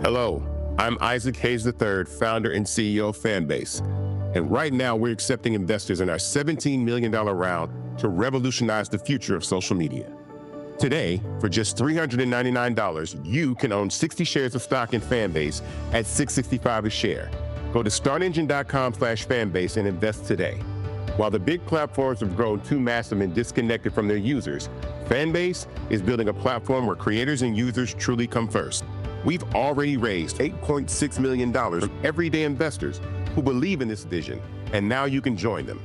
Hello, I'm Isaac Hayes III, founder and CEO of Fanbase. And right now we're accepting investors in our $17 million round to revolutionize the future of social media. Today, for just $399, you can own 60 shares of stock in Fanbase at $665 a share. Go to startengine.com/fanbase and invest today. While the big platforms have grown too massive and disconnected from their users, Fanbase is building a platform where creators and users truly come first. We've already raised $8.6 million from everyday investors who believe in this vision, and now you can join them.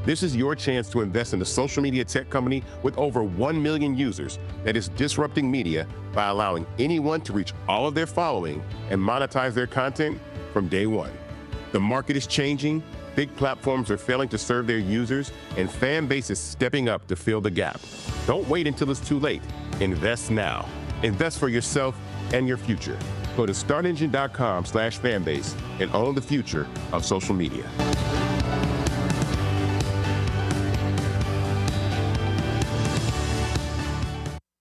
This is your chance to invest in a social media tech company with over 1 million users that is disrupting media by allowing anyone to reach all of their following and monetize their content from day one. The market is changing, big platforms are failing to serve their users, and Fanbase is stepping up to fill the gap. Don't wait until it's too late. Invest now. Invest for yourself and your future. Go to startengine.com/fanbase and own the future of social media.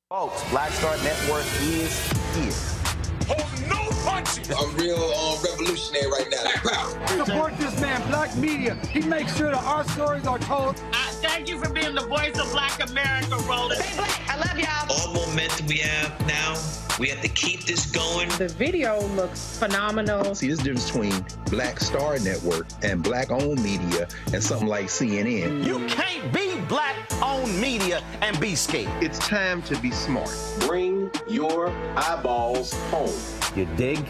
Folks, Black Star Network is here. Hold no punches! I'm real revolutionary right now. Black power. Support this man, Black media. He makes sure that our stories are told. Thank you for being the voice of Black America, Roland. Stay black. I love y'all. All momentum we have now, we have to keep this going. The video looks phenomenal. See, this difference between Black Star Network and Black-owned media and something like CNN. You can't be Black-owned media and be scared. It's time to be smart. Bring your eyeballs home. You dig?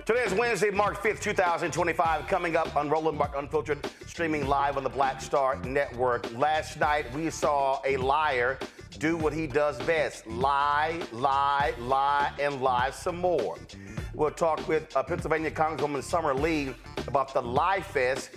Today is Wednesday, March 5th, 2025. Coming up on Roland Martin Unfiltered, streaming live on the Black Star Network. Last night, we saw a liar do what he does best. Lie, lie, lie, and lie some more. We'll talk with Pennsylvania Congresswoman Summer Lee about the Lie Fest.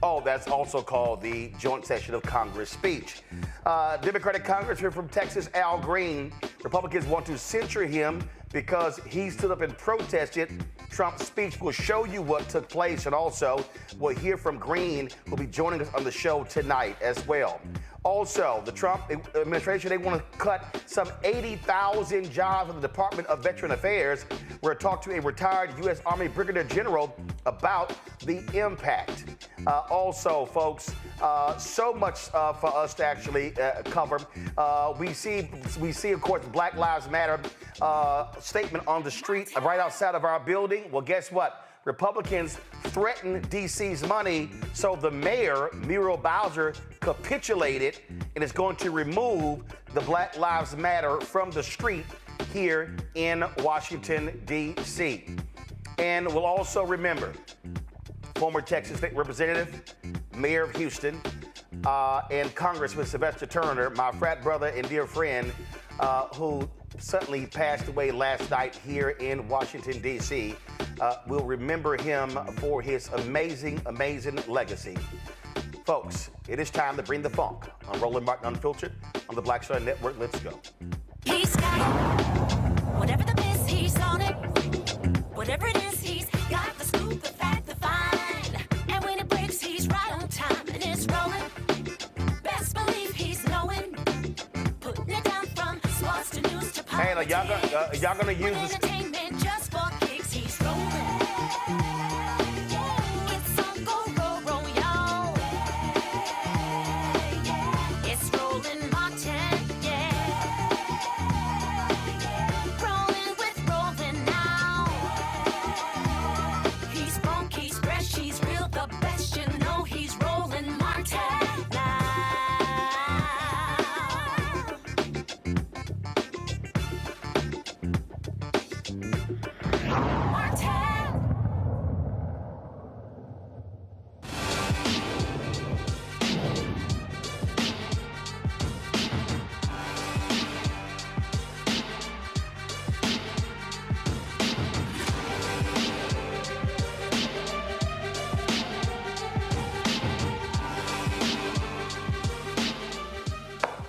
Oh, that's also called the Joint Session of Congress speech. Democratic Congressman from Texas, Al Green. Republicans want to censure him because he stood up and protested Trump's speech. We'll show you what took place, and also we'll hear from Green, who'll be joining us on the show tonight as well. Also, the Trump administration, they want to cut some 80,000 jobs in the Department of Veteran Affairs. We're going to talk to a retired U.S. Army Brigadier General about the impact. Also, folks, so much for us to actually cover. We see, of course, Black Lives Matter statement on the street right outside of our building. Well, guess what? Republicans threatened DC's money, so the mayor, Muriel Bowser, capitulated and is going to remove the Black Lives Matter from the street here in Washington, D.C. And we'll also remember former Texas State Representative, Mayor of Houston, and Congressman Sylvester Turner, my frat brother and dear friend, who suddenly passed away last night here in Washington, D.C. We'll remember him for his amazing, amazing legacy. Folks, it is time to bring the funk on Roland Martin Unfiltered on the Black Star Network. Let's go. He's got whatever the miss, he's on it. Whatever it is, he's got the scoop, the fact, the find. And when it breaks, he's right on time and it's rolling. Best believe he's knowing. Putting it down from sports to news to politics. Hey, y'all gonna use this? Entertainment just for kicks, he's rolling. It's on go, roll, roll, y'all. It's rolling Martin, yeah. Rolling with rolling now. He's funk, he's fresh, he's real, the best, you know he's rolling Martin now.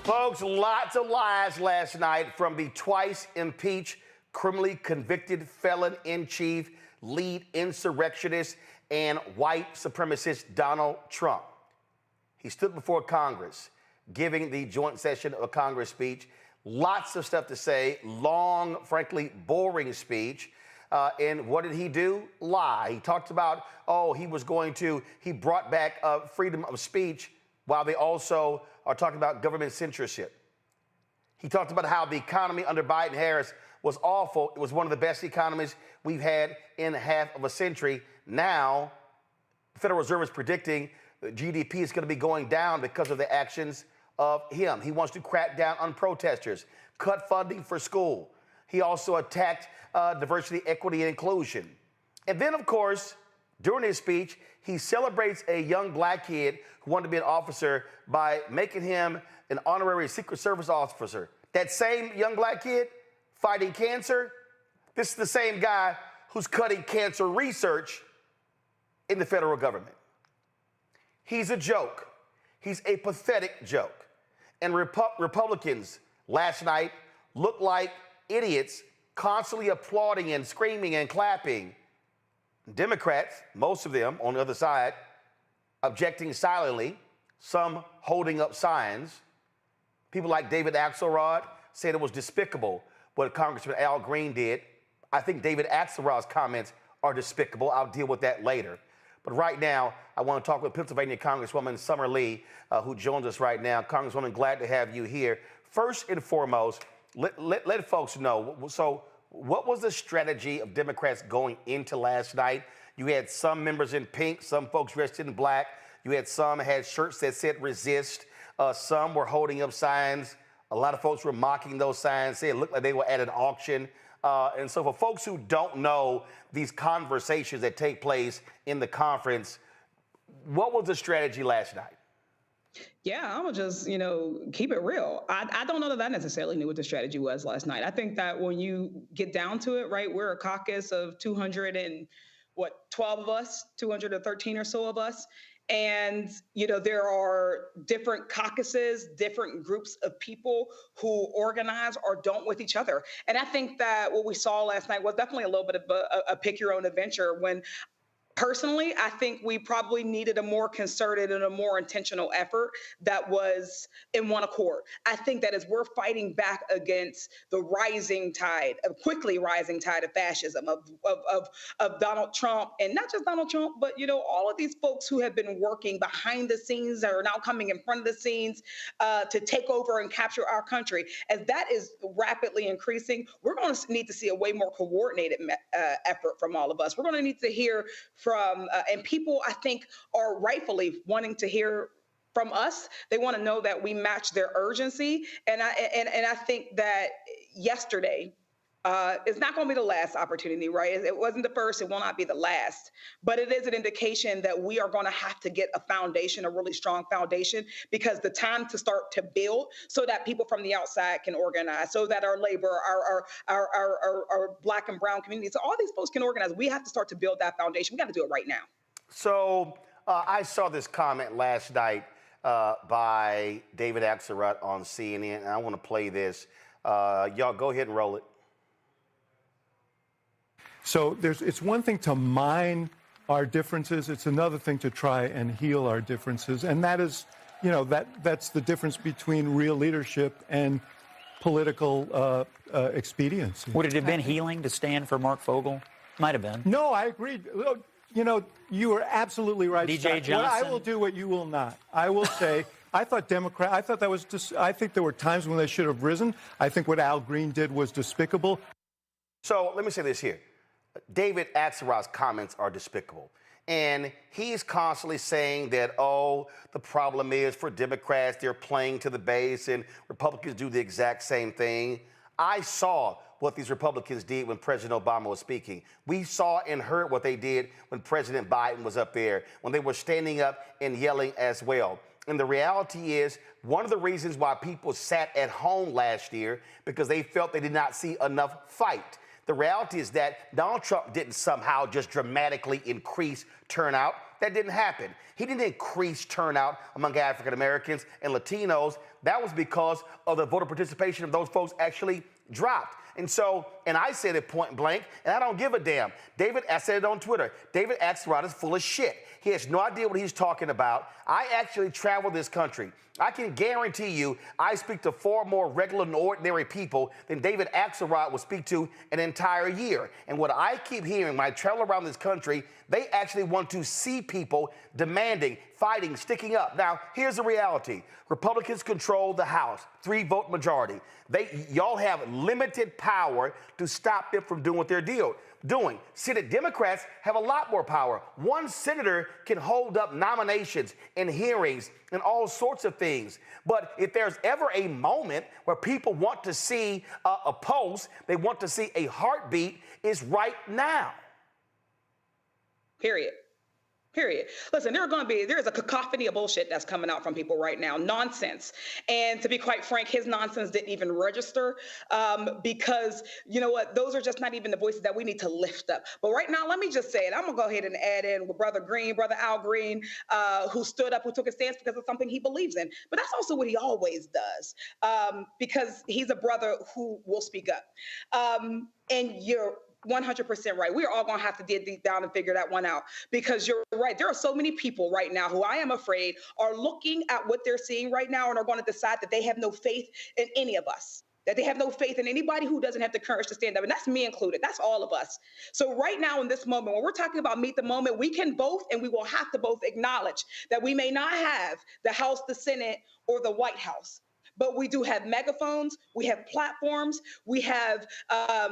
Folks, lots of lies last night from the twice impeached, criminally convicted felon-in-chief, lead insurrectionist, and white supremacist Donald Trump. He stood before Congress, giving the joint session of Congress speech. Lots of stuff to say, long, frankly, boring speech. And what did he do? Lie. He talked about, he brought back freedom of speech while they also are talking about government censorship. He talked about how the economy under Biden-Harris was awful. It was one of the best economies we've had in half of a century. Now, the Federal Reserve is predicting that GDP is going to be going down because of the actions of him. He wants to crack down on protesters, cut funding for school. He also attacked diversity, equity, and inclusion. And then, of course, during his speech, he celebrates a young black kid who wanted to be an officer by making him an honorary Secret Service officer. That same young black kid fighting cancer, this is the same guy who's cutting cancer research in the federal government. He's a joke. He's a pathetic joke. And Republicans last night looked like idiots, constantly applauding and screaming and clapping. Democrats, most of them on the other side, objecting silently, some holding up signs. People like David Axelrod said it was despicable what Congressman Al Green did. I think David Axelrod's comments are despicable. I'll deal with that later. But right now, I want to talk with Pennsylvania Congresswoman Summer Lee, who joins us right now. Congresswoman, glad to have you here. First and foremost, let folks know, so what was the strategy of Democrats going into last night? You had some members in pink, some folks dressed in black. You had some had shirts that said resist. Some were holding up signs. A lot of folks were mocking those signs, saying it looked like they were at an auction. And so for folks who don't know these conversations that take place in the conference, what was the strategy last night? Yeah, I'm gonna just, keep it real. I don't know that I necessarily knew what the strategy was last night. I think that when you get down to it, right, we're a caucus of 12 of us, 213 or so of us. And, there are different caucuses, different groups of people who organize or don't with each other. And I think that what we saw last night was definitely a little bit of a pick your own adventure when personally, I think we probably needed a more concerted and a more intentional effort that was in one accord. I think that as we're fighting back against the quickly rising tide of fascism, of Donald Trump, and not just Donald Trump, but, all of these folks who have been working behind the scenes that are now coming in front of the scenes to take over and capture our country. As that is rapidly increasing, we're going to need to see a way more coordinated effort from all of us. We're going to need to hear from, and people, I think, are rightfully wanting to hear from us. They want to know that we match their urgency. And I think that yesterday is not going to be the last opportunity, right? It wasn't the first, it will not be the last, but it is an indication that we are going to have to get a foundation, a really strong foundation, because the time to start to build so that people from the outside can organize, so that our labor, our Black and brown communities, so all these folks can organize. We have to start to build that foundation. We got to do it right now. So I saw this comment last night by David Axelrod on CNN, and I want to play this. Y'all go ahead and roll it. So it's one thing to mine our differences. It's another thing to try and heal our differences. And that is, that's the difference between real leadership and political expediency. Would it have been healing to stand for Mark Fogel? Might have been. No, I agree. You are absolutely right. DJ Johnson. I will do what you will not. I will say, I think there were times when they should have risen. I think what Al Green did was despicable. So let me say this here. David Axelrod's comments are despicable. And he's constantly saying that, the problem is for Democrats, they're playing to the base and Republicans do the exact same thing. I saw what these Republicans did when President Obama was speaking. We saw and heard what they did when President Biden was up there, when they were standing up and yelling as well. And the reality is, one of the reasons why people sat at home last year, because they felt they did not see enough fight. The reality is that Donald Trump didn't somehow just dramatically increase turnout. That didn't happen. He didn't increase turnout among African Americans and Latinos. That was because of the voter participation of those folks actually dropped. And I said it point blank, and I don't give a damn. I said it on Twitter. David Axelrod is full of shit. He has no idea what he's talking about. I actually travel this country. I can guarantee you I speak to far more regular and ordinary people than David Axelrod will speak to an entire year. And what I keep hearing when I travel around this country, they actually want to see people demanding, fighting, sticking up. Now, here's the reality. Republicans control the House, 3-vote majority. Y'all have limited power to stop them from doing what they're doing. Senate Democrats have a lot more power. One senator can hold up nominations and hearings and all sorts of things. But if there's ever a moment where people want to see a pulse, they want to see a heartbeat, is right now. Period. Listen, there's a cacophony of bullshit that's coming out from people right now. Nonsense. And to be quite frank, his nonsense didn't even register because, you know what, those are just not even the voices that we need to lift up. But right now, let me just say it. I'm going to go ahead and add in with Brother Al Green, who stood up, who took a stance because of something he believes in. But that's also what he always does because he's a brother who will speak up. And you're 100% right. We are all going to have to dig deep down and figure that one out because you're right. There are so many people right now who I am afraid are looking at what they're seeing right now and are going to decide that they have no faith in any of us, that they have no faith in anybody who doesn't have the courage to stand up. And that's me included. That's all of us. So right now in this moment, when we're talking about meet the moment, we can both and we will have to both acknowledge that we may not have the House, the Senate, or the White House. But we do have megaphones, we have platforms, we have a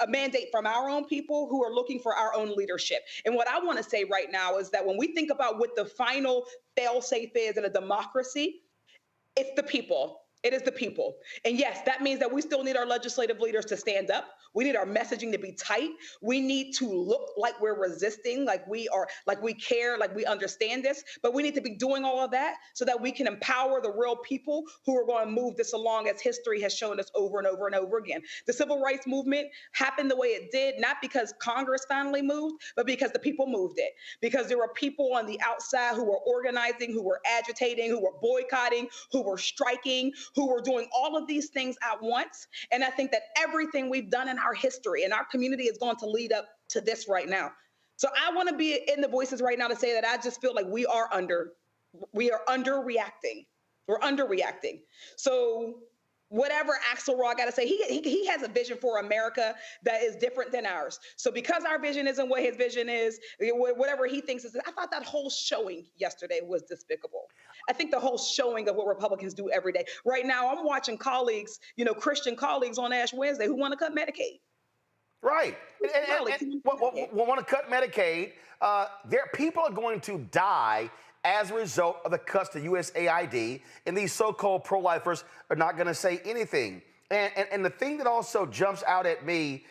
mandate from our own people who are looking for our own leadership. And what I want to say right now is that when we think about what the final fail-safe is in a democracy, it's the people. It is the people. And yes, that means that we still need our legislative leaders to stand up. We need our messaging to be tight. We need to look like we're resisting, like we are, like we care, like we understand this. But we need to be doing all of that so that we can empower the real people who are going to move this along, as history has shown us over and over and over again. The civil rights movement happened the way it did, not because Congress finally moved, but because the people moved it. Because there were people on the outside who were organizing, who were agitating, who were boycotting, who were striking, who were doing all of these things at once. And I think that everything we've done in our history and our community is going to lead up to this right now. So I want to be in the voices right now to say that I just feel like we are underreacting. We're underreacting. So whatever Axelrod got to say, he has a vision for America that is different than ours. So because our vision isn't what his vision is, whatever he thinks is, I thought that whole showing yesterday was despicable. I think the whole showing of what Republicans do every day. Right now, I'm watching colleagues, Christian colleagues on Ash Wednesday who want to cut Medicaid. Right. And want to cut Medicaid. People are going to die as a result of the cuts to USAID, and these so-called pro-lifers are not going to say anything. And the thing that also jumps out at me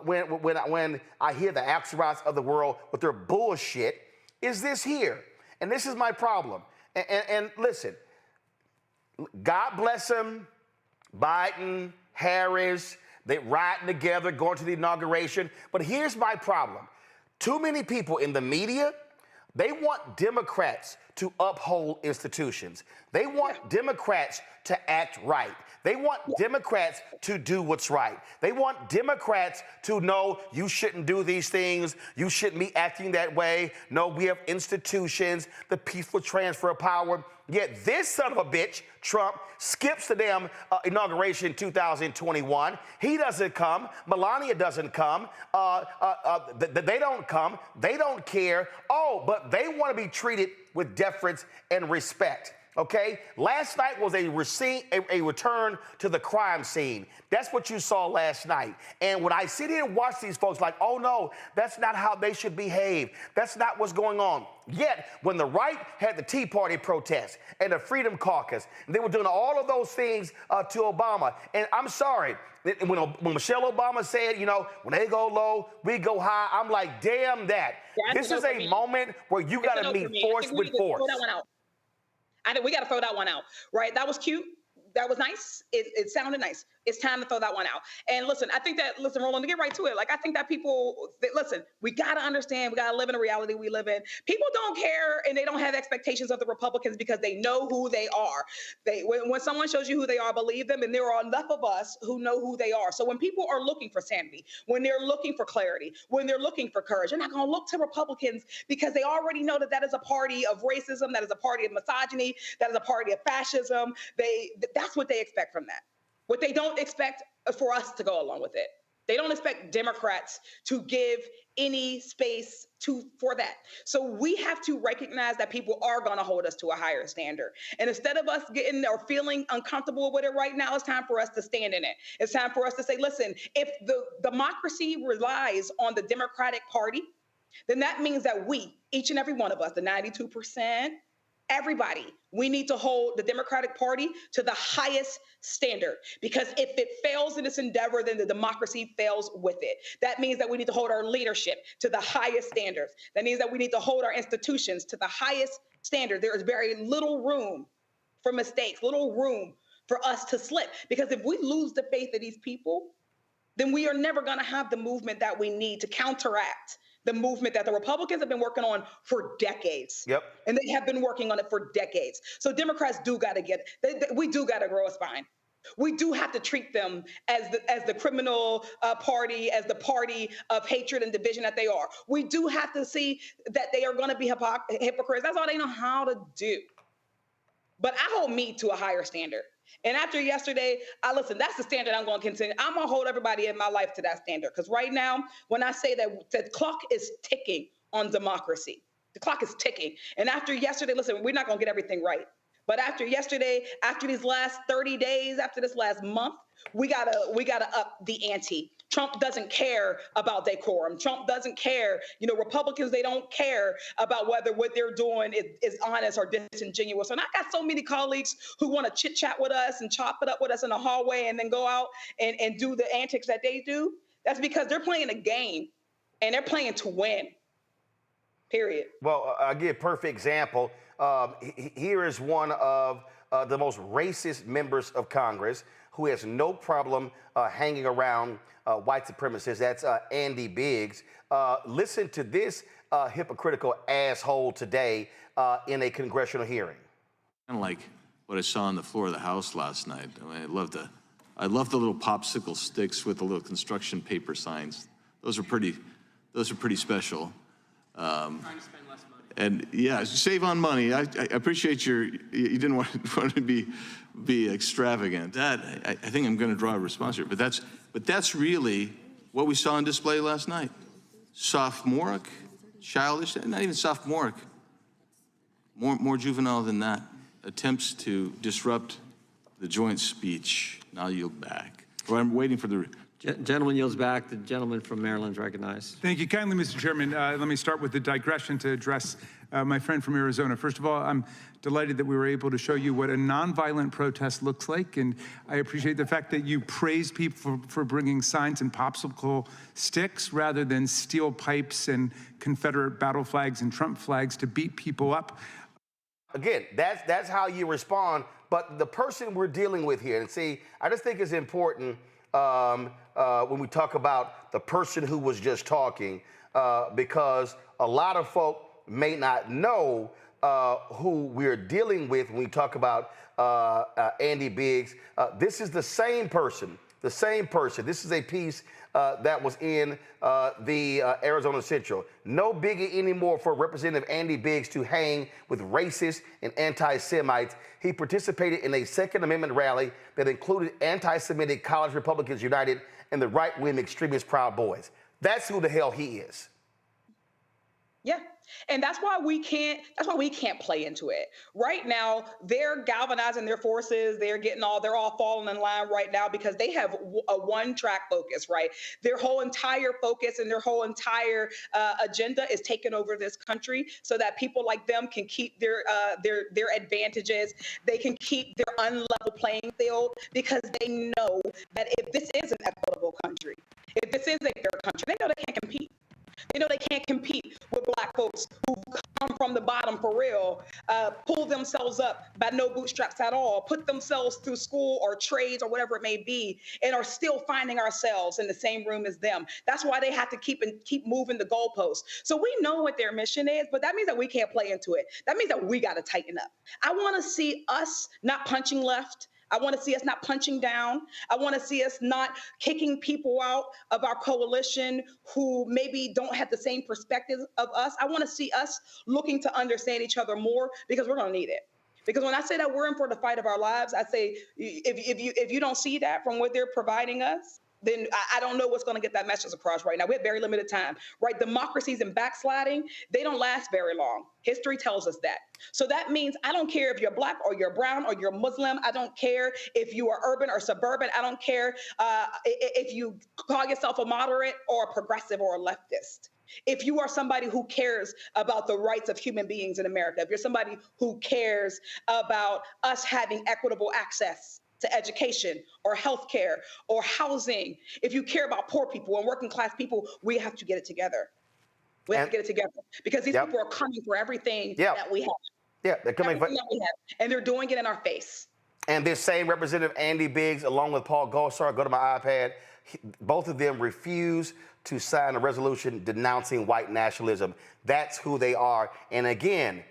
when I hear the Axelrods of the world with their bullshit is this here. And this is my problem. And listen, God bless them, Biden, Harris, they riding together, going to the inauguration. But here's my problem. Too many people in the media, they want Democrats to uphold institutions. They want Democrats to act right. They want Democrats to do what's right. They want Democrats to know you shouldn't do these things. You shouldn't be acting that way. No, we have institutions, the peaceful transfer of power. Yet this son of a bitch, Trump, skips the damn inauguration in 2021. He doesn't come. Melania doesn't come. They don't come. They don't care. Oh, but they want to be treated with deference and respect. Okay? Last night was a return to the crime scene. That's what you saw last night. And when I sit here and watch these folks like, oh no, that's not how they should behave. That's not what's going on. Yet, when the right had the Tea Party protests and the Freedom Caucus, they were doing all of those things to Obama. And I'm sorry, when Michelle Obama said, when they go low, we go high, I'm like, damn that. This is a moment where you got to meet force with force. We got to throw that one out, right? That was cute. That was nice. It sounded nice. It's time to throw that one out. And listen, I think that, Roland, to get right to it, I think that people, we got to understand, we got to live in a reality we live in. People don't care and they don't have expectations of the Republicans because they know who they are. When someone shows you who they are, believe them, and there are enough of us who know who they are. So when people are looking for sanity, when they're looking for clarity, when they're looking for courage, they're not going to look to Republicans because they already know that is a party of racism, that is a party of misogyny, that is a party of fascism. That's what they expect from that. What they don't expect for us to go along with it. They don't expect Democrats to give any space for that. So we have to recognize that people are going to hold us to a higher standard. And instead of us getting or feeling uncomfortable with it right now, it's time for us to stand in it. It's time for us to say, listen, if the democracy relies on the Democratic Party, then that means that we, each and every one of us, the 92%, everybody, we need to hold the Democratic Party to the highest standard, because if it fails in its endeavor, then the democracy fails with it. That means that we need to hold our leadership to the highest standards. That means that we need to hold our institutions to the highest standard. There is very little room for mistakes, little room for us to slip, because if we lose the faith of these people, then we are never going to have the movement that we need to counteract the movement that the Republicans have been working on for decades. Yep. And they have been working on it for decades. So Democrats do got to we do got to grow a spine. We do have to treat them as the criminal party, as the party of hatred and division that they are. We do have to see that they are going to be hypocrites. That's all they know how to do. But I hold me to a higher standard. And after yesterday, listen, that's the standard I'm going to continue. I'm going to hold everybody in my life to that standard. Because right now, when I say that the clock is ticking on democracy, the clock is ticking. And after yesterday, listen, we're not going to get everything right. But after yesterday, after these last 30 days, after this last month, we gotta up the ante Trump doesn't care about decorum. Trump doesn't care. Republicans, they don't care about whether what they're doing is honest or disingenuous. And I got so many colleagues who want to chit chat with us and chop it up with us in the hallway and then go out and do the antics that they do. That's because they're playing a game and they're playing to win. Period. Well, I'll give a perfect example. Here is one of the most racist members of Congress who has no problem hanging around white supremacists. That's Andy Biggs. Listen to this hypocritical asshole today in a congressional hearing. Kind of like what I saw on the floor of the House last night. I mean, I love the little popsicle sticks with the little construction paper signs. Those are pretty special. Trying to spend less money. And yeah, save on money. I appreciate you didn't want to be extravagant. That I think I'm going to draw a response here. But that's really what we saw on display last night. Sophomoric, childish, not even sophomoric. More juvenile than that. Attempts to disrupt the joint speech. And I'll yield back. Well, I'm waiting for the. Gentleman yields back. The gentleman from Maryland is recognized. Thank you kindly, Mr. Chairman. Let me start with the digression to address my friend from Arizona. First of all, I'm delighted that we were able to show you what a nonviolent protest looks like, and I appreciate the fact that you praise people for bringing signs and popsicle sticks rather than steel pipes and Confederate battle flags and Trump flags to beat people up. Again, that's how you respond, but the person we're dealing with here, and see, I just think it's important when we talk about the person who was just talking, because a lot of folk may not know who we're dealing with when we talk about Andy Biggs. This is the same person. This is a piece that was in the Arizona Central. No biggie anymore for Representative Andy Biggs to hang with racists and anti-Semites. He participated in a Second Amendment rally that included anti-Semitic College Republicans United and the right-wing extremist Proud Boys. That's who the hell he is. Yeah. And that's why we can't play into it. Right now, they're galvanizing their forces. They're all falling in line right now because they have a one-track focus, right? Their whole entire focus and their whole entire agenda is taking over this country so that people like them can keep their advantages. They can keep their unlevel playing field because they know that if this is an equitable country, if this is a fair country, they know they can't compete. They know they can't compete with black folks who come from the bottom for real, pull themselves up by no bootstraps at all, put themselves through school or trades or whatever it may be, and are still finding ourselves in the same room as them. That's why they have to keep moving the goalposts. So we know what their mission is, but that means that we can't play into it. That means that we got to tighten up. I want to see us not punching left. I want to see us not punching down. I want to see us not kicking people out of our coalition who maybe don't have the same perspective of us. I want to see us looking to understand each other more because we're going to need it. Because when I say that we're in for the fight of our lives, I say if you don't see that from what they're providing us, then I don't know what's going to get that message across right now. We have very limited time, right? Democracies and backsliding, they don't last very long. History tells us that. So that means I don't care if you're black or you're brown or you're Muslim. I don't care if you are urban or suburban. I don't care if you call yourself a moderate or a progressive or a leftist. If you are somebody who cares about the rights of human beings in America, if you're somebody who cares about us having equitable access to education or healthcare or housing, if you care about poor people and working class people, we have to get it together. We have to get it together because these people are coming for everything that we have. Yeah, they're coming for that we have, and they're doing it in our face. And this same Representative Andy Biggs, along with Paul Gosar, go to my iPad, both of them refuse to sign a resolution denouncing white nationalism. That's who they are. And again,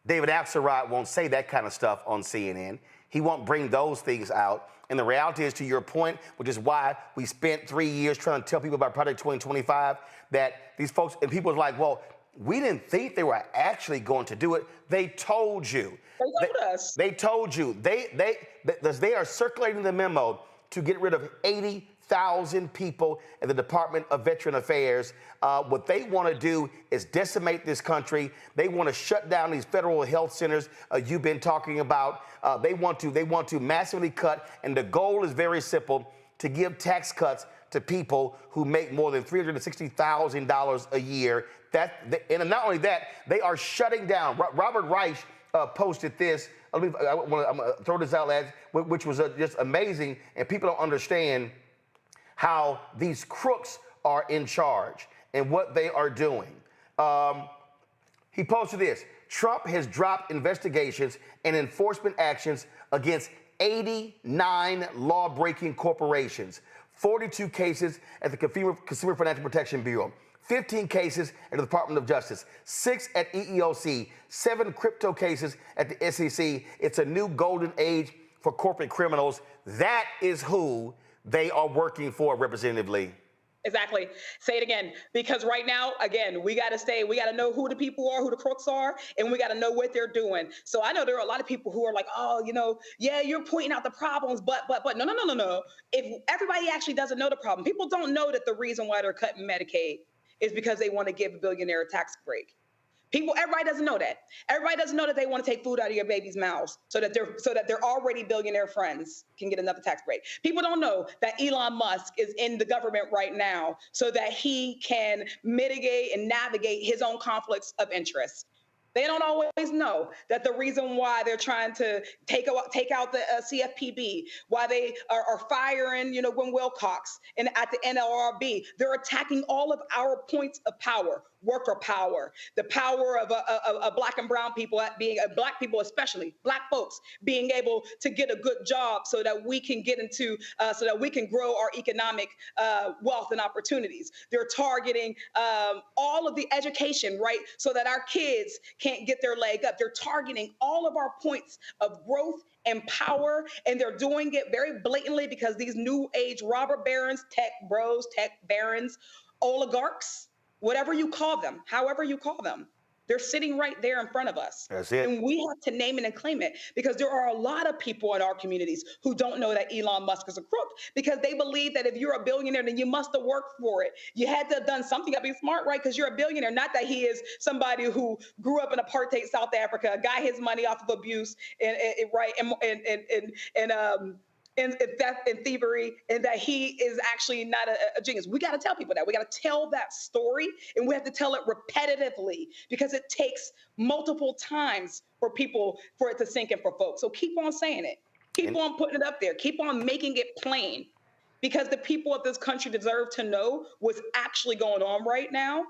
David Axelrod won't say that kind of stuff on CNN. He won't bring those things out. And the reality is, to your point, which is why we spent 3 years trying to tell people about Project 2025, that these folks, and people are like, well, we didn't think they were actually going to do it. They told you. They told us. They told you. They are circulating the memo to get rid of 80,000 people in the Department of Veteran Affairs. What they want to do is decimate this country. They want to shut down these federal health centers you've been talking about. They want to massively cut, and the goal is very simple: to give tax cuts to people who make more than $360,000 a year. And not only that, they are shutting down. Robert Reich posted this. I'm gonna throw this out, lads, which was just amazing, and people don't understand how these crooks are in charge and what they are doing. He posted this: Trump has dropped investigations and enforcement actions against 89 law-breaking corporations, 42 cases at the Consumer Financial Protection Bureau, 15 cases at the Department of Justice, 6 at EEOC, 7 crypto cases at the SEC. It's a new golden age for corporate criminals. That is who they are working for, Representative Lee. Exactly. Say it again. Because right now, again, we got to know who the people are, who the crooks are, and we got to know what they're doing. So I know there are a lot of people who are like, oh, yeah, you're pointing out the problems, but no. If everybody actually doesn't know the problem, people don't know that the reason why they're cutting Medicaid is because they want to give a billionaire a tax break. Everybody doesn't know that. Everybody doesn't know that they want to take food out of your baby's mouths so that their already billionaire friends can get another tax break. People don't know that Elon Musk is in the government right now so that he can mitigate and navigate his own conflicts of interest. They don't always know that the reason why they're trying to take out the CFPB, why they are firing, Gwen Wilcox and at the NLRB, they're attacking all of our points of power, worker power, the power of Black and brown people, Black people especially, Black folks being able to get a good job so that we can get into, so that we can grow our economic wealth and opportunities. They're targeting all of the education, right, so that our kids can't get their leg up. They're targeting all of our points of growth and power, and they're doing it very blatantly because these new age robber barons, tech bros, tech barons, oligarchs, whatever you call them, however you call them, they're sitting right there in front of us. That's it. And we have to name it and claim it because there are a lot of people in our communities who don't know that Elon Musk is a crook because they believe that if you're a billionaire, then you must have worked for it. You had to have done something. You gotta be smart, right? Because you're a billionaire, not that he is somebody who grew up in apartheid South Africa, got his money off of abuse and theft and thievery, and that he is actually not a genius. We got to tell people that. We got to tell that story, and we have to tell it repetitively because it takes multiple times for it to sink in for folks. So keep on saying it. Keep on putting it up there. Keep on making it plain because the people of this country deserve to know what's actually going on right now,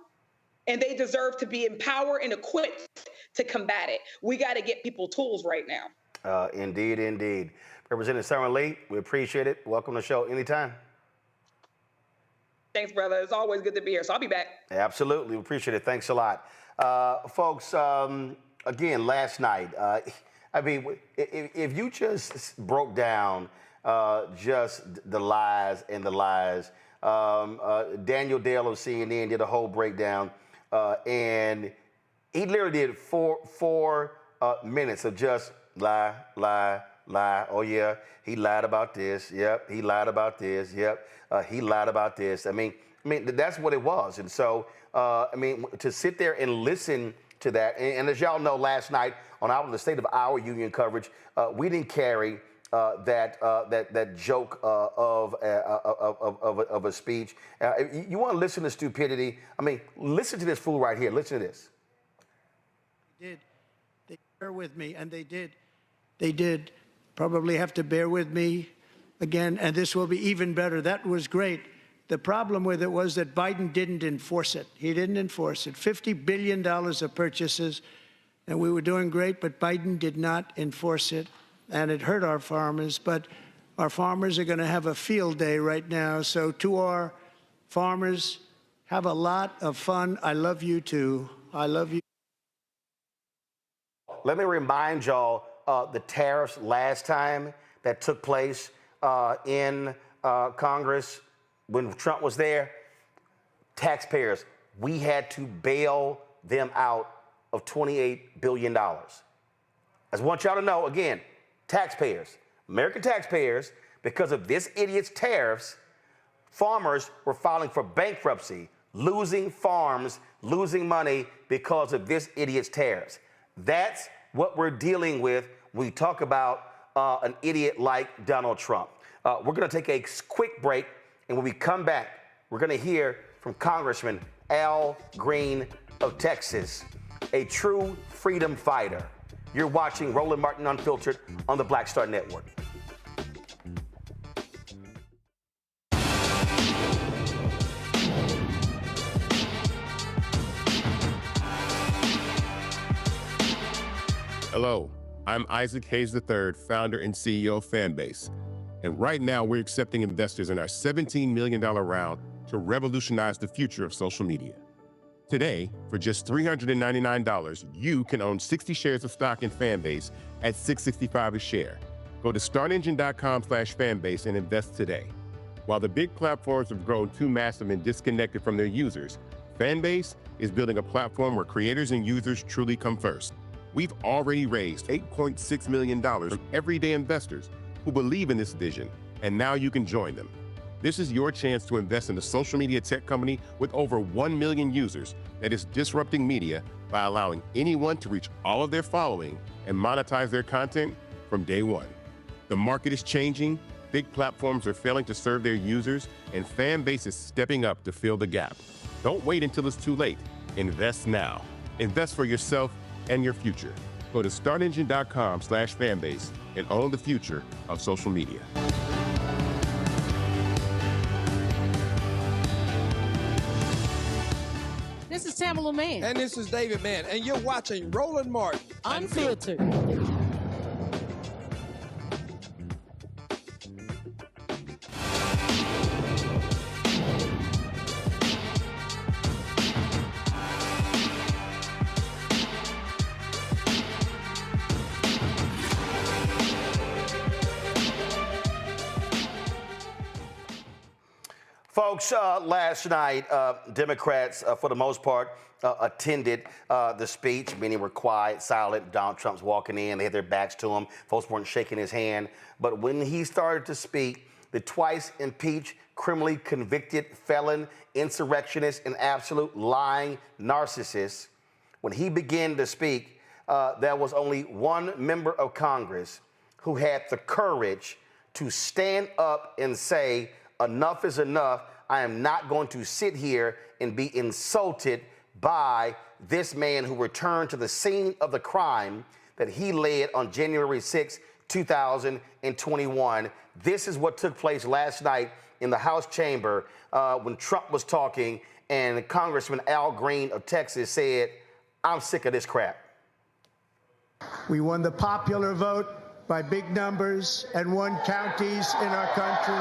and they deserve to be empowered and equipped to combat it. We got to get people tools right now. Indeed, indeed. Representative Summer Lee, we appreciate it. Welcome to the show anytime. Thanks, brother. It's always good to be here, so I'll be back. Absolutely. We appreciate it. Thanks a lot. Folks, again, last night, if you just broke down just the lies and the lies, Daniel Dale of CNN did a whole breakdown, and he literally did four minutes of just lie. Oh, yeah, he lied about this. Yep, he lied about this. Yep, he lied about this. I mean, that's what it was. And so, to sit there and listen to that, and as y'all know, last night on the State of Our Union coverage, we didn't carry that joke of a speech. You want to listen to stupidity? Listen to this fool right here. Listen to this. They bear with me, and they did probably have to bear with me again, and this will be even better. That was great. The problem with it was that Biden didn't enforce it. He didn't enforce it. $50 billion of purchases, and we were doing great, but Biden did not enforce it, and it hurt our farmers. But our farmers are going to have a field day right now. So to our farmers, have a lot of fun. I love you, too. I love you. Let me remind y'all the tariffs last time that took place in Congress when Trump was there. Taxpayers, we had to bail them out of $28 billion. I just want y'all to know, again, taxpayers, American taxpayers, because of this idiot's tariffs, farmers were filing for bankruptcy, losing farms, losing money because of this idiot's tariffs. That's what we're dealing with when we talk about an idiot like Donald Trump. We're going to take a quick break, and when we come back, we're going to hear from Congressman Al Green of Texas, a true freedom fighter. You're watching Roland Martin Unfiltered on the Black Star Network. Hello, I'm Isaac Hayes III, founder and CEO of Fanbase. And right now, we're accepting investors in our $17 million round to revolutionize the future of social media. Today, for just $399, you can own 60 shares of stock in Fanbase at $6.65 a share. Go to startengine.com/fanbase and invest today. While the big platforms have grown too massive and disconnected from their users, Fanbase is building a platform where creators and users truly come first. We've already raised $8.6 million from everyday investors who believe in this vision, and now you can join them. This is your chance to invest in a social media tech company with over 1 million users that is disrupting media by allowing anyone to reach all of their following and monetize their content from day one. The market is changing, big platforms are failing to serve their users, and Fanbase is stepping up to fill the gap. Don't wait until it's too late. Invest now. Invest for yourself and your future. Go to startengine.com/fanbase and own the future of social media. This is Tamala Mann. And this is David Mann. And you're watching Roland Martin Unfiltered. Folks, last night, Democrats, for the most part, attended the speech. Many were quiet, silent. Donald Trump's walking in. They had their backs to him. Folks weren't shaking his hand. But when he started to speak, the twice impeached, criminally convicted felon, insurrectionist, and absolute lying narcissist, when he began to speak, there was only one member of Congress who had the courage to stand up and say, enough is enough. I am not going to sit here and be insulted by this man who returned to the scene of the crime that he led on January 6, 2021. This is what took place last night in the House chamber when Trump was talking, and Congressman Al Green of Texas said, I'm sick of this crap. We won the popular vote by big numbers and won counties in our country.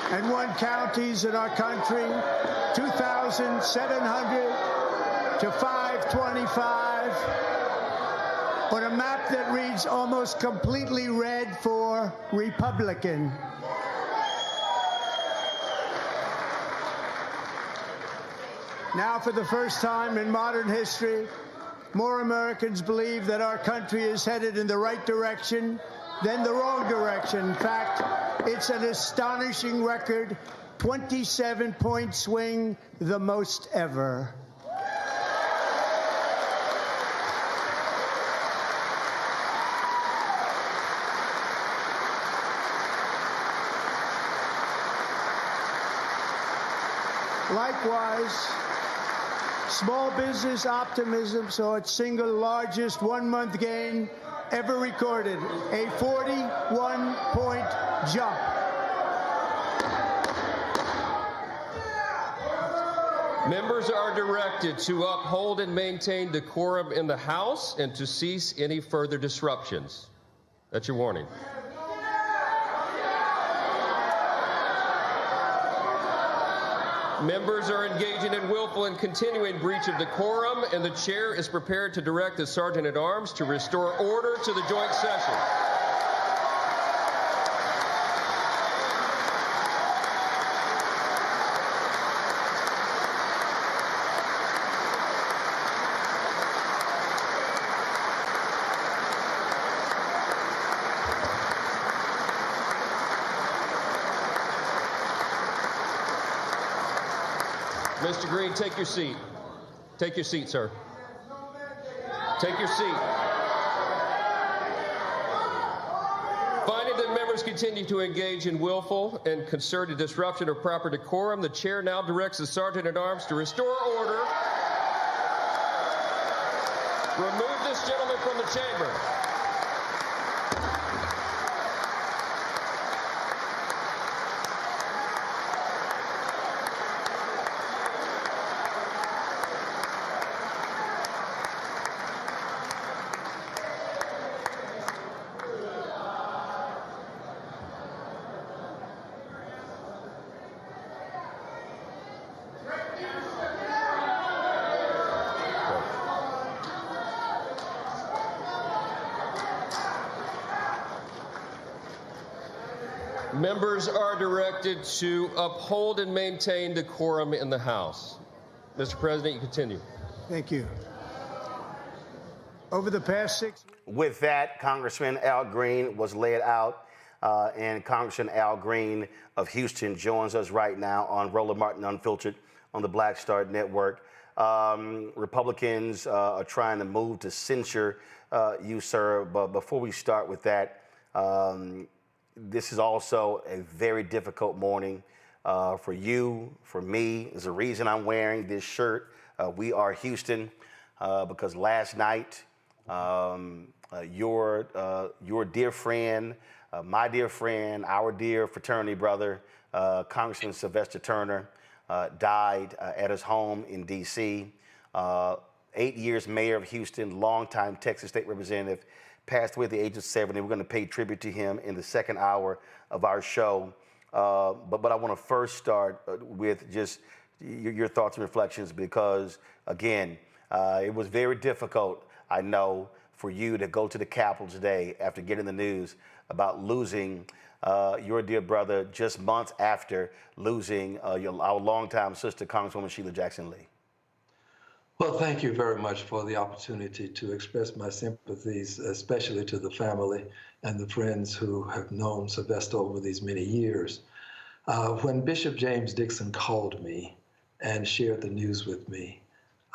And won counties in our country, 2,700 to 525, on a map that reads almost completely red for Republican. Now, for the first time in modern history, more Americans believe that our country is headed in the right direction than the wrong direction. In fact, it's an astonishing record, 27-point swing, the most ever. Likewise, small business optimism saw its single largest one-month gain ever recorded, a 41-point jump. Members are directed to uphold and maintain decorum in the House and to cease any further disruptions. That's your warning. Members are engaging in willful and continuing breach of decorum, and the chair is prepared to direct the Sergeant-at-Arms to restore order to the joint session. Mr. Green, take your seat. Take your seat, sir. Take your seat. Finding that members continue to engage in willful and concerted disruption of proper decorum, the chair now directs the Sergeant-at-Arms to restore order. Remove this gentleman from the chamber. Members are directed to uphold and maintain decorum in the House. Mr. President, you continue. Thank you. Over the past 6 weeks. With that, Congressman Al Green was laid out, and Congressman Al Green of Houston joins us right now on Roland Martin Unfiltered on the Black Star Network. Republicans are trying to move to censure you, sir, but before we start with that, this is also a very difficult morning for you, for me. There's a reason I'm wearing this shirt. We are Houston, because last night, your dear friend, my dear friend, our dear fraternity brother, Congressman Sylvester Turner, died at his home in D.C. 8 years mayor of Houston, longtime Texas state representative, passed away at the age of 70. We're going to pay tribute to him in the second hour of our show. But I want to first start with just your thoughts and reflections, because, again, it was very difficult, I know, for you to go to the Capitol today after getting the news about losing your dear brother just months after losing our longtime sister, Congresswoman Sheila Jackson Lee. Well, thank you very much for the opportunity to express my sympathies, especially to the family and the friends who have known Sylvester over these many years. When Bishop James Dixon called me and shared the news with me,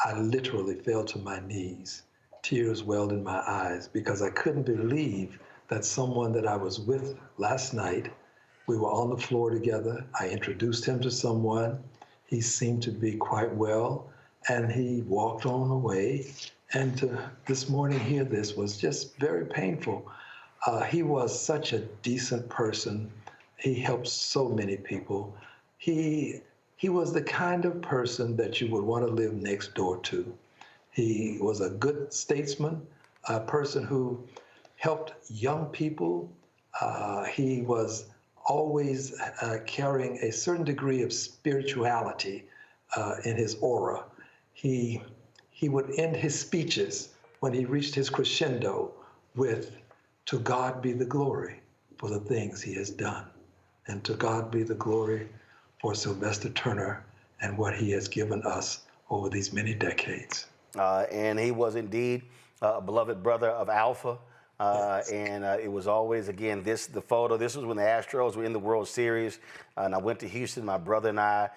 I literally fell to my knees. Tears welled in my eyes because I couldn't believe that someone that I was with last night, we were on the floor together. I introduced him to someone. He seemed to be quite well. And he walked on away. And to this morning hear this was just very painful. He was such a decent person. He helped so many people. He was the kind of person that you would want to live next door to. He was a good statesman, a person who helped young people. He was always carrying a certain degree of spirituality in his aura. He would end his speeches when he reached his crescendo with, "To God be the glory for the things he has done. And to God be the glory for Sylvester Turner and what he has given us over these many decades." And he was indeed a beloved brother of Alpha. And it was always, again, the photo. This was when the Astros were in the World Series. And I went to Houston, my brother and I.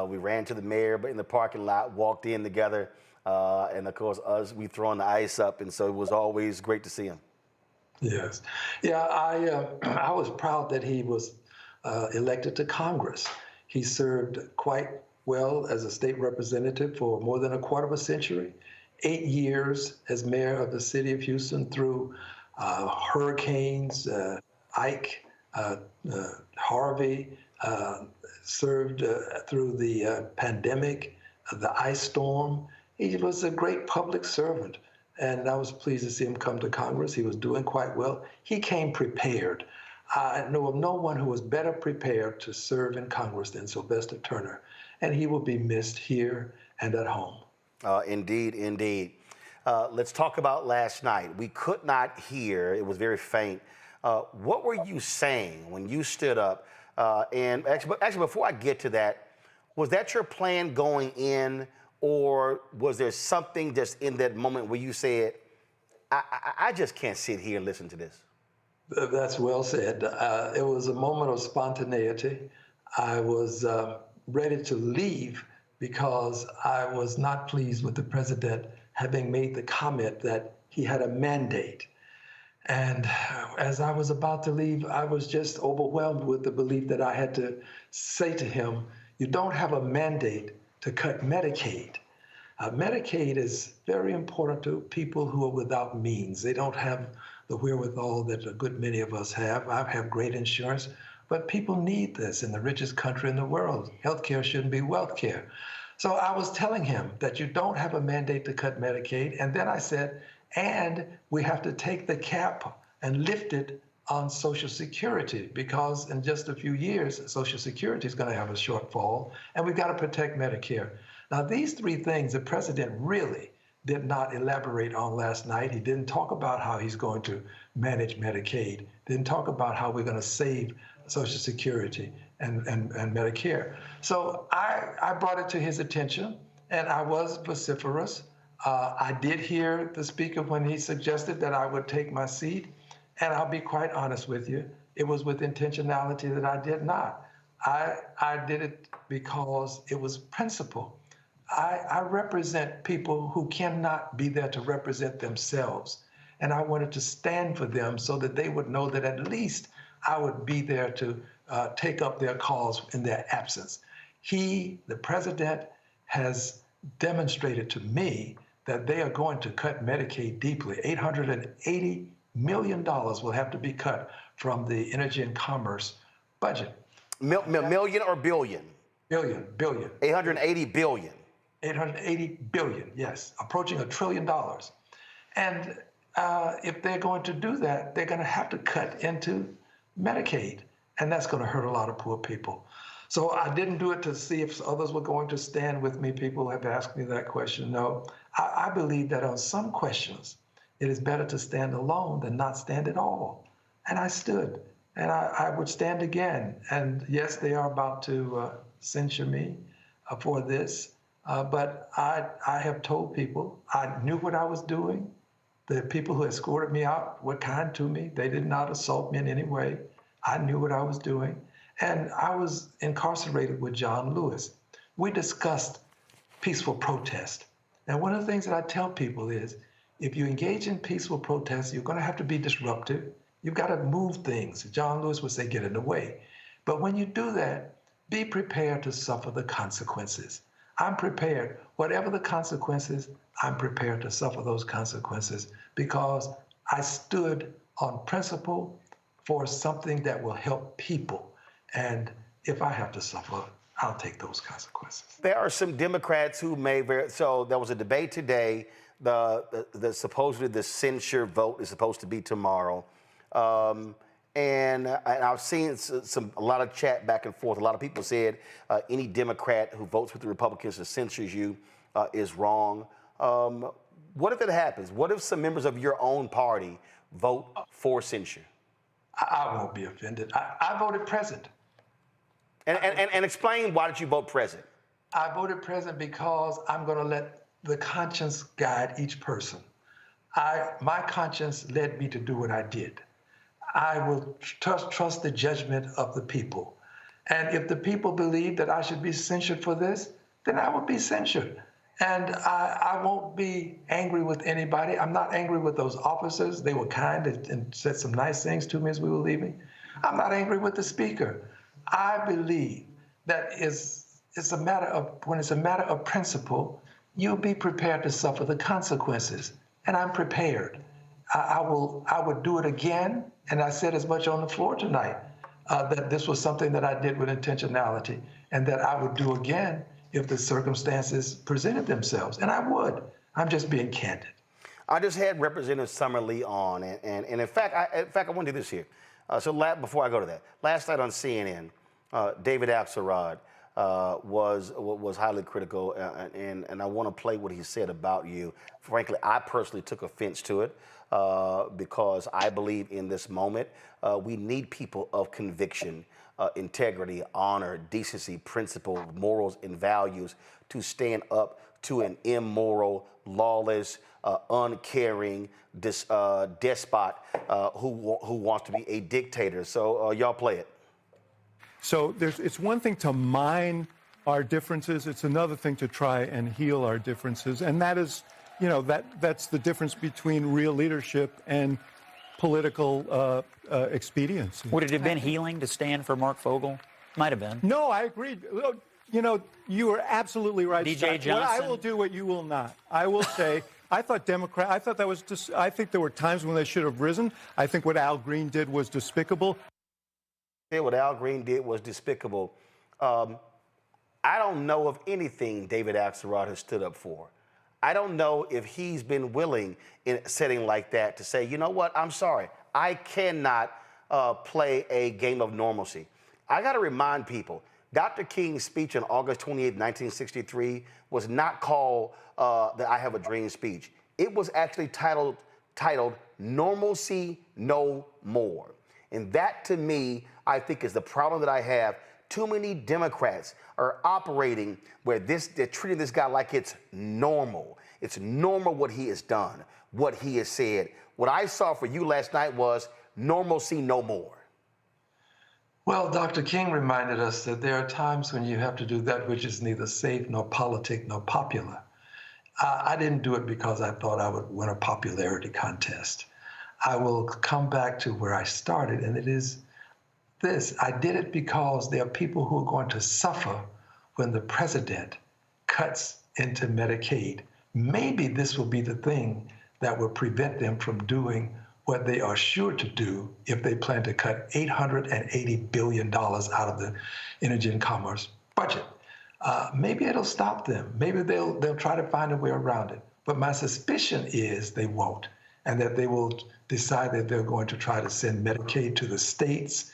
We ran to the mayor, but in the parking lot, walked in together. And of course, we throwing the ice up. And so it was always great to see him. Yes. Yeah, I was proud that he was elected to Congress. He served quite well as a state representative for more than a quarter of a century. 8 years as mayor of the city of Houston through hurricanes, Ike, Harvey, served through the pandemic, the ice storm. He was a great public servant, and I was pleased to see him come to Congress. He was doing quite well. He came prepared. I know of no one who was better prepared to serve in Congress than Sylvester Turner, and he will be missed here and at home. Indeed, indeed. Let's talk about last night. We could not hear, it was very faint. What were you saying when you stood up? And actually, before I get to that, was that your plan going in, or was there something just in that moment where you said, I just can't sit here and listen to this? That's well said. It was a moment of spontaneity. I was ready to leave because I was not pleased with the president having made the comment that he had a mandate. And as I was about to leave, I was just overwhelmed with the belief that I had to say to him, you don't have a mandate to cut Medicaid. Medicaid is very important to people who are without means. They don't have the wherewithal that a good many of us have. I have great insurance, but people need this in the richest country in the world. Healthcare shouldn't be wealth care. So I was telling him that you don't have a mandate to cut Medicaid. And then I said, and we have to take the cap and lift it on Social Security, because in just a few years, Social Security is going to have a shortfall, and we've got to protect Medicare. Now, these three things the president really did not elaborate on last night. He didn't talk about how he's going to manage Medicaid, didn't talk about how we're going to save Social Security and Medicare. So I brought it to his attention, and I was vociferous. I did hear the speaker when he suggested that I would take my seat, and I'll be quite honest with you, it was with intentionality that I did not. I did it because it was principle. I represent people who cannot be there to represent themselves, and I wanted to stand for them so that they would know that at least I would be there to take up their cause in their absence. He, the president, has demonstrated to me that they are going to cut Medicaid deeply. $880 million will have to be cut from the Energy and Commerce budget. Million or billion? Billion. 880 billion. 880 billion, yes, approaching $1 trillion. And if they're going to do that, they're going to have to cut into Medicaid, and that's going to hurt a lot of poor people. So I didn't do it to see if others were going to stand with me. People have asked me that question. No, I believe that on some questions, it is better to stand alone than not stand at all. And I stood, and I would stand again. And yes, they are about to censure me for this, but I have told people I knew what I was doing. The people who escorted me out were kind to me. They did not assault me in any way. I knew what I was doing. And I was incarcerated with John Lewis. We discussed peaceful protest. And one of the things that I tell people is, if you engage in peaceful protest, you're going to have to be disruptive. You've got to move things. John Lewis would say, get in the way. But when you do that, be prepared to suffer the consequences. I'm prepared. Whatever the consequences, I'm prepared to suffer those consequences because I stood on principle for something that will help people. And if I have to suffer, I'll take those consequences. There are some Democrats who may so there was a debate today. Supposedly the censure vote is supposed to be tomorrow. And I've seen a lot of chat back and forth. A lot of people said any Democrat who votes with the Republicans or censures you is wrong. What if it happens? What if some members of your own party vote for censure? I won't be offended. I voted present. And explain, why did you vote present? I voted present because I'm going to let the conscience guide each person. My conscience led me to do what I did. I will trust the judgment of the people. And if the people believe that I should be censured for this, then I will be censured. And I won't be angry with anybody. I'm not angry with those officers. They were kind and said some nice things to me as we were leaving. I'm not angry with the speaker. I believe that it's a matter of, when it's a matter of principle, you'll be prepared to suffer the consequences. And I'm prepared. I would do it again. And I said as much on the floor tonight, that this was something that I did with intentionality and that I would do again if the circumstances presented themselves. And I would. I'm just being candid. I just had Representative Summer Lee on, and in fact, I want to do this here. Before I go to that, last night on CNN, David Axelrod was highly critical, and I want to play what he said about you. Frankly, I personally took offense to it because I believe in this moment we need people of conviction, integrity, honor, decency, principle, morals, and values to stand up to an immoral, lawless, uncaring despot who wants to be a dictator. So y'all play it. So it's one thing to mine our differences. It's another thing to try and heal our differences. And that is, that's the difference between real leadership and political expediency. Would it have been healing to stand for Mark Fogel? Might have been. No, I agree. You are absolutely right. DJ Johnson. What I will do what you will not. I will say, I think there were times when they should have risen. I think what Al Green did was despicable. What Al Green did was despicable. I don't know of anything David Axelrod has stood up for. I don't know if he's been willing in a setting like that to say, you know what, I'm sorry. I cannot play a game of normalcy. I got to remind people, Dr. King's speech on August 28, 1963 was not called the I Have a Dream speech. It was actually titled Normalcy No More. And that, to me, I think is the problem that I have. Too many Democrats are operating where they're treating this guy like it's normal. It's normal what he has done, what he has said. What I saw for you last night was normalcy no more. Well, Dr. King reminded us that there are times when you have to do that which is neither safe nor politic nor popular. I didn't do it because I thought I would win a popularity contest. I will come back to where I started, and it is this. I did it because there are people who are going to suffer when the president cuts into Medicaid. Maybe this will be the thing that will prevent them from doing what they are sure to do if they plan to cut $880 billion out of the energy and commerce budget. Maybe it'll stop them. Maybe they'll try to find a way around it. But my suspicion is they won't, and that they will decide that they're going to try to send Medicaid to the states,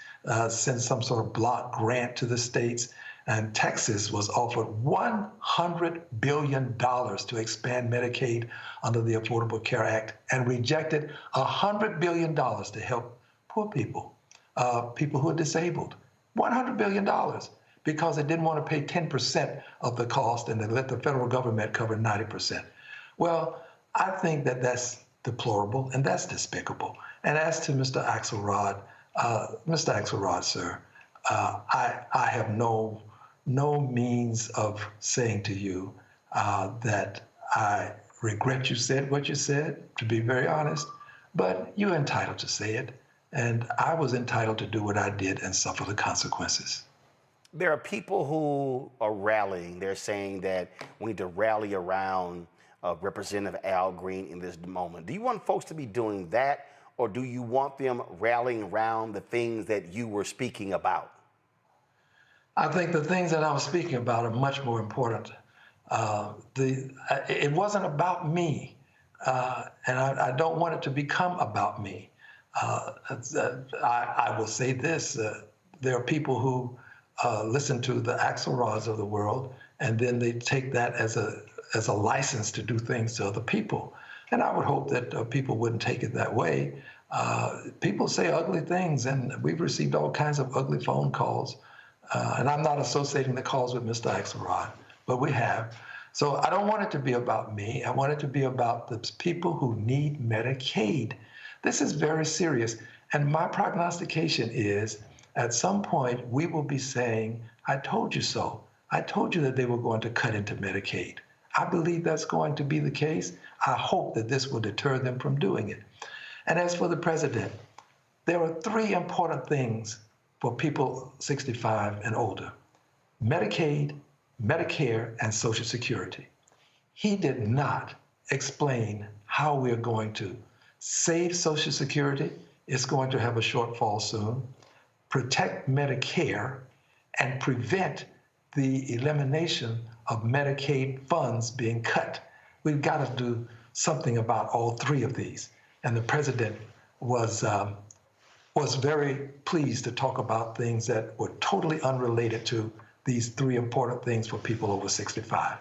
send some sort of block grant to the states. And Texas was offered $100 billion to expand Medicaid under the Affordable Care Act and rejected $100 billion to help poor people, people who are disabled. $100 billion because they didn't want to pay 10% of the cost and they let the federal government cover 90%. Well, I think that that's deplorable and that's despicable. And as to Mr. Axelrod, sir, I have no means of saying to you that I regret you said what you said, to be very honest, but you're entitled to say it, and I was entitled to do what I did and suffer the consequences. There are people who are rallying. They're saying that we need to rally around Representative Al Green in this moment. Do you want folks to be doing that, or do you want them rallying around the things that you were speaking about? I think the things that I was speaking about are much more important. It wasn't about me, and I don't want it to become about me. I will say this, there are people who listen to the Axelrods of the world, and then they take that as a license to do things to other people. And I would hope that people wouldn't take it that way. People say ugly things, and we've received all kinds of ugly phone calls. And I'm not associating the calls with Mr. Axelrod, but we have. So I don't want it to be about me. I want it to be about the people who need Medicaid. This is very serious. And my prognostication is at some point we will be saying, I told you so. I told you that they were going to cut into Medicaid. I believe that's going to be the case. I hope that this will deter them from doing it. And as for the president, there are three important things for people 65 and older: Medicaid, Medicare, and Social Security. He did not explain how we are going to save Social Security. It's going to have a shortfall soon, protect Medicare, and prevent the elimination of Medicaid funds being cut. We've got to do something about all three of these. And the president was very pleased to talk about things that were totally unrelated to these three important things for people over 65.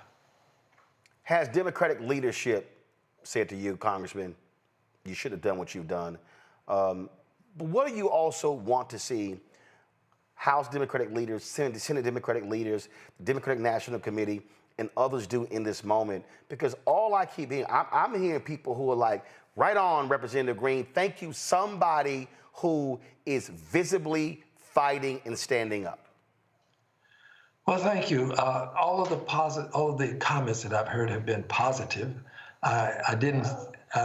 Has Democratic leadership said to you, Congressman, you should have done what you've done? But what do you also want to see House Democratic leaders, Senate Democratic leaders, the Democratic National Committee, and others do in this moment? Because all I keep hearing, I'm hearing people who are like, right on, Representative Green, thank you, somebody who is visibly fighting and standing up. Well, thank you. All of the comments that I've heard have been positive. I didn't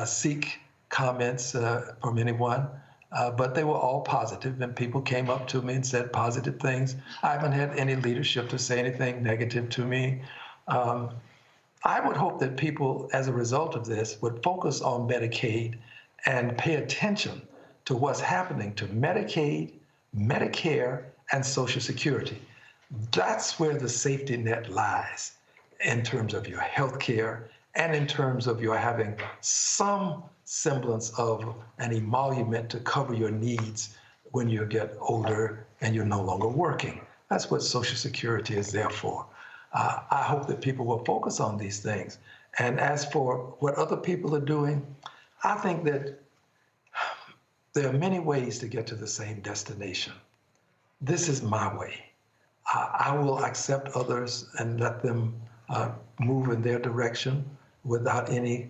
seek comments from anyone, but they were all positive, and people came up to me and said positive things. I haven't had any leadership to say anything negative to me. I would hope that people, as a result of this, would focus on Medicaid and pay attention to what's happening to Medicaid, Medicare, and Social Security. That's where the safety net lies in terms of your health care and in terms of your having some semblance of an emolument to cover your needs when you get older and you're no longer working. That's what Social Security is there for. I hope that people will focus on these things. And as for what other people are doing, I think that there are many ways to get to the same destination. This is my way. I will accept others and let them move in their direction without any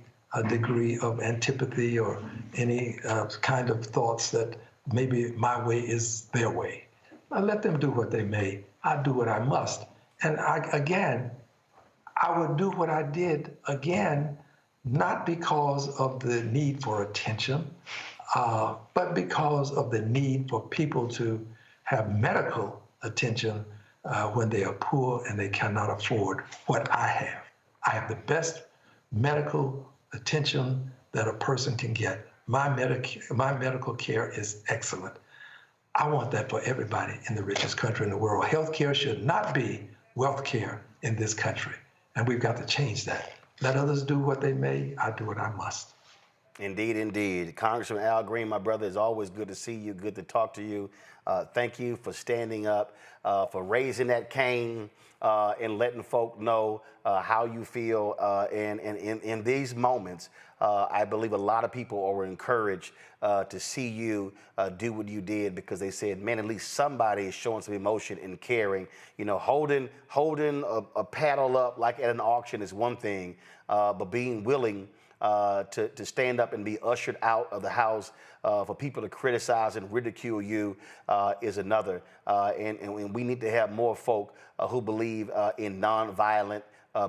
degree of antipathy or any kind of thoughts that maybe my way is their way. I let them do what they may. I do what I must. And I would do what I did again, not because of the need for attention, but because of the need for people to have medical attention when they are poor and they cannot afford what I have. I have the best medical attention that a person can get. My medical care is excellent. I want that for everybody in the richest country in the world. Healthcare should not be wealth care in this country, and we've got to change that. Let others do what they may. I do what I must. Indeed, indeed. Congressman Al Green, my brother, it's always good to see you, good to talk to you. Thank you for standing up, for raising that cane, and letting folk know how you feel. And in these moments, I believe a lot of people are encouraged to see you do what you did, because they said, man, at least somebody is showing some emotion and caring. You know, holding a paddle up like at an auction is one thing, but being willing to stand up and be ushered out of the house for people to criticize and ridicule you is another. And we need to have more folk who believe in nonviolent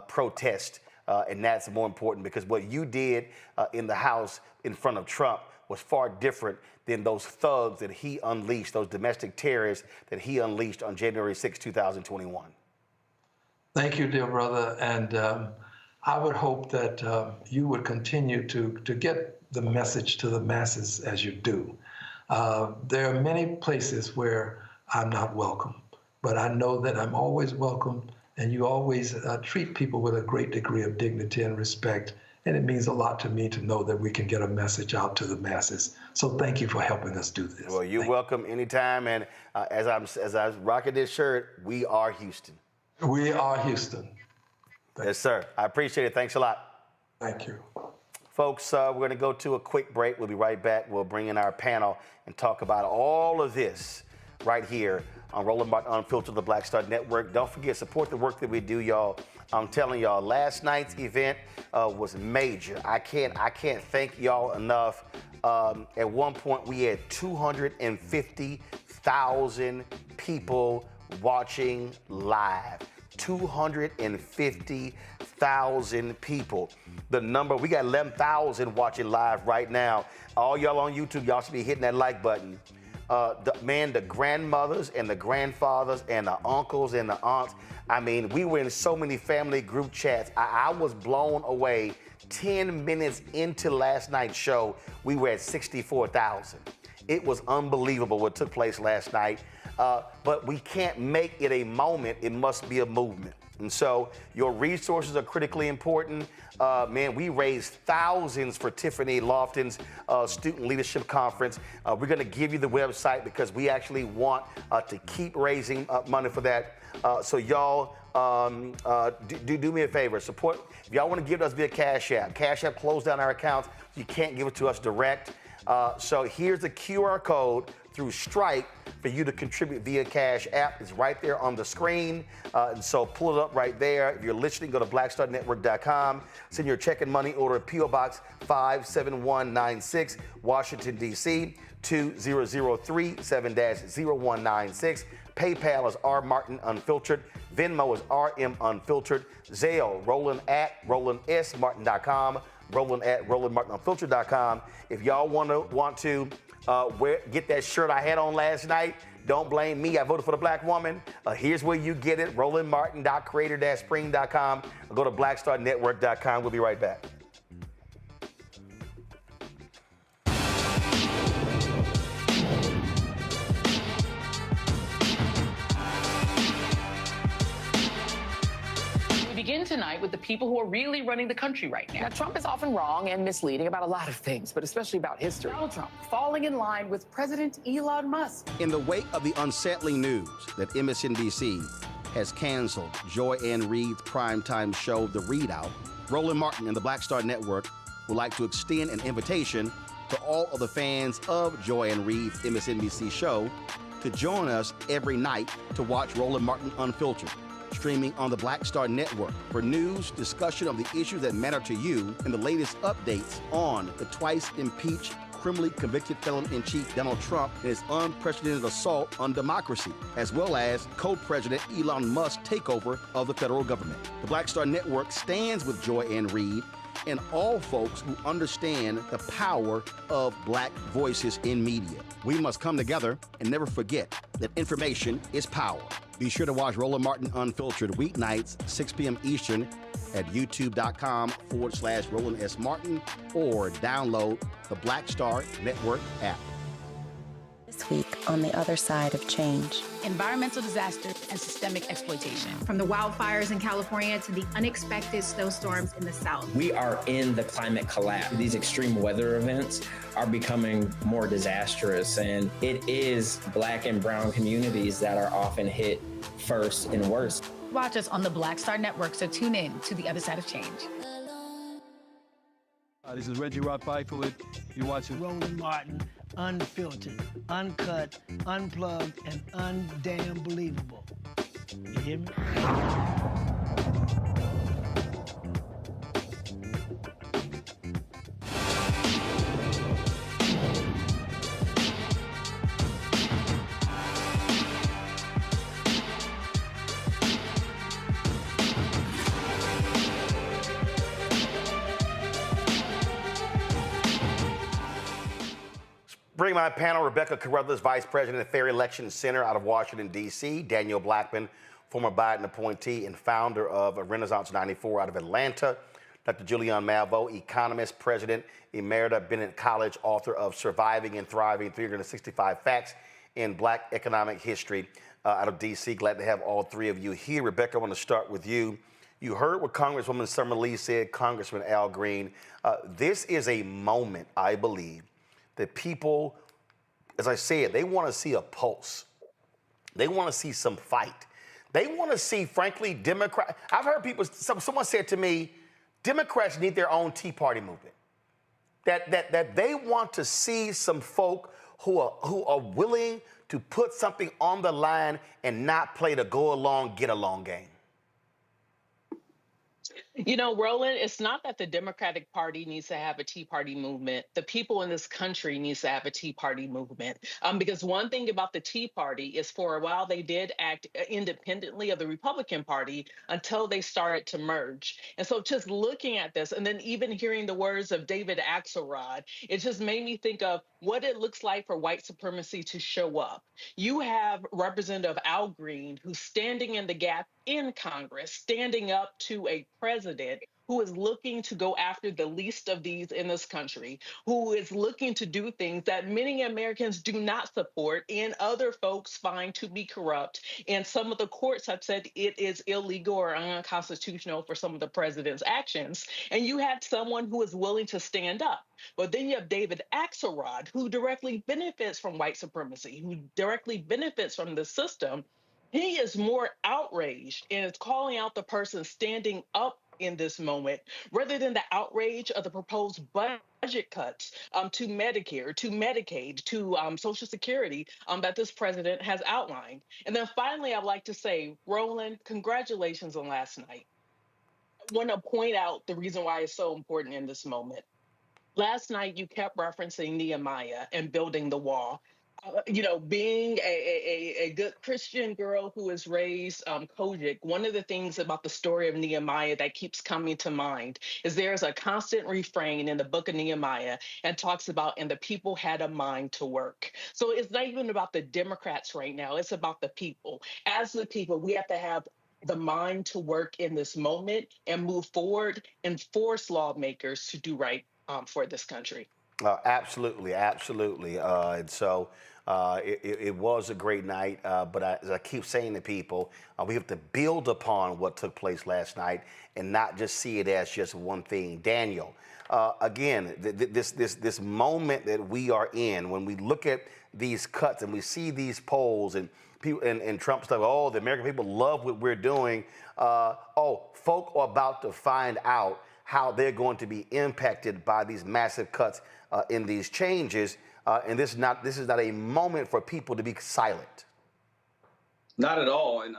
protest. And that's more important, because what you did in the House in front of Trump was far different than those thugs that he unleashed, those domestic terrorists that he unleashed on January 6, 2021. Thank you, dear brother. And I would hope that you would continue to get the message to the masses as you do. There are many places where I'm not welcome, but I know that I'm always welcome, and you always treat people with a great degree of dignity and respect. And it means a lot to me to know that we can get a message out to the masses. So thank you for helping us do this. Well, you're welcome anytime. And as I'm rocking this shirt, we are Houston. We are Houston. Yes, sir. I appreciate it. Thanks a lot. Thank you. Folks, we're going to go to a quick break. We'll be right back. We'll bring in our panel and talk about all of this right here on Roland Martin Unfiltered, the Black Star Network. Don't forget, support the work that we do, y'all. I'm telling y'all, last night's event was major. I can't thank y'all enough. At one point, we had 250,000 people watching live. 250,000 people. The number, we got 11,000 watching live right now. All y'all on YouTube, y'all should be hitting that like button. The grandmothers and the grandfathers and the uncles and the aunts. I mean, we were in so many family group chats. I was blown away. 10 minutes into last night's show, we were at 64,000. It was unbelievable what took place last night. But we can't make it a moment. It must be a movement. And so your resources are critically important. Man, we raised thousands for Tiffany Lofton's Student Leadership Conference. We're going to give you the website because we actually want to keep raising money for that. So y'all do me a favor. Support. If y'all want to give us via Cash App. Cash App closed down our accounts. You can't give it to us direct. So here's the QR code through Stripe for you to contribute via Cash App. It's right there on the screen. And so pull it up right there. If you're listening, go to blackstarnetwork.com. Send your check and money order at P.O. Box 57196, Washington, D.C. 20037-0196. PayPal is R Martin Unfiltered. Venmo is RM Unfiltered. Zelle, Roland at RolandSMartin.com. Roland at RolandMartinUnfiltered.com. If y'all want to get that shirt I had on last night, don't blame me. I voted for the black woman. Here's where you get it. RolandMartin.creator-spring.com. Or go to BlackStarNetwork.com. We'll be right back. Begin tonight with the people who are really running the country right now. Now, Trump is often wrong and misleading about a lot of things, but especially about history. Donald Trump falling in line with President Elon Musk. In the wake of the unsettling news that MSNBC has canceled Joy Ann Reid's primetime show, The Readout, Roland Martin and the Black Star Network would like to extend an invitation to all of the fans of Joy Ann Reid's MSNBC show to join us every night to watch Roland Martin Unfiltered, streaming on the Black Star Network for news, discussion of the issues that matter to you, and the latest updates on the twice impeached, criminally convicted felon-in-chief Donald Trump and his unprecedented assault on democracy, as well as co-president Elon Musk's takeover of the federal government. The Black Star Network stands with Joy Ann Reid and all folks who understand the power of black voices in media. We must come together and never forget that information is power. Be sure to watch Roland Martin Unfiltered weeknights, 6 p.m. Eastern at youtube.com/Roland S. Martin or download the Black Star Network app. This week on The Other Side of Change. Environmental disaster and systemic exploitation. From the wildfires in California to the unexpected snowstorms in the South. We are in the climate collapse. These extreme weather events are becoming more disastrous, and it is Black and brown communities that are often hit first and worst. Watch us on the Black Star Network, so tune in to The Other Side of Change. This is Reggie Rock-Byford. You're watching Roland Martin Unfiltered, uncut, unplugged, and undamn believable. You hear me? Bring my panel, Rebecca Carruthers, Vice President of Fair Election Center out of Washington, D.C., Daniel Blackman, former Biden appointee and founder of Renaissance 94 out of Atlanta, Dr. Julian Malveaux, economist, president, Emerita Bennett College, author of Surviving and Thriving, 365 Facts in Black Economic History out of D.C. Glad to have all three of you here. Rebecca, I want to start with you. You heard what Congresswoman Summer Lee said, Congressman Al Green. This is a moment, I believe, that people, as I said, they want to see a pulse. They want to see some fight. They want to see, frankly, Democrats. I've heard people, someone said to me, Democrats need their own Tea Party movement. That they want to see some folk who are willing to put something on the line and not play the go along, get along game. You know, Roland, it's not that the Democratic Party needs to have a Tea Party movement. The people in this country needs to have a Tea Party movement. Because one thing about the Tea Party is for a while they did act independently of the Republican Party until they started to merge. And so just looking at this and then even hearing the words of David Axelrod, it just made me think of what it looks like for white supremacy to show up. You have Representative Al Green, who's standing in the gap in Congress, standing up to a president who is looking to go after the least of these in this country, who is looking to do things that many Americans do not support and other folks find to be corrupt. And some of the courts have said it is illegal or unconstitutional for some of the president's actions. And you have someone who is willing to stand up. But then you have David Axelrod, who directly benefits from white supremacy, who directly benefits from the system. He is more outraged and is calling out the person standing up in this moment, rather than the outrage of the proposed budget cuts to Medicare, to Medicaid, to Social Security that this president has outlined. And then finally, I'd like to say, Roland, congratulations on last night. I want to point out the reason why it's so important in this moment. Last night, you kept referencing Nehemiah and building the wall. Being a good Christian girl who was raised Kojic, one of the things about the story of Nehemiah that keeps coming to mind is there's a constant refrain in the book of Nehemiah and talks about, and the people had a mind to work. So it's not even about the Democrats right now. It's about the people. As the people, we have to have the mind to work in this moment and move forward and force lawmakers to do right for this country. Absolutely, absolutely. And so it was a great night, but as I keep saying to people, we have to build upon what took place last night and not just see it as just one thing. Daniel, again, this moment that we are in, when we look at these cuts and we see these polls and people and Trump stuff, oh, the American people love what we're doing. Folk are about to find out how they're going to be impacted by these massive cuts in these changes, and this is not a moment for people to be silent. Not at all. And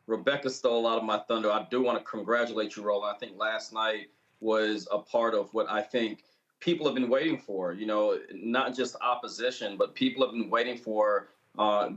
Rebecca stole a lot of my thunder. I do want to congratulate you, Roland. I think last night was a part of what I think people have been waiting for. Not just opposition, but people have been waiting for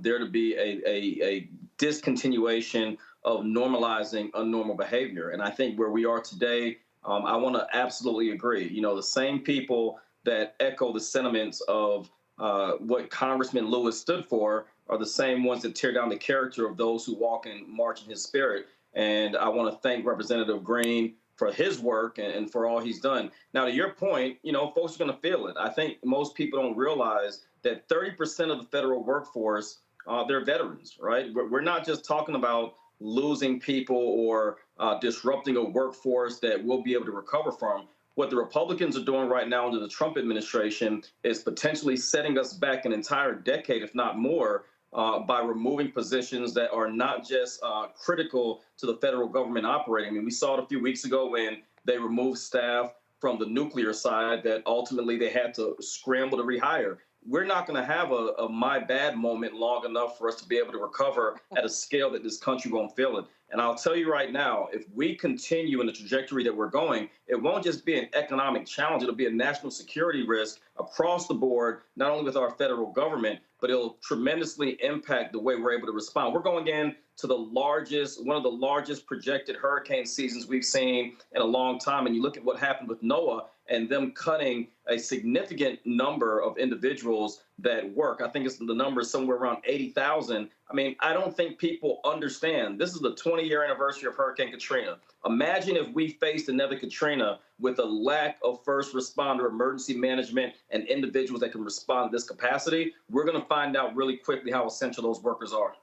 there to be a discontinuation of normalizing unnormal behavior. And I think where we are today, I want to absolutely agree. The same people that echo the sentiments of what Congressman Lewis stood for are the same ones that tear down the character of those who walk and march in his spirit. And I want to thank Representative Green for his work and for all he's done. Now, to your point, folks are going to feel it. I think most people don't realize that 30% of the federal workforce, they're veterans, right? We're not just talking about losing people or disrupting a workforce that we'll be able to recover from. What the Republicans are doing right now under the Trump administration is potentially setting us back an entire decade, if not more, by removing positions that are not just critical to the federal government operating. I mean, we saw it a few weeks ago when they removed staff from the nuclear side that ultimately they had to scramble to rehire. We're not going to have a my bad moment long enough for us to be able to recover at a scale that this country won't feel it. And I'll tell you right now, if we continue in the trajectory that we're going, it won't just be an economic challenge. It'll be a national security risk across the board, not only with our federal government, but it'll tremendously impact the way we're able to respond. We're going in to one of the largest projected hurricane seasons we've seen in a long time. And you look at what happened with Noah and them cutting a significant number of individuals that work. I think the number is somewhere around 80,000. I mean, I don't think people understand. This is the 20-year anniversary of Hurricane Katrina. Imagine if we faced another Katrina with a lack of first responder emergency management and individuals that can respond to this capacity. We're going to find out really quickly how essential those workers are.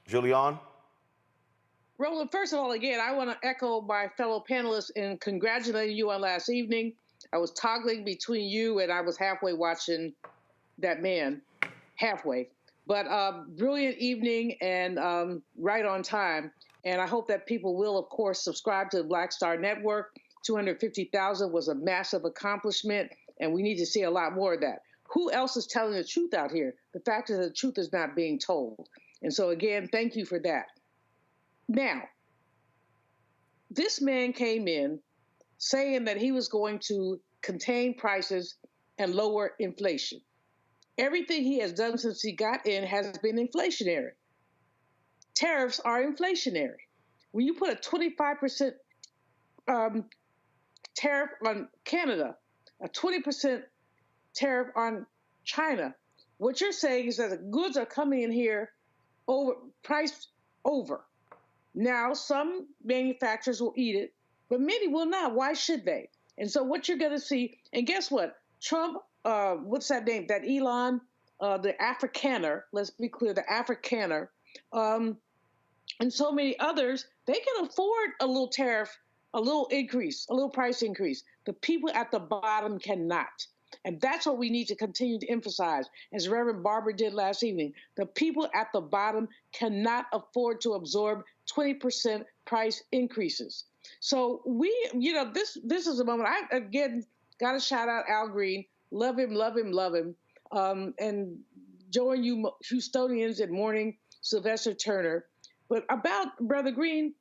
Julianne? Roland, first of all, again, I want to echo my fellow panelists in congratulating you on last evening. I was toggling between you and I was halfway watching that man, halfway. But brilliant evening and right on time. And I hope that people will, of course, subscribe to the Black Star Network. 250,000 was a massive accomplishment, and we need to see a lot more of that. Who else is telling the truth out here? The fact is the truth is not being told. And so, again, thank you for that. Now, this man came in saying that he was going to contain prices and lower inflation. Everything he has done since he got in has been inflationary. Tariffs are inflationary. When you put a 25% tariff on Canada, a 20% tariff on China, what you're saying is that the goods are coming in here priced over. Now, some manufacturers will eat it, but many will not. Why should they? And so what you're going to see, and guess what? Trump, what's that name? That Elon, the Afrikaner, let's be clear, the Afrikaner, and so many others, they can afford a little tariff, a little increase, a little price increase. The people at the bottom cannot. And that's what we need to continue to emphasize, as Reverend Barber did last evening. The people at the bottom cannot afford to absorb 20% price increases. So this is a moment. I, again, got to shout out Al Green. Love him, love him, love him. And join you Houstonians in mourning Sylvester Turner. But about Brother Green,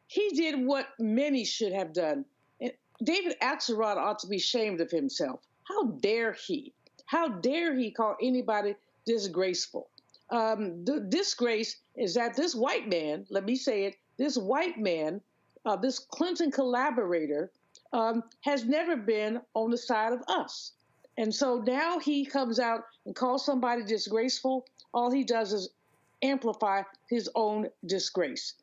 he did what many should have done. And David Axelrod ought to be ashamed of himself. How dare he? How dare he call anybody disgraceful. The disgrace is that this white man, let me say it, this white man, this Clinton collaborator, has never been on the side of us. And so now he comes out and calls somebody disgraceful. All he does is amplify his own disgrace.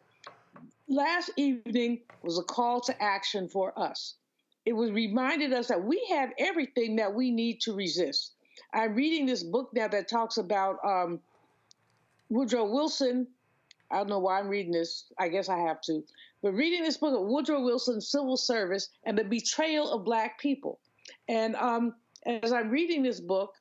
Last evening was a call to action for us. It was reminded us that we have everything that we need to resist. I'm reading this book now that talks about Woodrow Wilson. I don't know why I'm reading this. I guess I have to. But reading this book of Woodrow Wilson's civil service and the betrayal of Black people. And as I'm reading this book,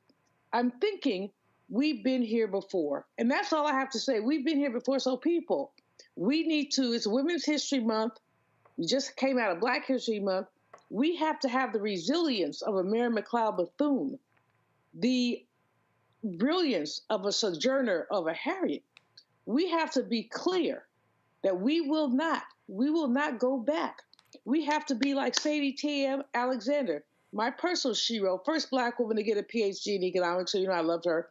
I'm thinking we've been here before. And that's all I have to say. We've been here before. So people, we need to, it's Women's History Month. We just came out of Black History Month. We have to have the resilience of a Mary McLeod Bethune, the brilliance of a Sojourner, of a Harriet. We have to be clear that we will not go back. We have to be like Sadie T.M. Alexander, my personal shero, first Black woman to get a PhD in economics, so you know I loved her.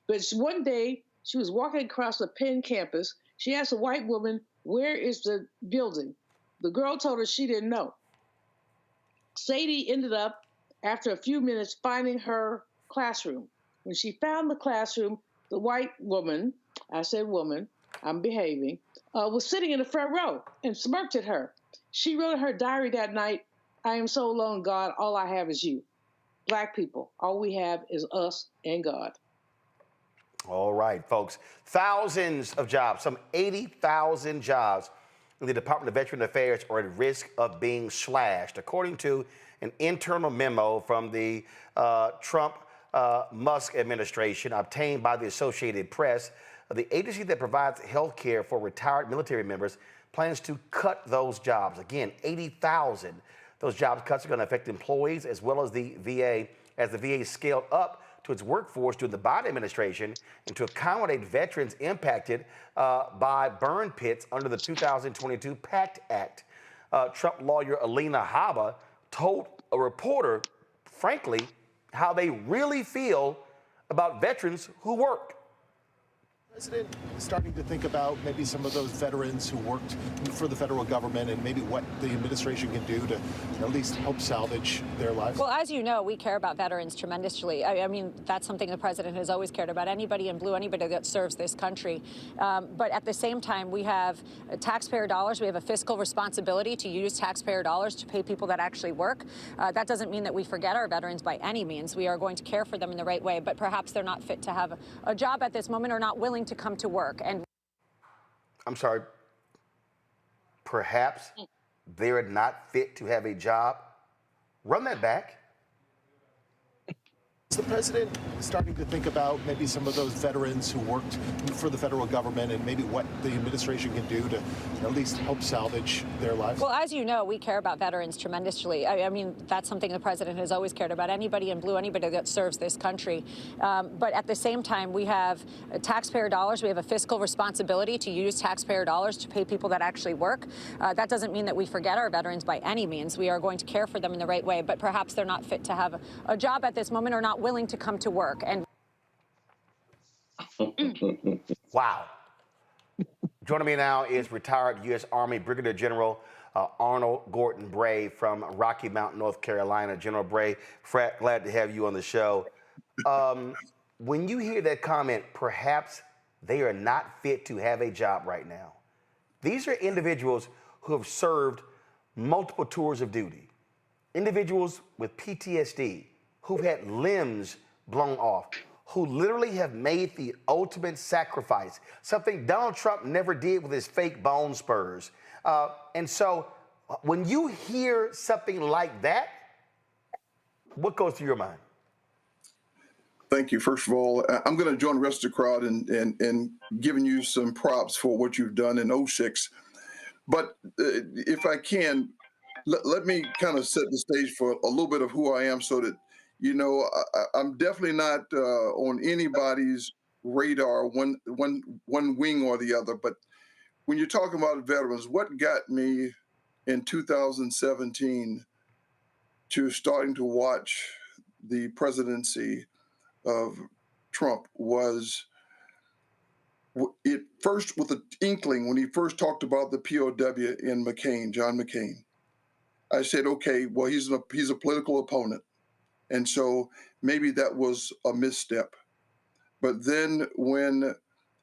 But one day, she was walking across the Penn campus. She asked a white woman, "Where is the building?" The girl told her she didn't know. Sadie ended up, after a few minutes, finding her classroom. When she found the classroom, the white woman, I said woman, I'm behaving, was sitting in the front row and smirked at her. She wrote in her diary that night, "I am so alone, God, all I have is you." Black people, all we have is us and God. All right, folks. Thousands of jobs, some 80,000 jobs in the Department of Veteran Affairs are at risk of being slashed, according to an internal memo from the Trump-Musk administration obtained by the Associated Press. The agency that provides health care for retired military members plans to cut those jobs. Again, 80,000. Those job cuts are going to affect employees as well as the VA, as the VA scaled up to its workforce during the Biden administration and to accommodate veterans impacted by burn pits under the 2022 PACT Act. Trump lawyer Alina Habba told a reporter, frankly, how they really feel about veterans who work. The president is starting to think about maybe some of those veterans who worked for the federal government and maybe what the administration can do to at least help salvage their lives. Well, as you know, we care about veterans tremendously. I mean, that's something the president has always cared about. Anybody in blue, anybody that serves this country. But at the same time, we have taxpayer dollars. We have a fiscal responsibility to use taxpayer dollars to pay people that actually work. That doesn't mean that we forget our veterans by any means. We are going to care for them in the right way, but perhaps they're not fit to have a job at this moment or not willing to come to work. And I'm sorry, perhaps they're not fit to have a job. Run that back. Is the president starting to think about maybe some of those veterans who worked for the federal government and maybe what the administration can do to at least help salvage their lives? Well, as you know, we care about veterans tremendously. I mean, that's something the president has always cared about. Anybody in blue, anybody that serves this country. But at the same time, we have taxpayer dollars. We have a fiscal responsibility to use taxpayer dollars to pay people that actually work. That doesn't mean that we forget our veterans by any means. We are going to care for them in the right way, but perhaps they're not fit to have a job at this moment or not willing to come to work. And wow. Joining me now is retired U.S. Army Brigadier General Arnold Gordon Bray from Rocky Mount, North Carolina. General Bray, glad to have you on the show. When you hear that comment, perhaps they are not fit to have a job right now. These are individuals who have served multiple tours of duty, individuals with PTSD, who've had limbs blown off, who literally have made the ultimate sacrifice, something Donald Trump never did with his fake bone spurs. And so when you hear something like that, what goes through your mind? Thank you. First of all, I'm going to join the rest of the crowd in giving you some props for what you've done in 06. But if I can, let me kind of set the stage for a little bit of who I am so that you know, I'm definitely not on anybody's radar, one wing or the other. But when you're talking about veterans, what got me in 2017 to starting to watch the presidency of Trump was it first with the inkling when he first talked about the POW in McCain, John McCain. I said, okay, well, he's a political opponent. And so maybe that was a misstep. But then when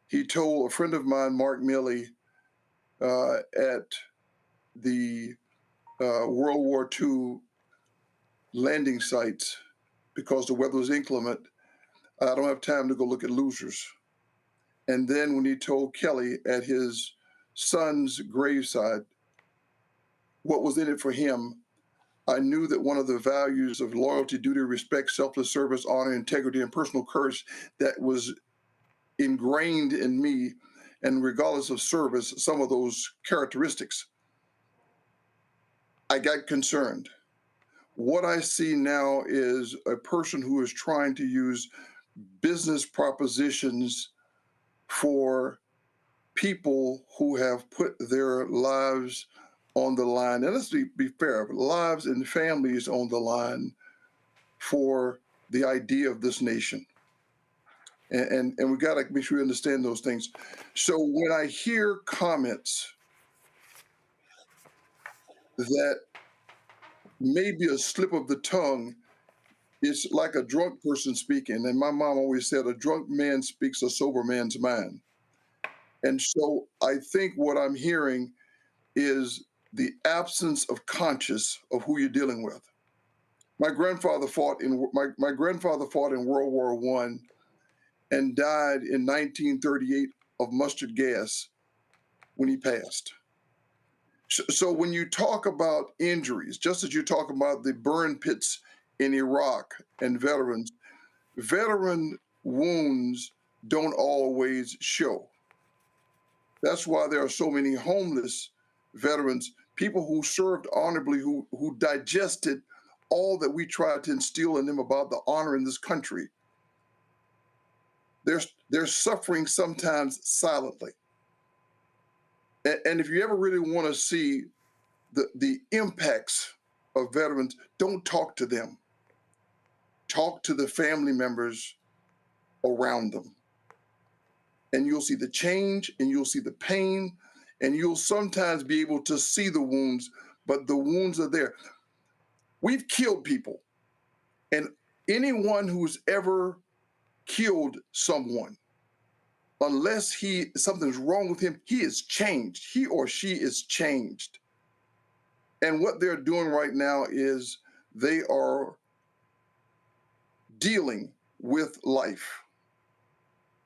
he told a friend of mine, Mark Milley, at the World War II landing sites, because the weather was inclement, I don't have time to go look at losers. And then when he told Kelly at his son's graveside what was in it for him, I knew that one of the values of loyalty, duty, respect, selfless service, honor, integrity, and personal courage that was ingrained in me, and regardless of service, some of those characteristics, I got concerned. What I see now is a person who is trying to use business propositions for people who have put their lives on the line, and let's be fair, lives and families on the line for the idea of this nation. And we got to make sure we understand those things. So when I hear comments that may be a slip of the tongue, it's like a drunk person speaking. And my mom always said, a drunk man speaks a sober man's mind. And so I think what I'm hearing is the absence of conscience of who you're dealing with. My grandfather fought in World War I and died in 1938 of mustard gas when he passed. So when you talk about injuries, just as you talk about the burn pits in Iraq and veterans, veteran wounds don't always show. That's why there are so many homeless veterans, people who served honorably, who digested all that we tried to instill in them about the honor in this country. They're suffering sometimes silently. And if you ever really want to see the impacts of veterans, don't talk to them. Talk to the family members around them. And you'll see the change, and you'll see the pain, and you'll sometimes be able to see the wounds, but the wounds are there. We've killed people, and anyone who's ever killed someone, unless something's wrong with him, he is changed. He or she is changed. And what they're doing right now is they are dealing with life.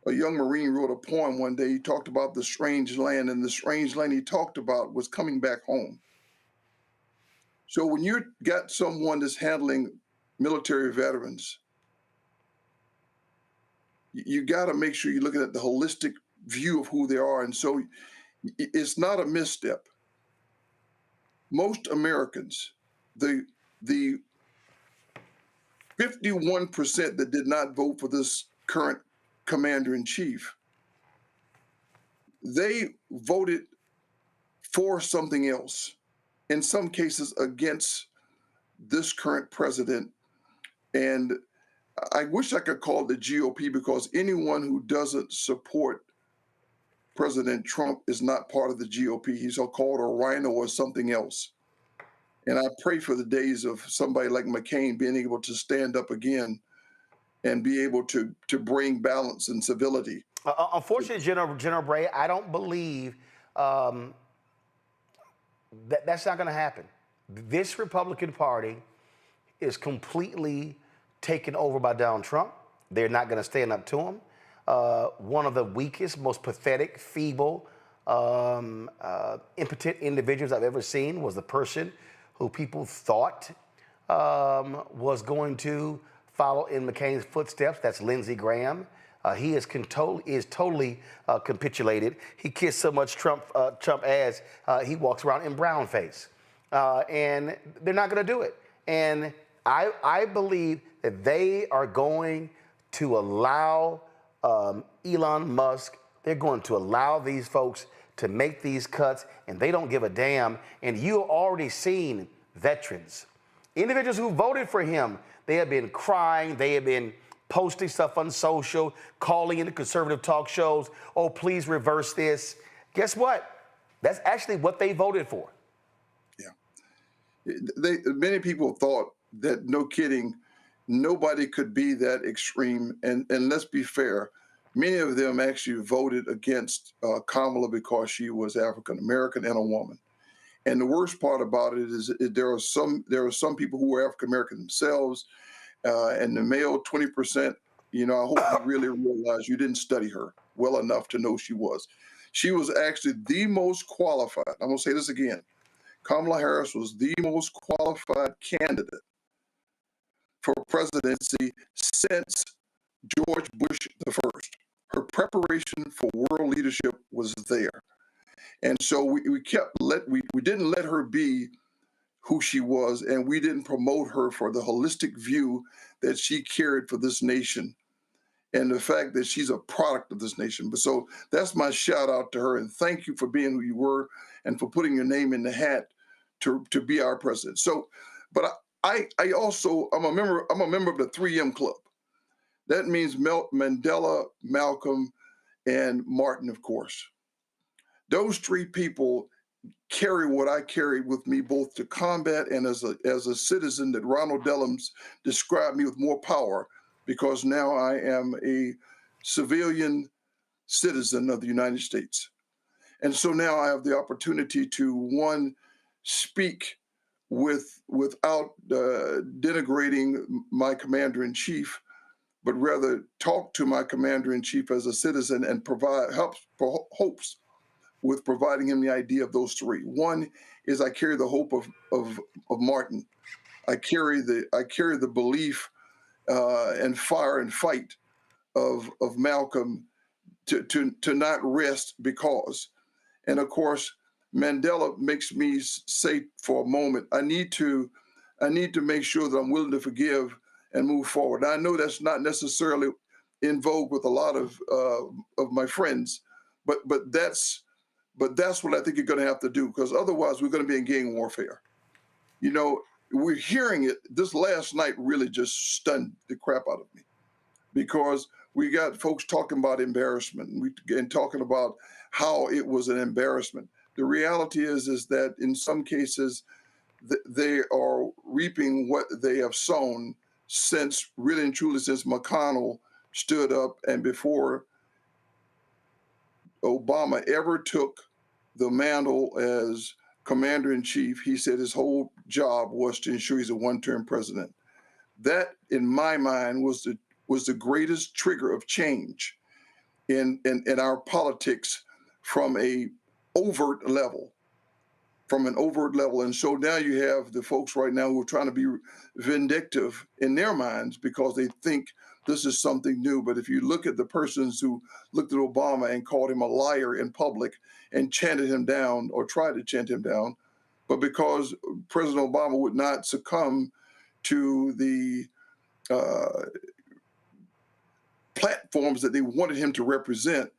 A young Marine wrote a poem one day. He talked about the strange land, and the strange land he talked about was coming back home. So when you got someone that's handling military veterans, you got to make sure you're looking at the holistic view of who they are. And so it's not a misstep. Most Americans, the 51% that did not vote for this current commander-in-chief, they voted for something else, in some cases against this current president. And I wish I could call it the GOP, because anyone who doesn't support President Trump is not part of the GOP. He's called a rhino or something else. And I pray for the days of somebody like McCain being able to stand up again and be able to bring balance and civility. Unfortunately, General Bray, I don't believe that's not going to happen. This Republican Party is completely taken over by Donald Trump. They're not going to stand up to him. One of the weakest, most pathetic, feeble, impotent individuals I've ever seen was the person who people thought was going to follow in McCain's footsteps. That's Lindsey Graham. He is totally capitulated. He kissed so much Trump ass, he walks around in brown face. And they're not going to do it. And I believe that they are going to allow Elon Musk, they're going to allow these folks to make these cuts, and they don't give a damn. And you've already seen veterans, individuals who voted for him, they have been crying, they have been posting stuff on social, calling into conservative talk shows, oh, please reverse this. Guess what? That's actually what they voted for. Many people thought that, no kidding, nobody could be that extreme. And let's be fair, many of them actually voted against Kamala because she was African American and a woman. And the worst part about it is there are some people who were African American themselves, and the male 20%. I hope you really realize you didn't study her well enough to know she was. She was actually the most qualified. I'm going to say this again. Kamala Harris was the most qualified candidate for presidency since George Bush the first. Her preparation for world leadership was there. And so we didn't let her be who she was, and we didn't promote her for the holistic view that she carried for this nation and the fact that she's a product of this nation. But so that's my shout out to her, and thank you for being who you were and for putting your name in the hat to be our president. So, but I'm a member of the 3M Club. That means Mandela, Malcolm, and Martin, of course. Those three people carry what I carry with me, both to combat and as a citizen that Ronald Dellums described me with more power, because now I am a civilian citizen of the United States. And so now I have the opportunity to, one, speak without denigrating my commander-in-chief, but rather talk to my commander-in-chief as a citizen and provide hopes with providing him the idea of those three. One is I carry the hope of Martin. I carry the belief and fire and fight of Malcolm to not rest because. And of course, Mandela makes me say for a moment, I need to make sure that I'm willing to forgive and move forward. Now, I know that's not necessarily in vogue with a lot of my friends, but that's what I think you're going to have to do, because otherwise we're going to be in gang warfare. We're hearing it. This last night really just stunned the crap out of me, because we got folks talking about embarrassment and talking about how it was an embarrassment. The reality is that in some cases they are reaping what they have sown since McConnell stood up, and before Obama ever took the mantle as commander-in-chief, he said his whole job was to ensure he's a one-term president. That, in my mind, was the greatest trigger of change in our politics from an overt level. And so now you have the folks right now who are trying to be vindictive in their minds because they think this is something new. But if you look at the persons who looked at Obama and called him a liar in public and chanted him down or tried to chant him down, but because President Obama would not succumb to the platforms that they wanted him to represent,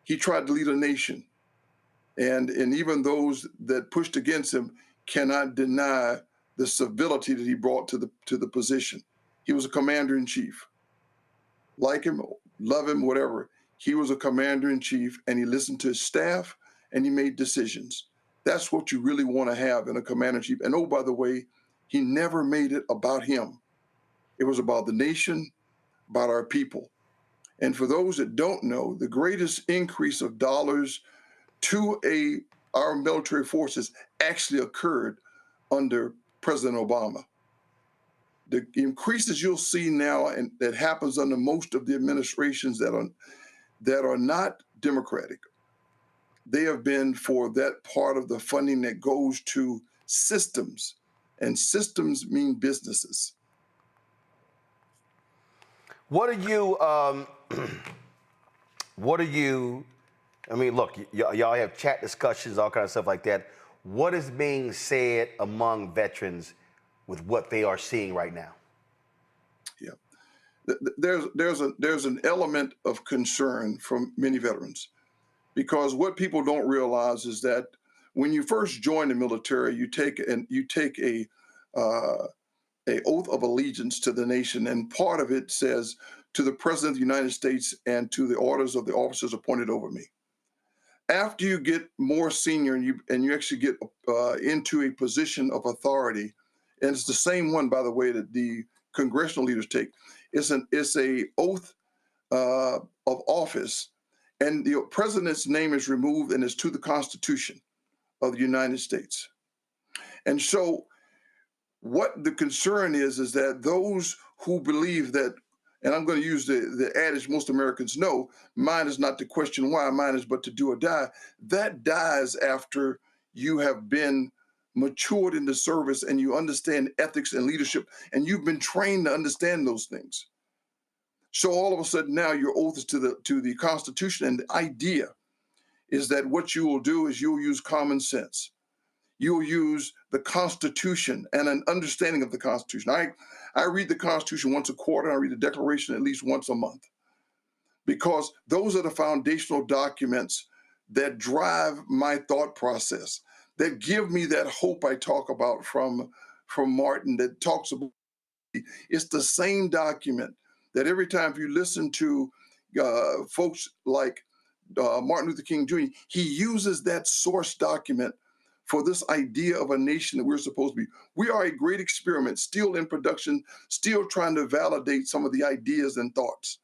he tried to lead a nation. And even those that pushed against him cannot deny the civility that he brought to the position. He was a commander-in-chief. Like him, love him, whatever. He was a commander-in-chief, and he listened to his staff, and he made decisions. That's what you really want to have in a commander-in-chief. And oh, by the way, he never made it about him. It was about the nation, about our people. And for those that don't know, the greatest increase of dollars to our military forces actually occurred under President Obama. The increases you'll see now, and that happens under most of the administrations that are not Democratic, they have been for that part of the funding that goes to systems, and systems mean businesses. What are you? I mean, look, y'all have chat discussions, all kinds of stuff like that. What is being said among veterans with what they are seeing right now? Yeah, there's an element of concern from many veterans, because what people don't realize is that when you first join the military, you take an oath of allegiance to the nation, and part of it says, to the President of the United States and to the orders of the officers appointed over me. After you get more senior and you actually get into a position of authority, and it's the same one, by the way, that the congressional leaders take, it's a oath of office, and the president's name is removed and it's to the Constitution of the United States. And so what the concern is that those who believe that, and I'm going to use the adage most Americans know, mine is not to question why, mine is but to do or die, that dies after you have been matured in the service and you understand ethics and leadership, and you've been trained to understand those things. So all of a sudden now your oath is to the Constitution, and the idea is that what you will do is you'll use common sense. You'll use the Constitution and an understanding of the Constitution. I read the Constitution once a quarter. I read the Declaration at least once a month, because those are the foundational documents that drive my thought process, that give me that hope I talk about from Martin, that talks about, it's the same document that every time if you listen to folks like Martin Luther King Jr., he uses that source document for this idea of a nation that we're supposed to be. We are a great experiment, still in production, still trying to validate some of the ideas and thoughts.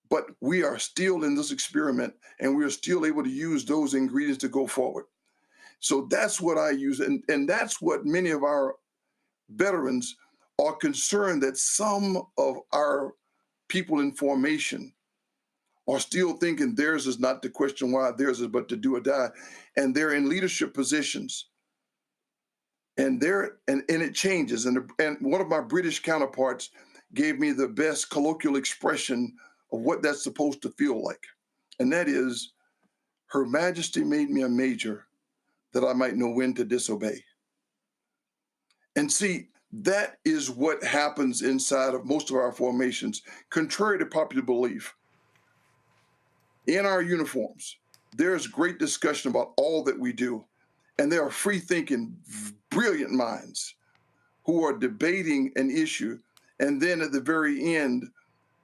But we are still in this experiment, and we are still able to use those ingredients to go forward. So that's what I use, and that's what many of our veterans are concerned, that some of our people in formation are still thinking theirs is not to question why, theirs is but to do or die. And they're in leadership positions. And it changes. And one of my British counterparts gave me the best colloquial expression of what that's supposed to feel like. And that is, Her Majesty made me a major that I might know when to disobey. And see, that is what happens inside of most of our formations, contrary to popular belief. In our uniforms, there's great discussion about all that we do. And there are free-thinking, brilliant minds who are debating an issue. And then at the very end,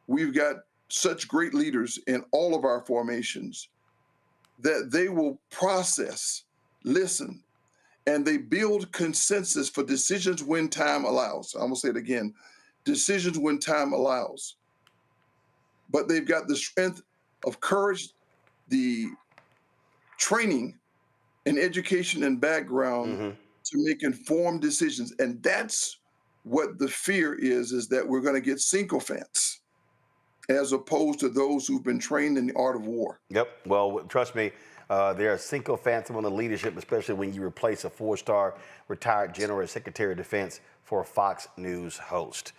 we've got such great leaders in all of our formations that they will process, listen, and they build consensus for decisions when time allows. I'm gonna say it again, decisions when time allows. But they've got the strength of courage, the training and education and background to make informed decisions. And that's what the fear is that we're going to get sycophants as opposed to those who've been trained in the art of war. Yep. Well, trust me, there are sycophants among the leadership, especially when you replace a 4-star retired general as Secretary of Defense for a Fox News host.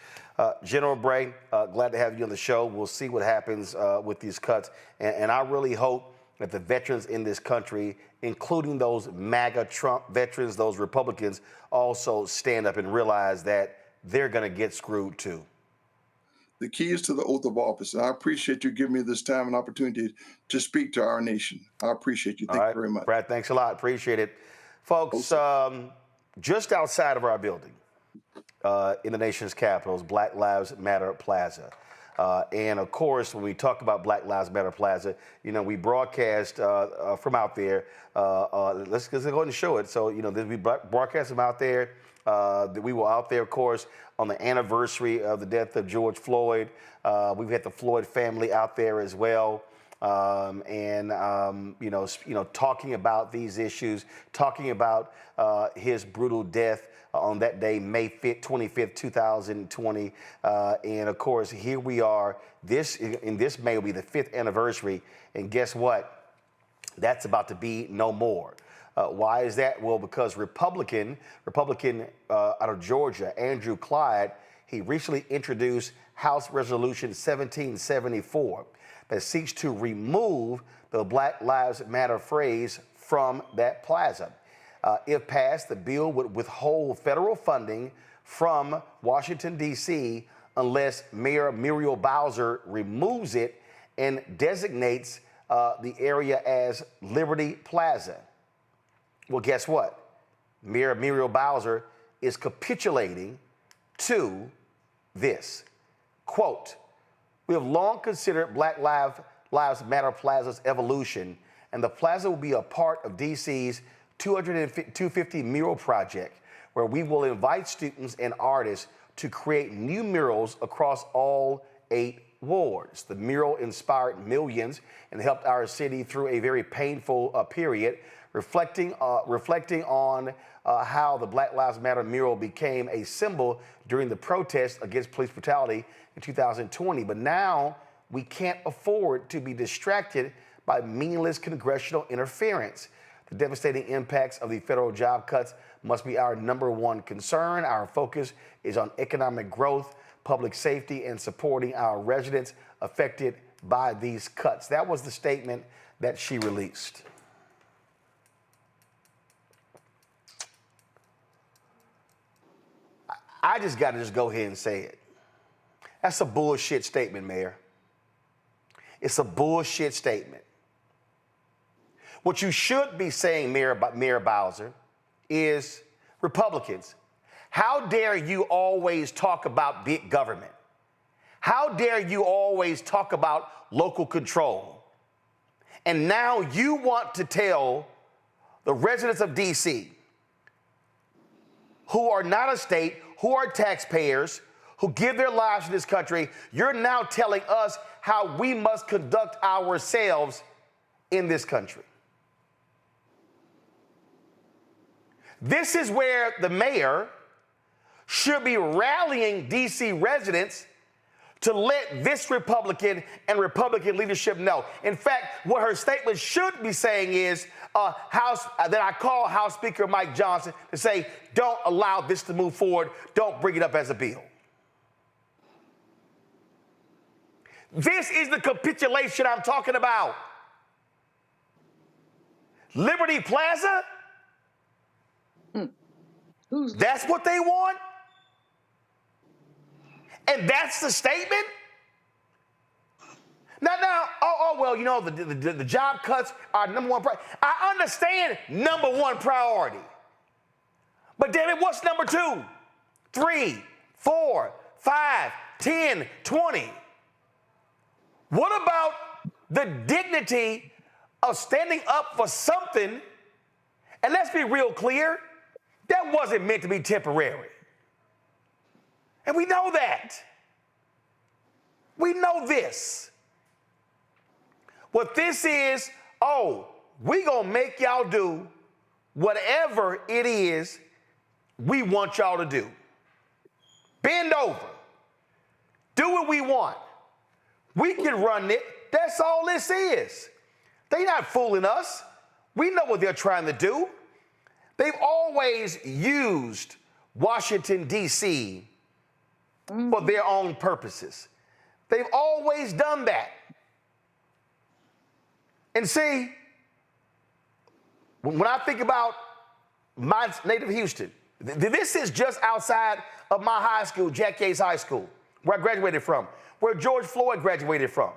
General Bray, glad to have you on the show. We'll see what happens with these cuts. And I really hope that the veterans in this country, including those MAGA Trump veterans, those Republicans, also stand up and realize that they're going to get screwed too. The key is to the oath of office. And I appreciate you giving me this time and opportunity to speak to our nation. I appreciate you. Thank you very much. Brad, thanks a lot. Appreciate it. Folks, just outside of our building, in the nation's capital, is Black Lives Matter Plaza. And of course, when we talk about Black Lives Matter Plaza, you know, we broadcast from out there. Let's go ahead and show it. So, you know, we broadcast from out there. We were out there, of course, on the anniversary of the death of George Floyd. We've had the Floyd family out there as well. You know, talking about these issues, talking about his brutal death on that day, May 25th, 2020. And of course, here we are. This May will be the 5th anniversary. And guess what? That's about to be no more. Why is that? Well, because Republican out of Georgia, Andrew Clyde, he recently introduced House Resolution 1774 that seeks to remove the Black Lives Matter phrase from that plaza. If passed, the bill would withhold federal funding from Washington, D.C. unless Mayor Muriel Bowser removes it and designates the area as Liberty Plaza. Well, guess what? Mayor Muriel Bowser is capitulating to this. Quote, we have long considered Black Lives Matter Plaza's evolution, and the plaza will be a part of DC's 250 mural project, where we will invite students and artists to create new murals across all 8 wards. The mural inspired millions and helped our city through a very painful period, reflecting on how the Black Lives Matter mural became a symbol during the protests against police brutality in 2020. But now we can't afford to be distracted by meaningless congressional interference. The devastating impacts of the federal job cuts must be our #1 concern. Our focus is on economic growth, public safety, and supporting our residents affected by these cuts. That was the statement that she released. I just got to go ahead and say it. That's a bullshit statement, Mayor. It's a bullshit statement. What you should be saying, Mayor Bowser, is Republicans, how dare you always talk about big government? How dare you always talk about local control? And now you want to tell the residents of D.C., who are not a state, who are taxpayers, who give their lives to this country, you're now telling us how we must conduct ourselves in this country. This is where the mayor should be rallying D.C. residents to let this Republican and Republican leadership know. In fact, what her statement should be saying is that I call House Speaker Mike Johnson to say, don't allow this to move forward. Don't bring it up as a bill. This is the capitulation I'm talking about. Liberty Plaza? That's what they want? And that's the statement? Now, well, you know, the job cuts are #1 priority. I understand #1 priority. But damn it, what's #2, 3, 4, 5, 10, 20? What about the dignity of standing up for something? And let's be real clear, that wasn't meant to be temporary. And we know that. We know this. What this is, we gonna make y'all do whatever it is we want y'all to do. Bend over. Do what we want. We can run it. That's all this is. They're not fooling us. We know what they're trying to do. They've always used Washington, D.C. for their own purposes. They've always done that. And see, when I think about my native Houston, this is just outside of my high school, Jack Yates High School, where I graduated from, where George Floyd graduated from.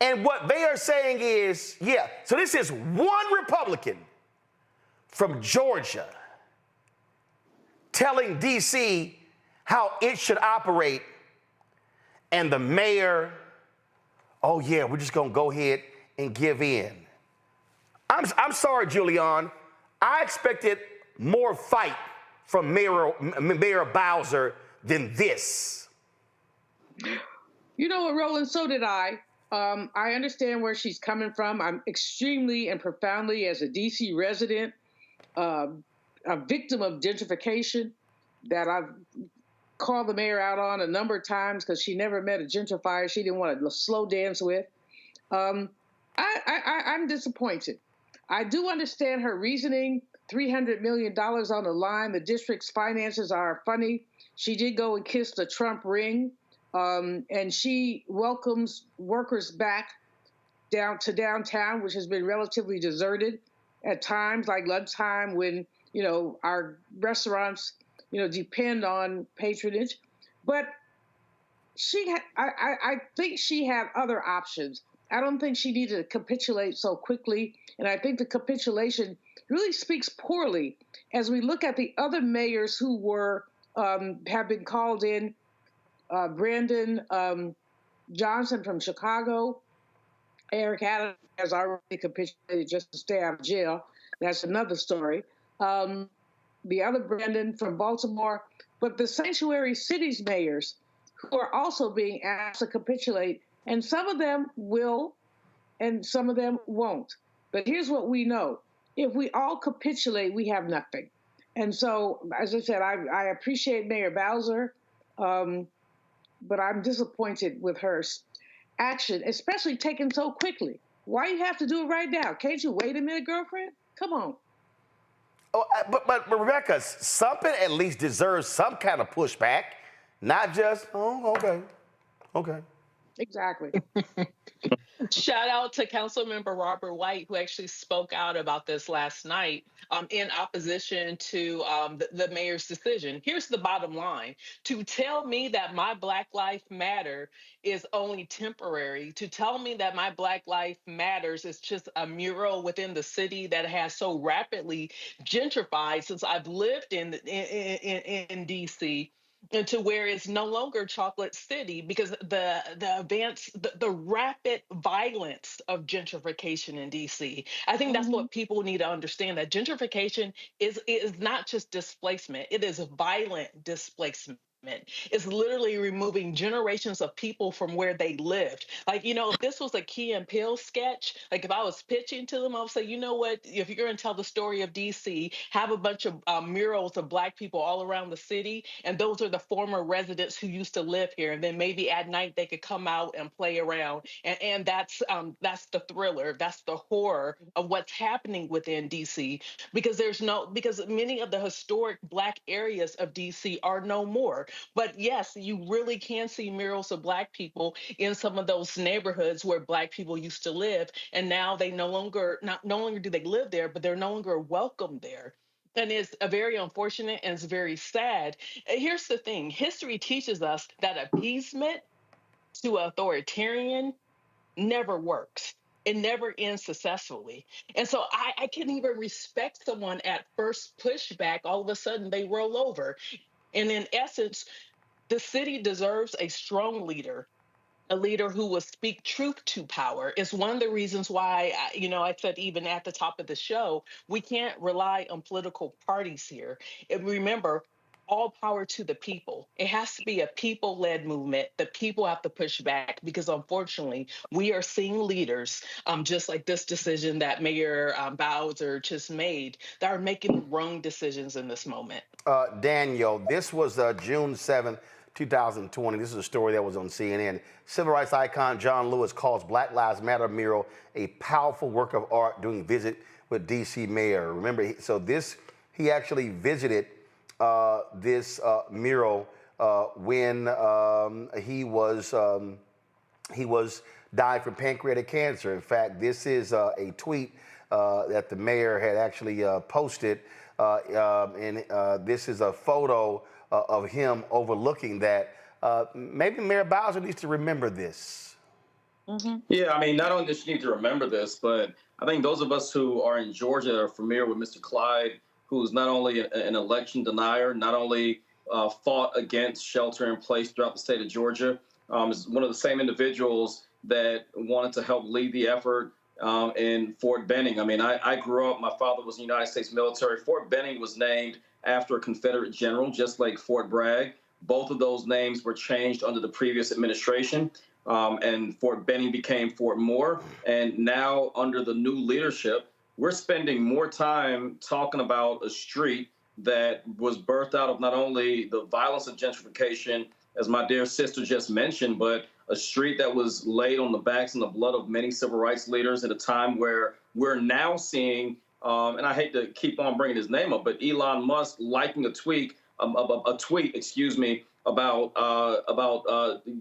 And what they are saying is, so this is one Republican from Georgia telling D.C. how it should operate, and the mayor, we're just going to go ahead and give in. I'm sorry, Julian. I expected more fight from Mayor Bowser than this. You know what, Roland? So did I. I understand where she's coming from. I'm extremely and profoundly, as a D.C. resident, a victim of gentrification that I've called the mayor out on a number of times because she never met a gentrifier she didn't want to slow dance with. I'm disappointed. I do understand her reasoning. $300 million on the line. The district's finances are funny. She did go and kiss the Trump ring. And she welcomes workers back down to downtown, which has been relatively deserted at times, like lunchtime when, our restaurants, depend on patronage. But I think she had other options. I don't think she needed to capitulate so quickly. And I think the capitulation really speaks poorly as we look at the other mayors who were have been called in. Brandon Johnson from Chicago, Eric Adams has already capitulated just to stay out of jail. That's another story. The other Brandon from Baltimore, but the sanctuary cities mayors who are also being asked to capitulate, and some of them will and some of them won't. But here's what we know. If we all capitulate, we have nothing. And so, as I said, I appreciate Mayor Bowser, but I'm disappointed with her action, especially taken so quickly. Why you have to do it right now? Can't you wait a minute, girlfriend? Come on. Oh, but Rebecca, something at least deserves some kind of pushback, not just, oh, okay. Exactly. Shout out to Councilmember Robert White, who actually spoke out about this last night in opposition to the mayor's decision. Here's the bottom line. To tell me that my Black Lives Matter is only temporary, to tell me that my Black Lives Matters is just a mural within the city that has so rapidly gentrified since I've lived in D.C., and to where it's no longer Chocolate City because the rapid violence of gentrification in DC. I think that's what people need to understand, that gentrification is not just displacement, it is violent displacement. It's literally removing generations of people from where they lived. Like, if this was a Key and Peele sketch, like if I was pitching to them, I would say, you know what, if you're going to tell the story of DC, have a bunch of murals of Black people all around the city. And those are the former residents who used to live here. And then maybe at night they could come out and play around. And that's the thriller. That's the horror of what's happening within DC, because many of the historic Black areas of DC are no more. But yes, you really can see murals of Black people in some of those neighborhoods where Black people used to live. And now they no longer do they live there, but they're no longer welcome there. And it's very unfortunate and it's very sad. Here's the thing. History teaches us that appeasement to authoritarian never works. It never ends successfully. And so I can't even respect someone at first pushback. All of a sudden they roll over. And in essence, the city deserves a strong leader, a leader who will speak truth to power. It's one of the reasons why, I said even at the top of the show, we can't rely on political parties here. And remember, all power to the people. It has to be a people-led movement. The people have to push back because, unfortunately, we are seeing leaders, just like this decision that Mayor Bowser just made, that are making the wrong decisions in this moment. Daniel, this was June 7th, 2020. This is a story that was on CNN. Civil rights icon John Lewis calls Black Lives Matter mural a powerful work of art during visit with D.C. Mayor. Remember, he actually visited this mural when he was died from pancreatic cancer. In fact, this is a tweet that the mayor had actually posted, and this is a photo of him overlooking that. Maybe Mayor Bowser needs to remember this. Mm-hmm. Yeah, I mean, not only does she need to remember this, but I think those of us who are in Georgia are familiar with Mr. Clyde, who's not only an election denier, not only fought against shelter in place throughout the state of Georgia, is one of the same individuals that wanted to help lead the effort in Fort Benning. I mean, I grew up, my father was in the United States military. Fort Benning was named after a Confederate general, just like Fort Bragg. Both of those names were changed under the previous administration, and Fort Benning became Fort Moore. And now under the new leadership, we're spending more time talking about a street that was birthed out of not only the violence of gentrification, as my dear sister just mentioned, but a street that was laid on the backs and the blood of many civil rights leaders at a time where we're now seeing, and I hate to keep on bringing his name up, but Elon Musk liking a tweet, about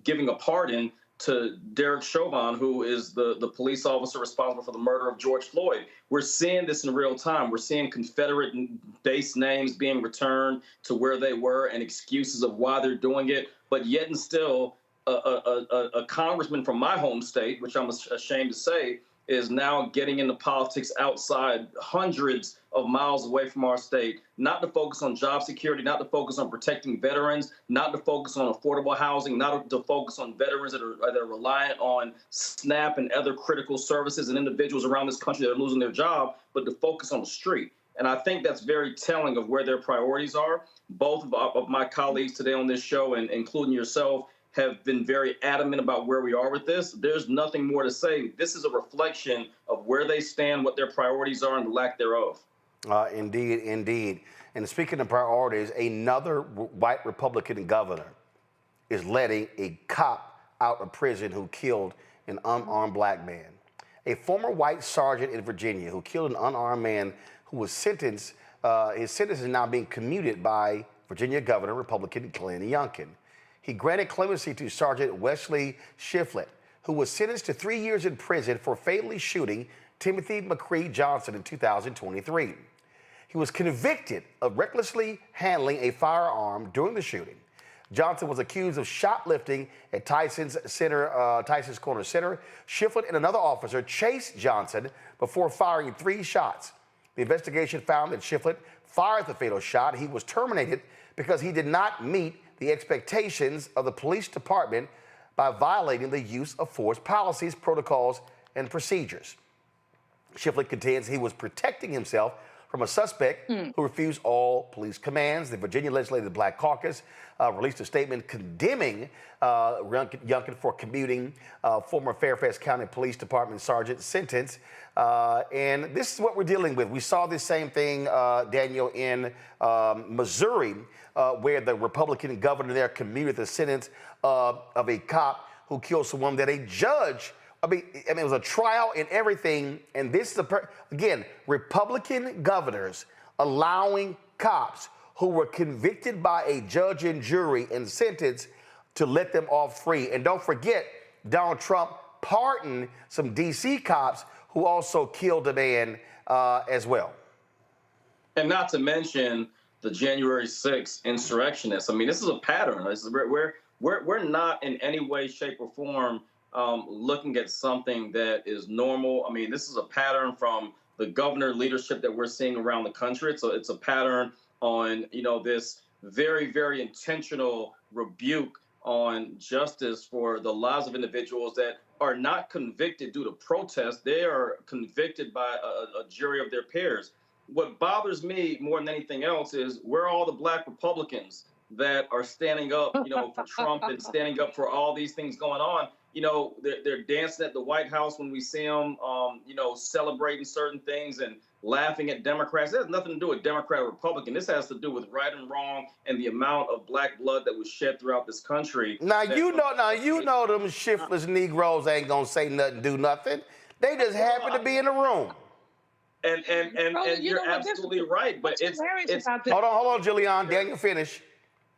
giving a pardon to Derek Chauvin, who is the police officer responsible for the murder of George Floyd. We're seeing this in real time. We're seeing Confederate-based names being returned to where they were and excuses of why they're doing it. But yet and still, a congressman from my home state, which I'm ashamed to say, is now getting into politics outside hundreds of miles away from our state, not to focus on job security, not to focus on protecting veterans, not to focus on affordable housing, not to focus on veterans that are reliant on SNAP and other critical services and individuals around this country that are losing their job, but to focus on the street. And I think that's very telling of where their priorities are. Both of my colleagues today on this show, and including yourself, have been very adamant about where we are with this. There's nothing more to say. This is a reflection of where they stand, what their priorities are, and the lack thereof. Indeed, indeed. And speaking of priorities, another white Republican governor is letting a cop out of prison who killed an unarmed black man. A former white sergeant in Virginia who killed an unarmed man who was sentenced, his sentence is now being commuted by Virginia Governor Republican Glenn Youngkin. He granted clemency to Sergeant Wesley Shiflett, who was sentenced to 3 years in prison for fatally shooting Timothy McCree Johnson in 2023. He was convicted of recklessly handling a firearm during the shooting. Johnson was accused of shoplifting at Tyson's Corner Center. Shiflett and another officer chased Johnson before firing 3 shots. The investigation found that Shiflett fired the fatal shot. He was terminated because he did not meet the expectations of the police department by violating the use of force policies, protocols, and procedures. Shiflett contends he was protecting himself from a suspect who refused all police commands. The Virginia Legislative Black Caucus released a statement condemning Youngkin for commuting former Fairfax County Police Department Sergeant sentence. And this is what we're dealing with. We saw this same thing, Daniel, in Missouri, where the Republican governor there commuted the sentence of a cop who killed someone that a judge, it was a trial and everything. And this is, again, Republican governors allowing cops who were convicted by a judge and jury and sentenced to let them off free. And don't forget, Donald Trump pardoned some D.C. cops who also killed a man as well. And not to mention the January 6th insurrectionists. I mean, this is a pattern. We're not in any way, shape, or form looking at something that is normal. I mean, this is a pattern from the governor leadership that we're seeing around the country. It's a pattern on, this very, very intentional rebuke on justice for the lives of individuals that are not convicted due to protest. They are convicted by a jury of their peers. What bothers me more than anything else is where are all the black Republicans that are standing up, for Trump and standing up for all these things going on. They're dancing at the White House when we see them, celebrating certain things and laughing at Democrats. It has nothing to do with Democrat or Republican. This has to do with right and wrong and the amount of black blood that was shed throughout this country. Now you know them shiftless Negroes ain't gonna say nothing, do nothing. They just happen to be in the room. And you're absolutely right. But it's hold on, Julian. Daniel, finish.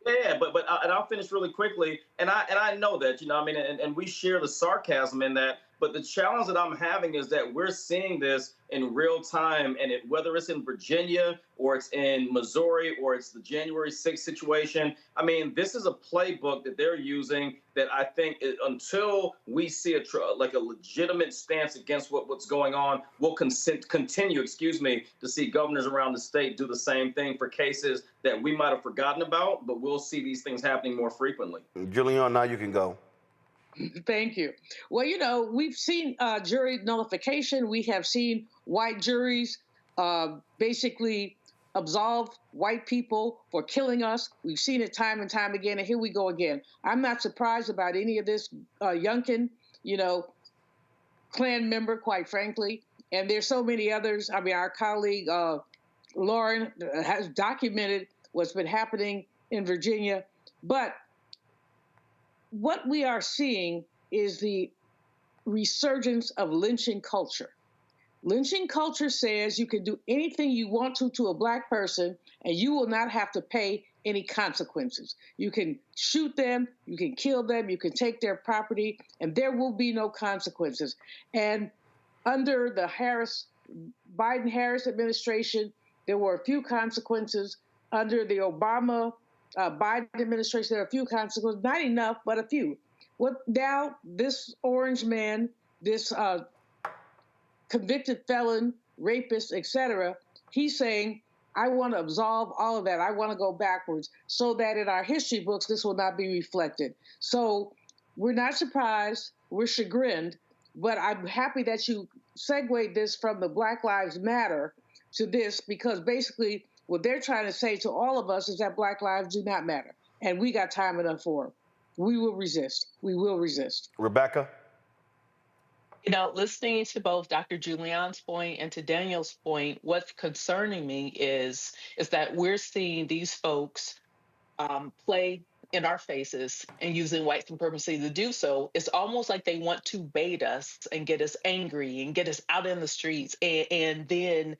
Yeah, but I'll finish really quickly. And I know that, and we share the sarcasm in that. But the challenge that I'm having is that we're seeing this in real time, and whether it's in Virginia or it's in Missouri or it's the January 6th situation, I mean, this is a playbook that they're using that I think until we see a legitimate stance against what's going on, we'll continue to see governors around the state do the same thing for cases that we might have forgotten about, but we'll see these things happening more frequently. Julian, now you can go. Thank you. Well, we've seen jury nullification. We have seen white juries basically absolve white people for killing us. We've seen it time and time again, and here we go again. I'm not surprised about any of this Youngkin, Klan member, quite frankly. And there's so many others. I mean, our colleague Lauren has documented what's been happening in Virginia. But what we are seeing is the resurgence of lynching culture. Lynching culture says you can do anything you want to a black person, and you will not have to pay any consequences. You can shoot them, you can kill them, you can take their property, and there will be no consequences. And under the Biden-Harris administration, there were a few consequences. Under the Biden administration, there are a few consequences, not enough, but a few. Now, this orange man, this convicted felon, rapist, etc. He's saying, I want to absolve all of that. I want to go backwards so that in our history books, this will not be reflected. So we're not surprised. We're chagrined. But I'm happy that you segued this from the Black Lives Matter to this, because basically what they're trying to say to all of us is that Black lives do not matter. And we got time enough for them. We will resist. We will resist. Rebecca? You know, listening to both Dr. Julian's point and to Daniel's point, what's concerning me is that we're seeing these folks play in our faces and using white supremacy to do so. It's almost like they want to bait us and get us angry and get us out in the streets. And then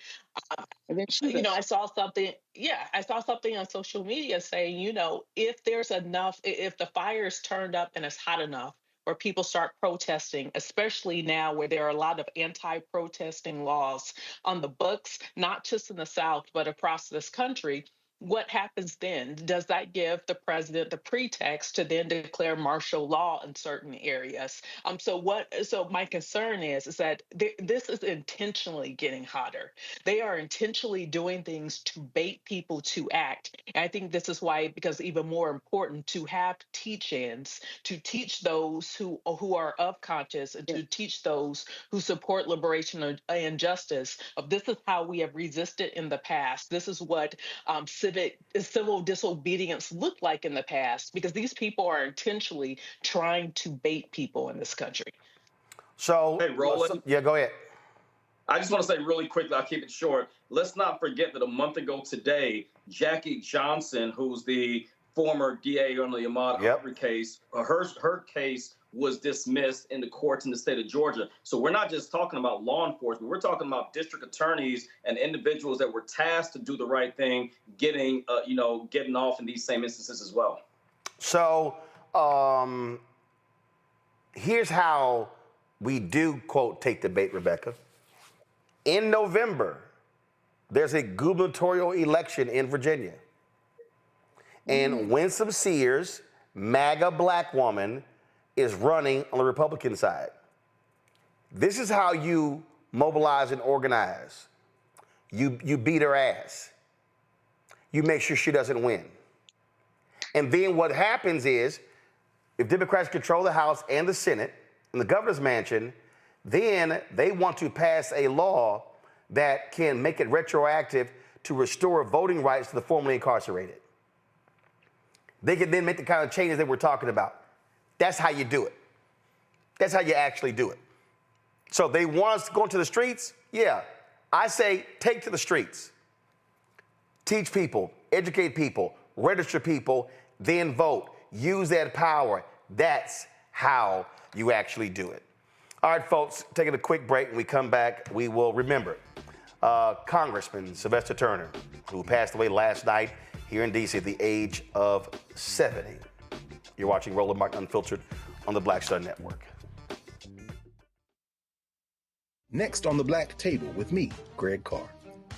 you know, I saw something on social media saying, you know, if there's enough, if the fire is turned up and it's hot enough, where people start protesting, especially now where there are a lot of anti-protesting laws on the books, not just in the South, but across this country. What happens then? Does that give the president the pretext to then declare martial law in certain areas? So my concern is that this is intentionally getting hotter. They are intentionally doing things to bait people to act. And I think this is why it becomes even more important to have teach-ins, to teach those who are of conscience and to teach those who support liberation and justice. This is how we have resisted in the past. This is what civil disobedience looked like in the past, because these people are intentionally trying to bait people in this country. So, hey, Roland. Yeah, go ahead. I just want to say really quickly, I'll keep it short. Let's not forget that a month ago today, Jackie Johnson, who's the former DA on the Ahmaud Arbery case, her case was dismissed in the courts in the state of Georgia. So we're not just talking about law enforcement. We're talking about district attorneys and individuals that were tasked to do the right thing, getting off in these same instances as well. So here's how we do, quote, take the bait, Rebecca. In November, there's a gubernatorial election in Virginia. And Winsome Sears, MAGA black woman, is running on the Republican side. This is how you mobilize and organize. You beat her ass. You make sure she doesn't win. And then what happens is, if Democrats control the House and the Senate and the governor's mansion, then they want to pass a law that can make it retroactive to restore voting rights to the formerly incarcerated. They can then make the kind of changes that we're talking about. That's how you do it. That's how you actually do it. So they want us to go into the streets? Yeah. I say take to the streets. Teach people, educate people, register people, then vote. Use that power. That's how you actually do it. All right, folks, taking a quick break. When we come back, we will remember Congressman Sylvester Turner, who passed away last night here in D.C. at the age of 70. You're watching Roland Martin Unfiltered on the Black Star Network. Next on the Black Table with me, Greg Carr.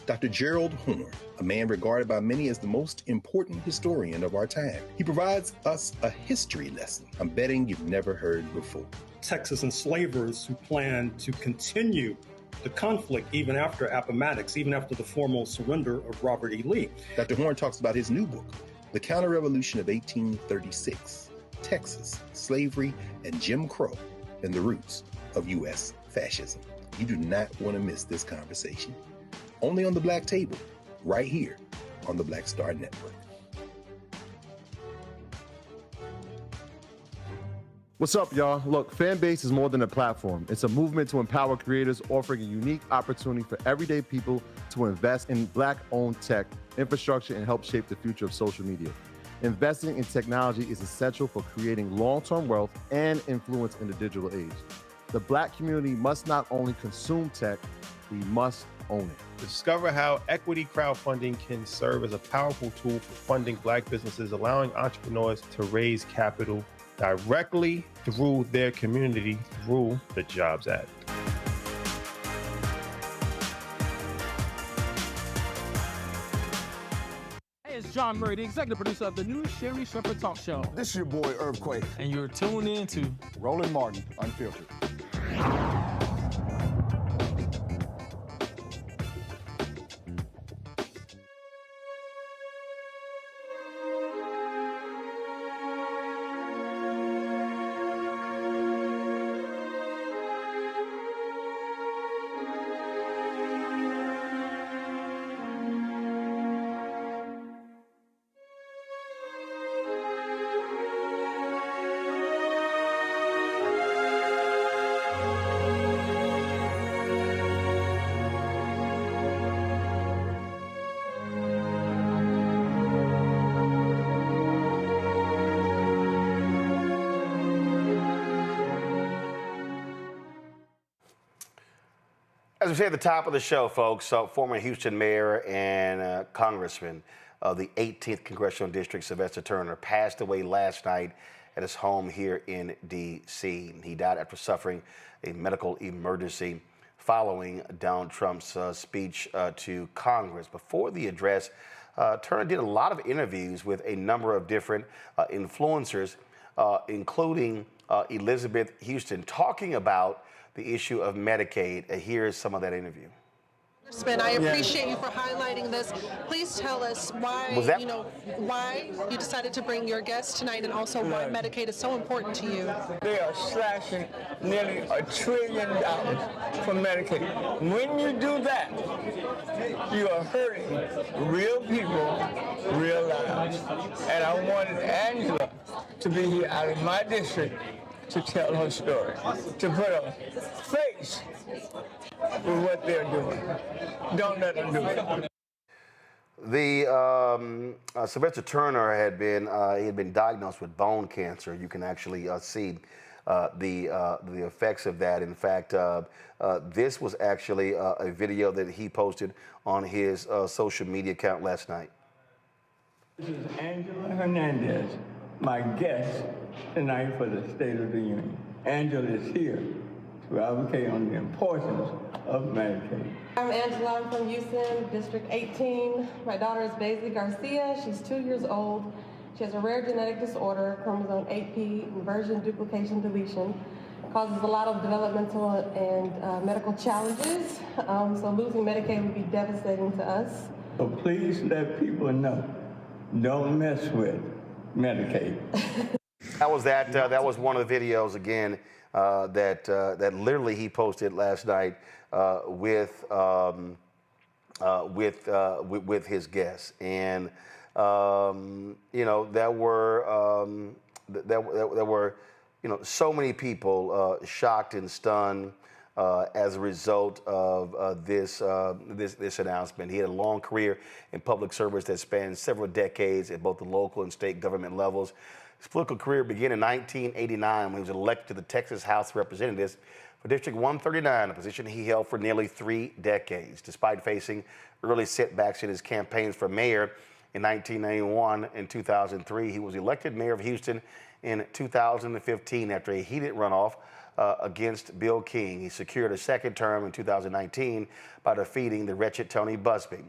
Dr. Gerald Horne, a man regarded by many as the most important historian of our time. He provides us a history lesson I'm betting you've never heard before. Texas enslavers who plan to continue the conflict even after Appomattox, even after the formal surrender of Robert E. Lee. Dr. Horne talks about his new book, The Counter-Revolution of 1836. Texas, Slavery, and Jim Crow, and the Roots of U.S. Fascism. You do not want to miss this conversation. Only on the Black Table, right here on the Black Star Network. What's up, y'all? Look, Fanbase is more than a platform. It's a movement to empower creators, offering a unique opportunity for everyday people to invest in Black-owned tech, infrastructure, and help shape the future of social media. Investing in technology is essential for creating long-term wealth and influence in the digital age. The Black community must not only consume tech, we must own it. Discover how equity crowdfunding can serve as a powerful tool for funding Black businesses, allowing entrepreneurs to raise capital directly through their community through the Jobs Act. It's John Murray, the executive producer of the new Sherry Shepherd Talk Show. This is your boy, Earthquake. And you're tuned in to Roland Martin Unfiltered. As we say at the top of the show, folks, former Houston mayor and congressman of the 18th Congressional District, Sylvester Turner, passed away last night at his home here in D.C. He died after suffering a medical emergency following Donald Trump's speech to Congress. Before the address, Turner did a lot of interviews with a number of different influencers, including Elizabeth Houston, talking about the issue of Medicaid. Here's some of that interview. I appreciate you for highlighting this. Please tell us why, why you decided to bring your guest tonight, and also why Medicaid is so important to you. They are slashing nearly $1 trillion from Medicaid. When you do that, you are hurting real people, real lives. And I wanted Angela to be here out of my district to tell her story, to put a face with what they're doing. Don't let them do it. The Sylvester Turner had been diagnosed with bone cancer. You can actually see the effects of that. In fact, this was actually a video that he posted on his social media account last night. This is Angela Hernandez, my guest tonight for the State of the Union. Angela is here to advocate on the importance of Medicaid. I'm Angela. I'm from Houston, District 18. My daughter is Baisley Garcia. She's 2 years old. She has a rare genetic disorder, chromosome 8p, inversion, duplication, deletion. Causes a lot of developmental and medical challenges. So losing Medicaid would be devastating to us. So please let people know, don't mess with Medicaid. That was one of the videos again that literally he posted last night with his guests, and there were so many people shocked and stunned as a result of this announcement. He had a long career in public service that spanned several decades at both the local and state government levels. His political career began in 1989 when he was elected to the Texas House of Representatives for District 139, a position he held for nearly 3 decades. Despite facing early setbacks in his campaigns for mayor in 1991 and 2003, he was elected mayor of Houston in 2015 after a heated runoff against Bill King. He secured a second term in 2019 by defeating the wretched Tony Busby.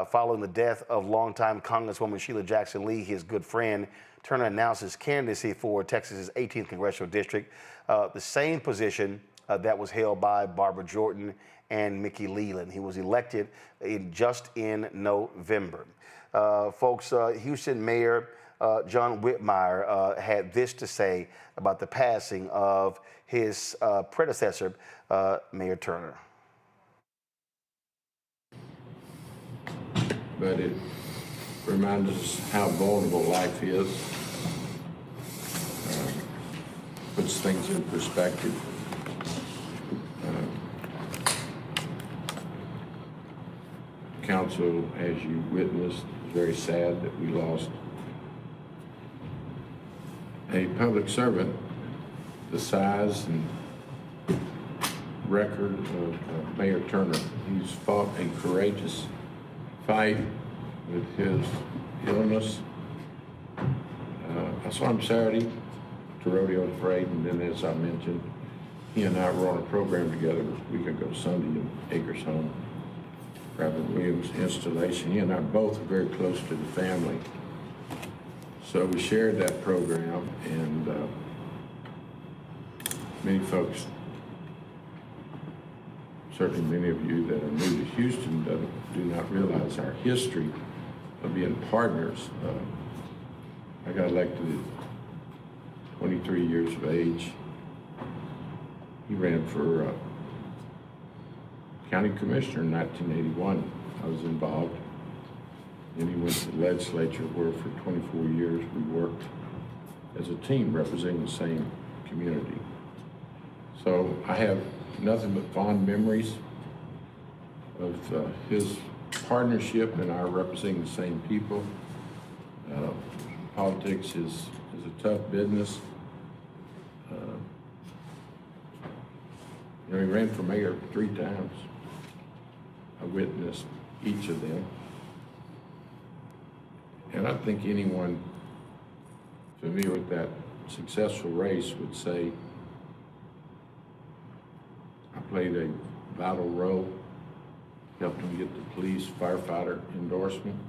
Following the death of longtime Congresswoman Sheila Jackson Lee, his good friend, Turner announced his candidacy for Texas's 18th Congressional District, the same position that was held by Barbara Jordan and Mickey Leland. He was elected just in November. Folks, Houston Mayor John Whitmire had this to say about the passing of his predecessor, Mayor Turner. But it reminds us how vulnerable life is, puts things in perspective. Council, as you witnessed, is very sad that we lost a public servant the size and record of Mayor Turner. He's fought a courageous fight with his illness. I saw him Saturday to Rodeo Parade, and then, as I mentioned, he and I were on a program together a week ago Sunday in Acres Home, Robert Williams' installation. He and I both are very close to the family. So we shared that program, and many folks, certainly many of you that are new to Houston, do not realize our history of being partners. I got elected at 23 years of age. He ran for county commissioner in 1981. I was involved. Then he went to the legislature, where for 24 years we worked as a team representing the same community. So I have nothing but fond memories of his partnership and our representing the same people. Politics is a tough business. He ran for mayor 3 times. I witnessed each of them. And I think anyone familiar with that successful race would say I played a vital role, helped them get the police firefighter endorsement,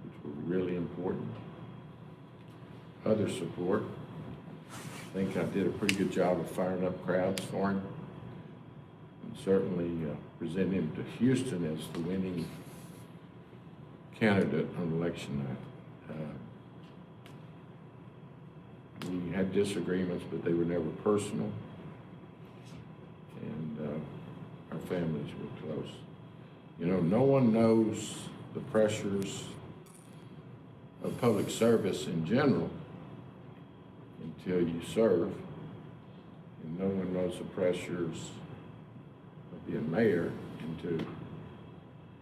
which was really important. Other support, I think I did a pretty good job of firing up crowds for him, and certainly presenting him to Houston as the winning candidate on election night. We had disagreements, but they were never personal, and our families were close. You know, no one knows the pressures of public service in general until you serve, and no one knows the pressures of being mayor until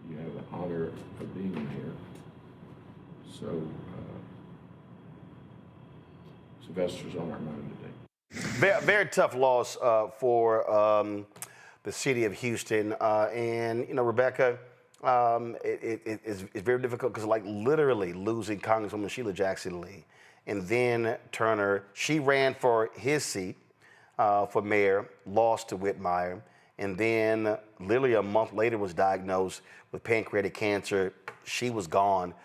you have the honor of being mayor. So Sylvester's on our mind today. Very, very tough loss for the city of Houston. And, you know, Rebecca, it's very difficult because, like, literally losing Congresswoman Sheila Jackson Lee. And then Turner, she ran for his seat for mayor, lost to Whitmire. And then literally a month later was diagnosed with pancreatic cancer. She was gone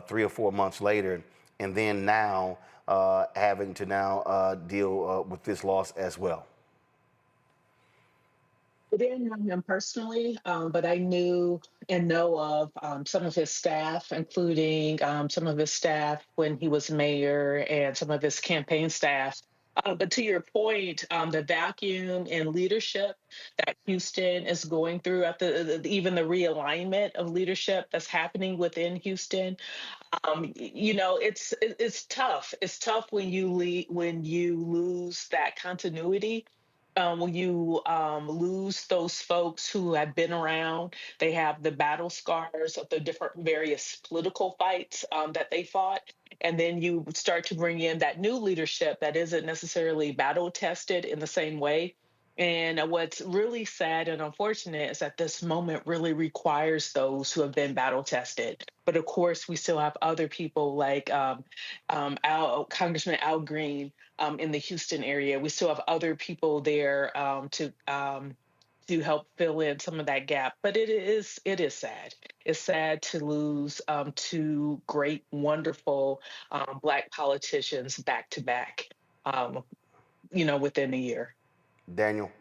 3 or 4 months later. And then now having to now deal with this loss as well. I didn't know him personally, but I knew and know of some of his staff, including some of his staff when he was mayor and some of his campaign staff. But to your point, the vacuum in leadership that Houston is going through, at even the realignment of leadership that's happening within Houston, you know, it's tough. It's tough when you lose that continuity. When you lose those folks who have been around, they have the battle scars of the different various political fights that they fought. And then you start to bring in that new leadership that isn't necessarily battle tested in the same way. And what's really sad and unfortunate is that this moment really requires those who have been battle tested. But of course, we still have other people like Congressman Al Green in the Houston area. We still have other people there to help fill in some of that gap. But it is sad. It's sad to lose two great, wonderful Black politicians back to back, you know, within a year. Daniel?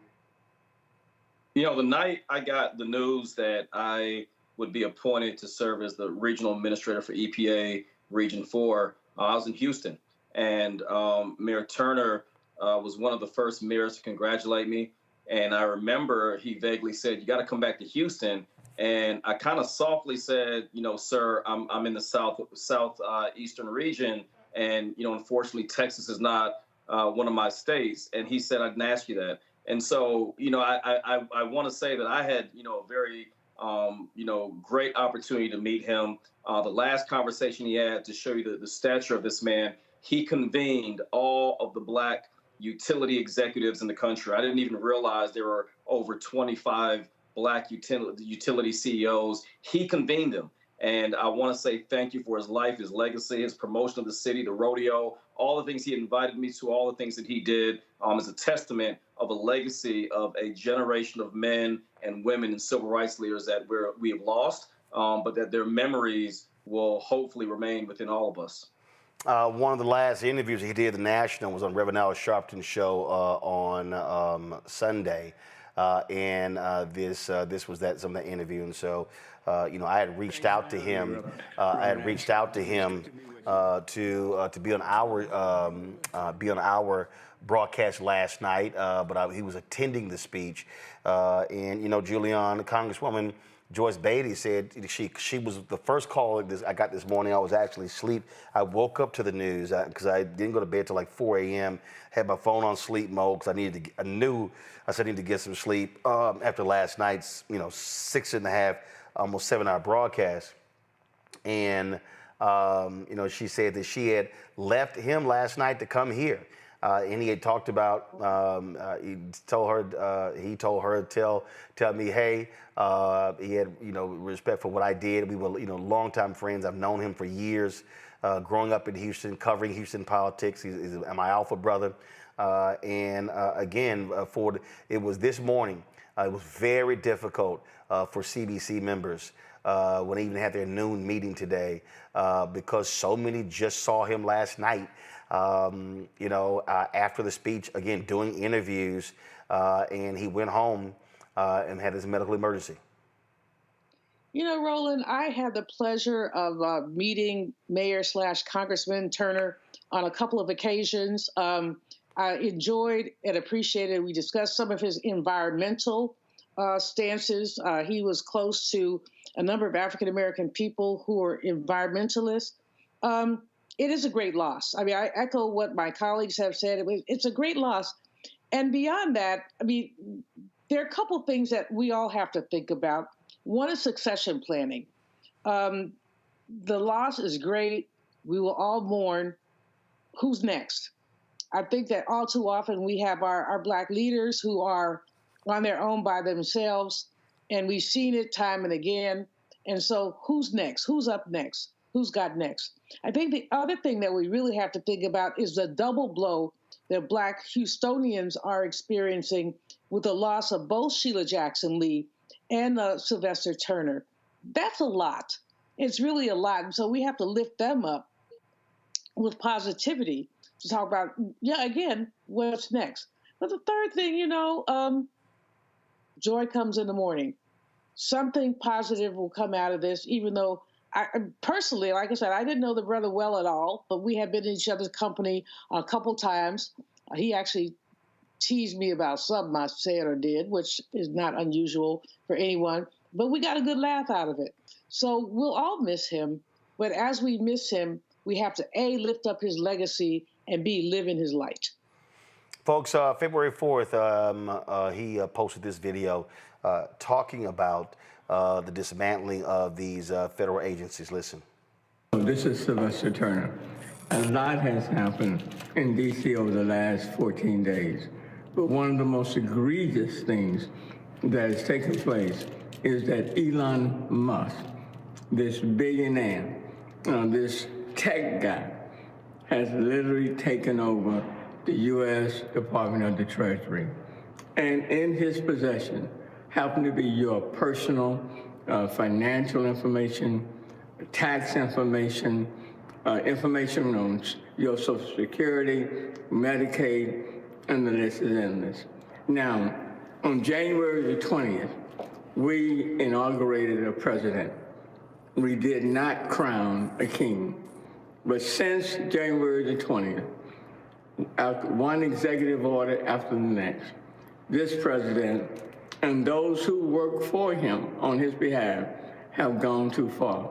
You know, the night I got the news that I would be appointed to serve as the regional administrator for EPA Region 4, I was in Houston. And Mayor Turner was one of the first mayors to congratulate me. And I remember he vaguely said, "You got to come back to Houston." And I kind of softly said, "You know, sir, I'm in the southeastern region. And, you know, unfortunately, Texas is not one of my states." And he said, "I didn't ask you that." And so, you know, I want to say that I had, you know, a very, you know, great opportunity to meet him. The last conversation he had, to show you the stature of this man, he convened all of the Black utility executives in the country. I didn't even realize there were over 25 Black utility CEOs. He convened them. And I want to say thank you for his life, his legacy, his promotion of the city, the rodeo, all the things he invited me to, all the things that he did is a testament of a legacy of a generation of men and women and civil rights leaders that we have lost, but that their memories will hopefully remain within all of us. One of the last interviews he did at the National was on Reverend Al Sharpton's show on Sunday. And this was some of the interview. And so, you know, I had reached out to him. To be on our broadcast last night, but he was attending the speech. And, you know, Julian, Congresswoman Joyce Beatty said she was the first call I got this morning. I was actually asleep. I woke up to the news because I didn't go to bed till like 4 a.m. Had my phone on sleep mode because I knew I need to get some sleep after last night's, you know, 6.5, almost 7-hour broadcast. And you know, she said that she had left him last night to come here. and he had talked about, he told her to tell me, hey, he had, respect for what I did. We were, longtime friends. I've known him for years, growing up in Houston, covering Houston politics. He's my alpha brother. Again, it was this morning. It was very difficult for CBC members when they even had their noon meeting today because so many just saw him last night, after the speech, again, doing interviews, and he went home and had his medical emergency. Roland, I had the pleasure of meeting Mayor/Congressman Turner on a couple of occasions. I enjoyed and appreciated, we discussed some of his environmental stances. He was close to a number of African-American people who are environmentalists. It is a great loss. I mean, I echo what my colleagues have said. It's a great loss. And beyond that, I mean, there are a couple things that we all have to think about. One is succession planning. The loss is great. We will all mourn. Who's next? I think that all too often we have our Black leaders who are on their own by themselves, and we've seen it time and again. And so who's next? Who's up next? Who's got next? I think the other thing that we really have to think about is the double blow that Black Houstonians are experiencing with the loss of both Sheila Jackson Lee and Sylvester Turner. That's a lot. It's really a lot. And so we have to lift them up with positivity to talk about, again, what's next. But the third thing, joy comes in the morning. Something positive will come out of this, even though I personally, like I said, I didn't know the brother well at all, but we had been in each other's company a couple times. He actually teased me about something I said or did, which is not unusual for anyone, but we got a good laugh out of it. So we'll all miss him, but as we miss him, we have to A, lift up his legacy, and B, live in his light. Folks, February 4th, he posted this video talking about the dismantling of these federal agencies. Listen. This is Sylvester Turner. A lot has happened in D.C. over the last 14 days. But one of the most egregious things that has taken place is that Elon Musk, this billionaire, this tech guy, has literally taken over the U.S. Department of the Treasury. And in his possession happen to be your personal financial information, tax information, information on your Social Security, Medicaid, and the list is endless. Now, on January the 20th, we inaugurated a president. We did not crown a king. But since January the 20th, after one executive order after the next, this president and those who work for him on his behalf have gone too far.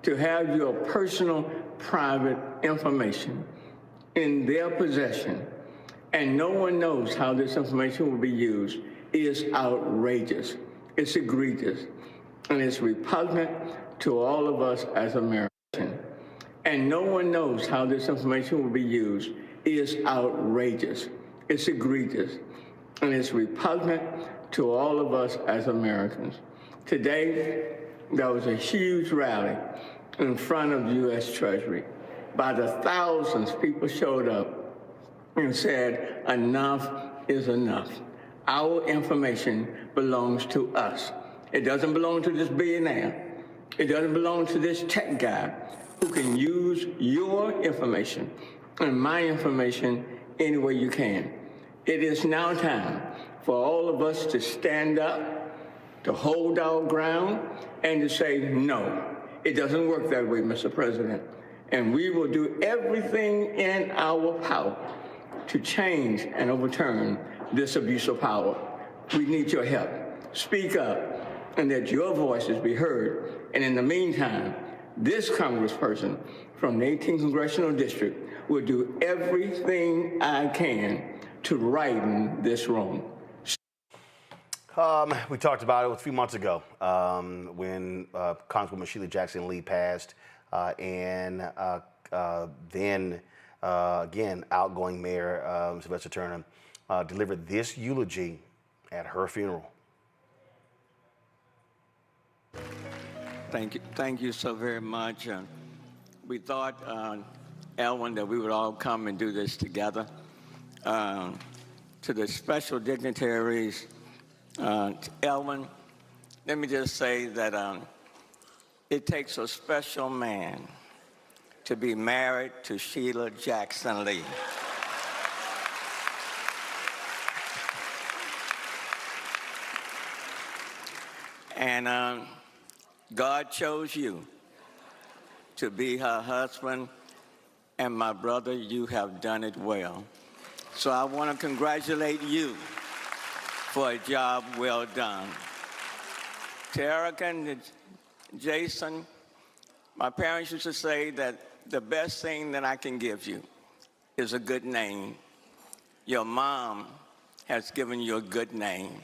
To have your personal, private information in their possession and no one knows how this information will be used is outrageous. It's egregious. And it's repugnant to all of us as Americans. And no one knows how this information will be used is outrageous. It's egregious. And it's repugnant to all of us as Americans. Today, there was a huge rally in front of the U.S. Treasury. By the thousands, people showed up and said, enough is enough. Our information belongs to us. It doesn't belong to this billionaire. It doesn't belong to this tech guy who can use your information and my information any way you can. It is now time for all of us to stand up, to hold our ground, and to say, no, it doesn't work that way, Mr. President. And we will do everything in our power to change and overturn this abuse of power. We need your help. Speak up and let your voices be heard. And in the meantime, this congressperson from the 18th Congressional District will do everything I can to righten this wrong. We talked about it a few months ago when Congresswoman Sheila Jackson Lee passed, and then again, outgoing Mayor Sylvester Turner, delivered this eulogy at her funeral. Thank you so very much. We thought, Elwin, that we would all come and do this together. To the special dignitaries, Elwin, let me just say that it takes a special man to be married to Sheila Jackson Lee. And God chose you to be her husband, and my brother, you have done it well. So I want to congratulate you for a job well done. To Erica and Jason, my parents used to say that the best thing that I can give you is a good name. Your mom has given you a good name.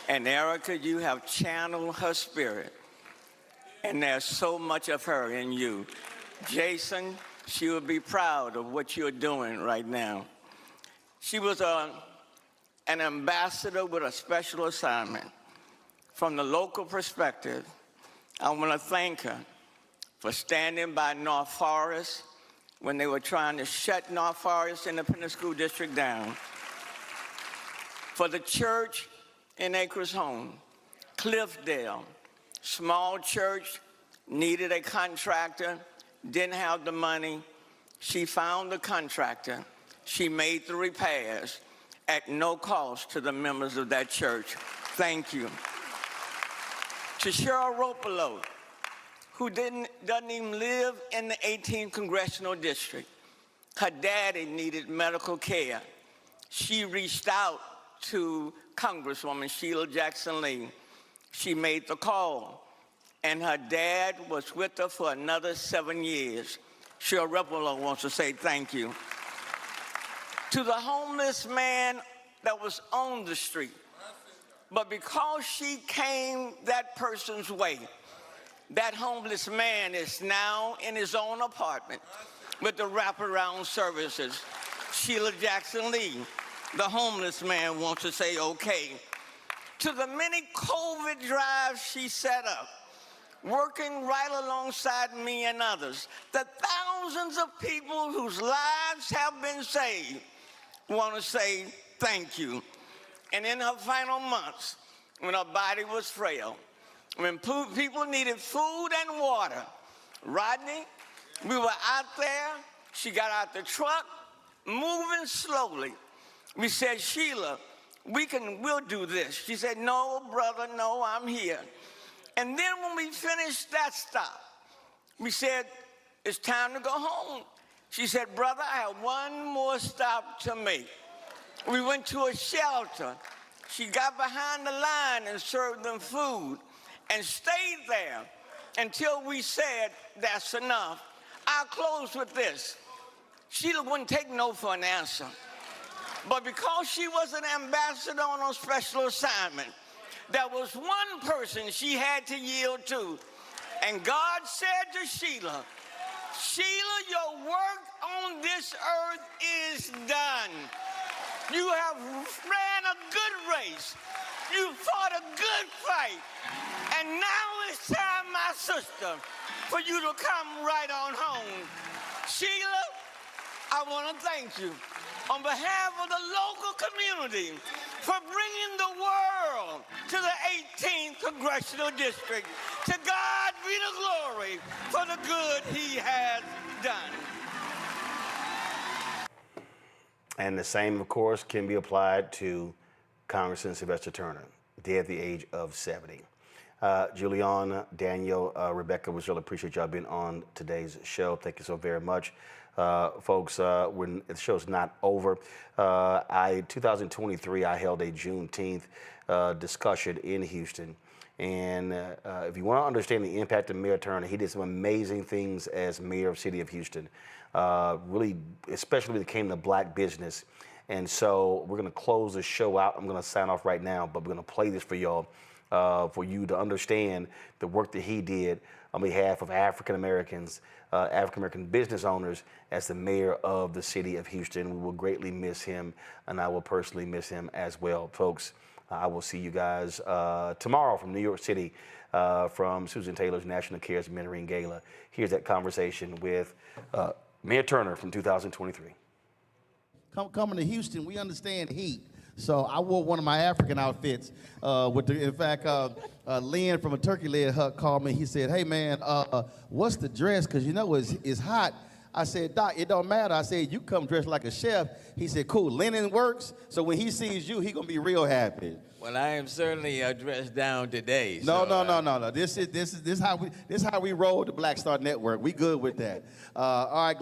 And Erica, you have channeled her spirit. And there's so much of her in you. Jason, she will be proud of what you're doing right now. She was an ambassador with a special assignment. From the local perspective, I want to thank her for standing by North Forest when they were trying to shut North Forest Independent School District down. For the church in Acres Home, Cliffdale, small church, needed a contractor, didn't have the money. She found the contractor. She made the repairs at no cost to the members of that church. Thank you. To Cheryl Ropolo, who doesn't even live in the 18th Congressional District. Her daddy needed medical care. She reached out to Congresswoman Sheila Jackson Lee. She made the call, and her dad was with her for another 7 years. Cheryl Ropolo wants to say thank you. To the homeless man that was on the street, but because she came that person's way, that homeless man is now in his own apartment with the wraparound services. Sheila Jackson Lee, the homeless man, wants to say okay. To the many COVID drives she set up, working right alongside me and others, the thousands of people whose lives have been saved, want to say thank you. And in her final months, when her body was frail, when people needed food and water, Rodney, we were out there. She got out the truck, moving slowly. We said, Sheila, we'll do this. She said, no, brother, no, I'm here. And then when we finished that stop, we said, it's time to go home. She said, brother, I have one more stop to make. We went to a shelter. She got behind the line and served them food and stayed there until we said, that's enough. I'll close with this. Sheila wouldn't take no for an answer. But because she was an ambassador on a special assignment, there was one person she had to yield to. And God said to Sheila, Sheila, your work on this earth is done. You have ran a good race. You fought a good fight. And now it's time, my sister, for you to come right on home. Sheila, I want to thank you on behalf of the local community for bringing the world to the 18th Congressional District. To God be the glory for the good he has done. And the same, of course, can be applied to Congressman Sylvester Turner, dead at the age of 70. Juliana, Daniel, Rebecca, we really appreciate y'all being on today's show. Thank you so very much. Folks, the show's not over. 2023, I held a Juneteenth discussion in Houston. And if you want to understand the impact of Mayor Turner, he did some amazing things as mayor of the city of Houston. Really, especially when it came to black business. And so we're going to close the show out. I'm going to sign off right now, but we're going to play this for y'all for you to understand the work that he did on behalf of African Americans, African American business owners as the mayor of the city of Houston. We will greatly miss him, and I will personally miss him as well. Folks, I will see you guys tomorrow from New York City from Susan Taylor's National Cares Mentoring Gala. Here's that conversation with Mayor Turner from 2023. Coming to Houston, we understand heat. So I wore one of my African outfits. In fact, Lynn from a Turkey Leg Hut called me. He said, "Hey man, what's the dress? Cause you know it's hot." I said, "Doc, it don't matter." I said, "You come dressed like a chef." He said, "Cool, linen works. So when he sees you, he gonna be real happy." Well, I am certainly dressed down today. No. So, This how we roll the Black Star Network. We good with that. All right,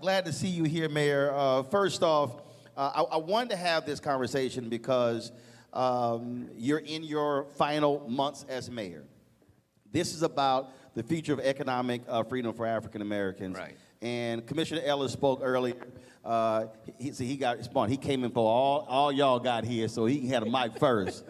glad to see you here, Mayor. First off, I wanted to have this conversation because you're in your final months as mayor. This is about the future of economic freedom for African Americans. Right. And Commissioner Ellis spoke earlier. He got spun. He came in for all y'all got here, so he had a mic first.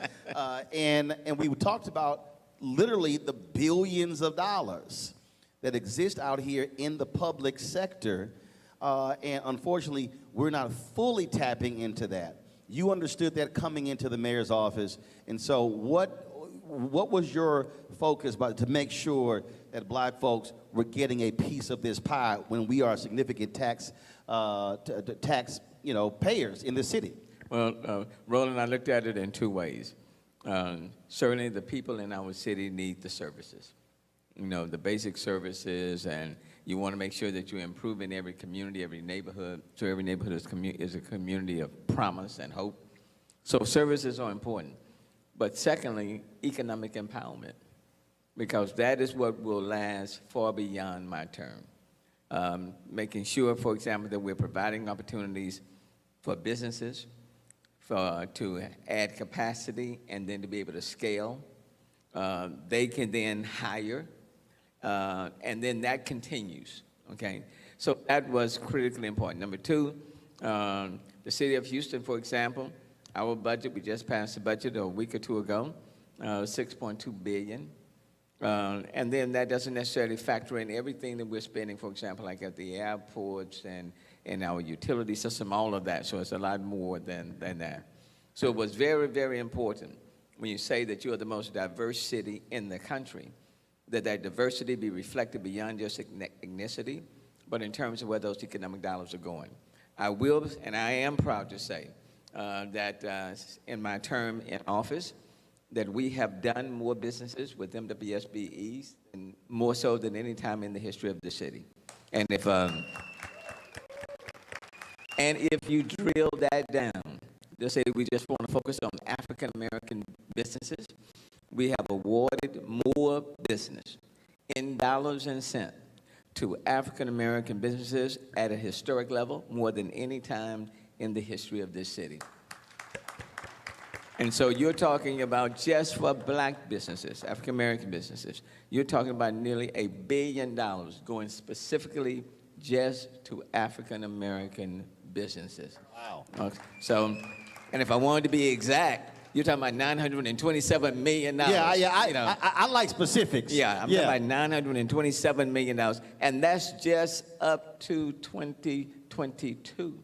And we talked about literally the billions of dollars that exist out here in the public sector. And unfortunately, we're not fully tapping into that. You understood that coming into the mayor's office. And so what was your focus to make sure that black folks were getting a piece of this pie when we are significant tax payers in the city? well, Roland, I looked at it in two ways. Certainly the people in our city need the services. You know, the basic services, and you want to make sure that you improve in every community, every neighborhood, so every neighborhood is a community of promise and hope. So services are important. But secondly, economic empowerment, because that is what will last far beyond my term. Making sure, for example, that we're providing opportunities for businesses to add capacity and then to be able to scale. They can then hire, and then that continues, okay? So that was critically important. Number two, the city of Houston, for example, our budget, we just passed the budget a week or two ago, $6.2 billion. And then that doesn't necessarily factor in everything that we're spending, for example, like at the airports and our utility system, all of that. So it's a lot more than that. So it was very, very important when you say that you are the most diverse city in the country, that diversity be reflected beyond just ethnicity, but in terms of where those economic dollars are going. I will, and I am proud to say that in my term in office, that we have done more businesses with MWSBEs, and more so than any time in the history of the city. And if you drill that down, they'll say we just want to focus on African American businesses. We have awarded more business in dollars and cents to African American businesses at a historic level, more than any time in the history of this city. And so you're talking about just for black businesses, African American businesses, you're talking about nearly $1 billion going specifically just to African American businesses. Wow. Okay. So, and if I wanted to be exact, you're talking about $927 million. I like specifics. Yeah, I'm talking about $927 million, and that's just up to 2022.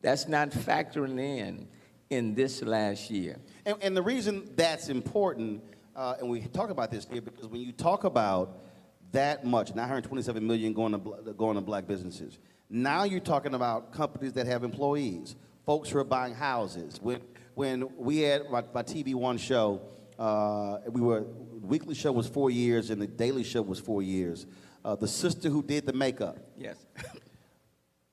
That's not factoring in this last year. And the reason that's important, and we talk about this here, because when you talk about that much, $927 million going to black businesses, now you're talking about companies that have employees, folks who are buying houses. When we had my TV One show, the weekly show was 4 years and the daily show was 4 years. The sister who did the makeup. Yes.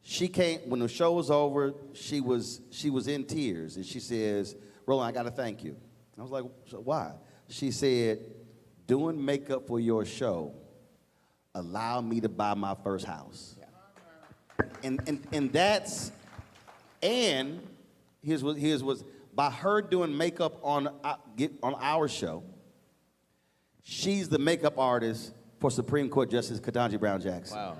She came, when the show was over, she was in tears, and she says, "Roland, I got to thank you." I was like, "So why?" She said, "Doing makeup for your show allowed me to buy my first house." Yeah. And here's what by her doing makeup on our show, she's the makeup artist for Supreme Court Justice Ketanji Brown Jackson. Wow.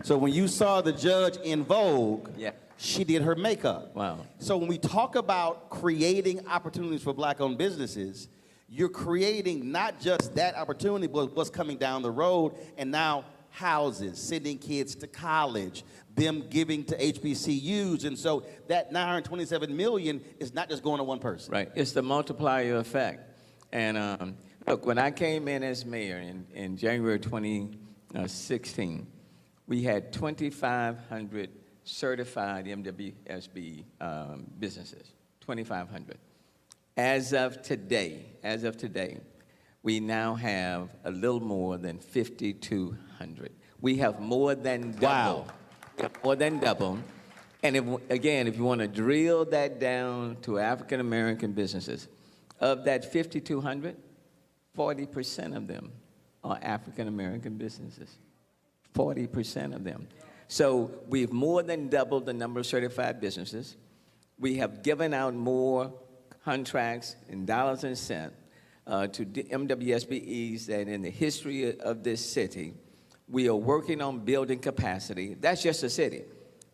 So when you saw the judge in Vogue, yeah, she did her makeup. Wow. So when we talk about creating opportunities for black-owned businesses, you're creating not just that opportunity, but what's coming down the road, and now houses, sending kids to college, them giving to HBCUs, and so that $927 million is not just going to one person. Right, it's the multiplier effect. And look, when I came in as mayor in January 2016, we had 2,500 certified MWSB businesses, 2,500. As of today, we now have a little more than 5,200. We have more than double. Wow. More than double. And if you want to drill that down to African American businesses, of that 5,200, 40% of them are African American businesses. 40% of them. So we've more than doubled the number of certified businesses. We have given out more contracts in dollars and cents to MWSBEs than in the history of this city. We are working on building capacity. That's just the city.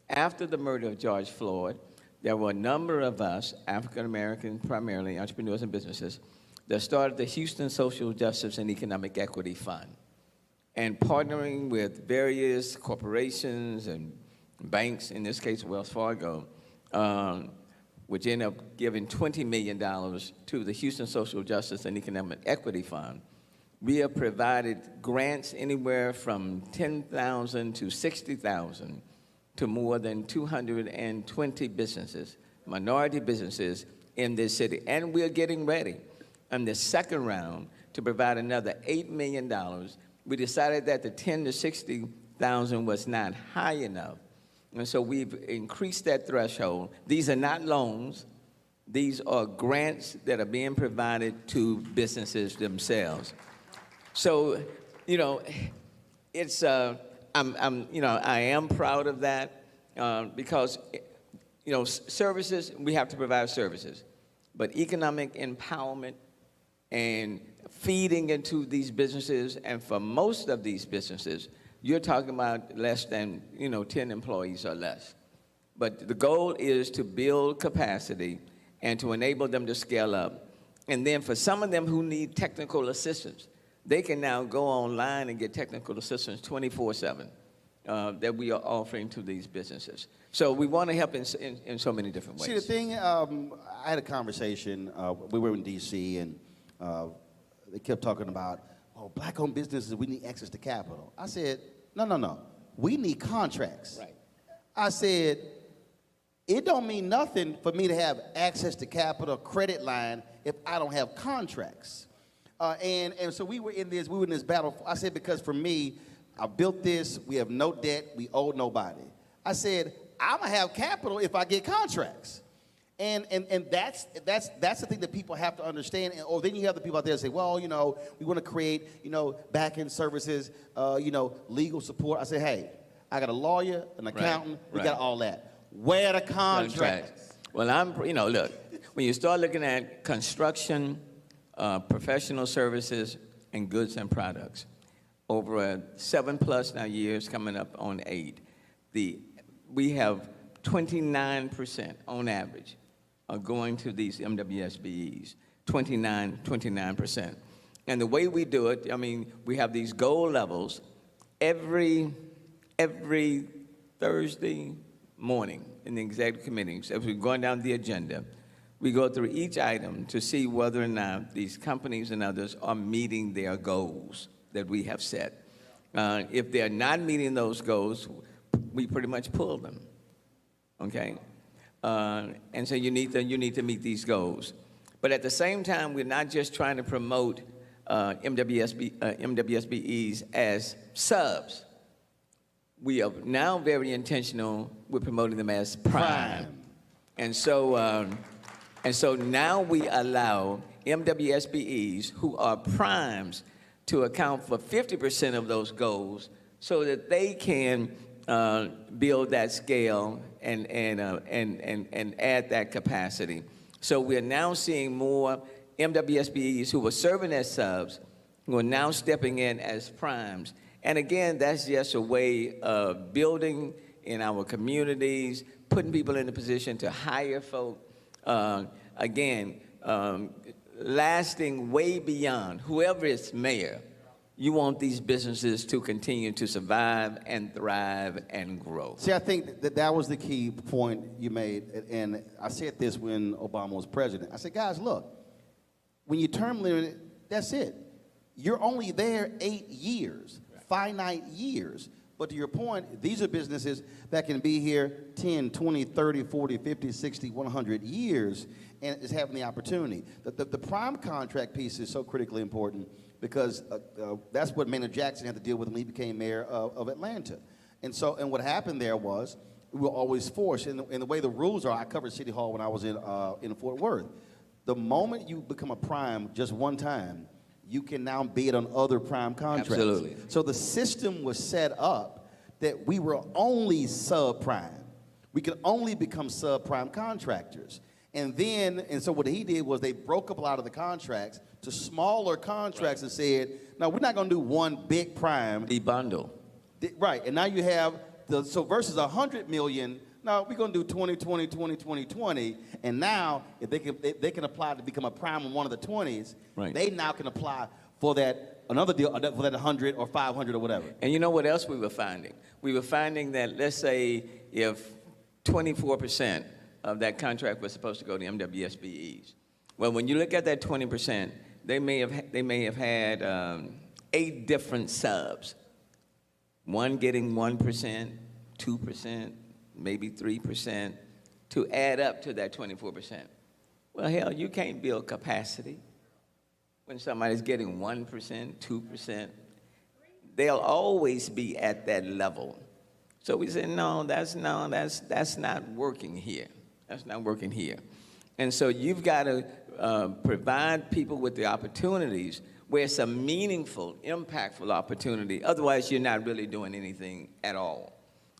After the murder of George Floyd, there were a number of us, African Americans primarily, entrepreneurs and businesses, that started the Houston Social Justice and Economic Equity Fund. And partnering with various corporations and banks, in this case Wells Fargo, which ended up giving $20 million to the Houston Social Justice and Economic Equity Fund. We have provided grants anywhere from $10,000 to $60,000 to more than 220 businesses, minority businesses in this city. And we're getting ready in the second round to provide another $8 million. We decided that the $10,000 to $60,000 was not high enough. And so we've increased that threshold. These are not loans. These are grants that are being provided to businesses themselves. So, it's, I am proud of that because, services, we have to provide services. But economic empowerment and feeding into these businesses, and for most of these businesses, you're talking about less than 10 employees or less. But the goal is to build capacity and to enable them to scale up. And then for some of them who need technical assistance, they can now go online and get technical assistance 24/7 that we are offering to these businesses. So we want to help in so many different ways. See, the thing, I had a conversation, we were in D.C., and they kept talking about, black-owned businesses, we need access to capital. I said, no, we need contracts. Right. I said, it don't mean nothing for me to have access to capital, credit line, if I don't have contracts. And so we were in this battle. I said, because for me, I built this, we have no debt, we owe nobody. I said, I'm gonna have capital if I get contracts. And that's the thing that people have to understand. Or then you have the people out there that say, well, we want to create, back-end services, legal support. I say, hey, I got a lawyer, an accountant, we got all that. Where the contracts? Well, look, when you start looking at construction, professional services, and goods and products, over 7+ now years, coming up on 8, we have 29% on average are going to these MWSBEs, 29%. And the way we do it, we have these goal levels every Thursday morning in the executive committees. As we're going down the agenda, we go through each item to see whether or not these companies and others are meeting their goals that we have set. If they're not meeting those goals, we pretty much pull them, okay? And so you need to meet these goals. But at the same time, we're not just trying to promote MWSBEs as subs. We are now very intentional with promoting them as prime. And so now we allow MWSBEs who are primes to account for 50% of those goals so that they can build that scale and add that capacity. So we're now seeing more MWSBEs who were serving as subs who are now stepping in as primes. And again, that's just a way of building in our communities, putting people in a position to hire folk. lasting way beyond whoever is mayor. You want these businesses to continue to survive and thrive and grow. See, I think that was the key point you made, and I said this when Obama was president. I said, guys, look, when you term limit, that's it. You're only there 8 years, finite years. But to your point, these are businesses that can be here 10, 20, 30, 40, 50, 60, 100 years and is having the opportunity. The prime contract piece is so critically important because that's what Maynard Jackson had to deal with when he became mayor of Atlanta. And what happened there was we were always forced, and the way the rules are, I covered City Hall when I was in Fort Worth. The moment you become a prime just one time, you can now bid on other prime contracts. Absolutely. So the system was set up that we were only subprime. We could only become subprime contractors. And so what he did was they broke up a lot of the contracts to smaller contracts and said, no, we're not going to do one big prime. Debundle. Right, and now you have, so versus 100 million, no, we're going to do 20, 20, 20, 20, 20. And now, if they can apply to become a prime in one of the 20s, right, they now can apply for that, another deal, for that 100 or 500 or whatever. And you know what else we were finding? We were finding that, let's say, if 24% of that contract was supposed to go to MWSBEs. Well, when you look at that 20%, they may have had 8 different subs. One getting 1%, 2%, maybe 3%, to add up to that 24%. Well, hell, you can't build capacity when somebody's getting 1%, 2%. They'll always be at that level. So we said, no, that's not working here. That's not working here. And so you've got to provide people with the opportunities where it's a meaningful, impactful opportunity. Otherwise, you're not really doing anything at all.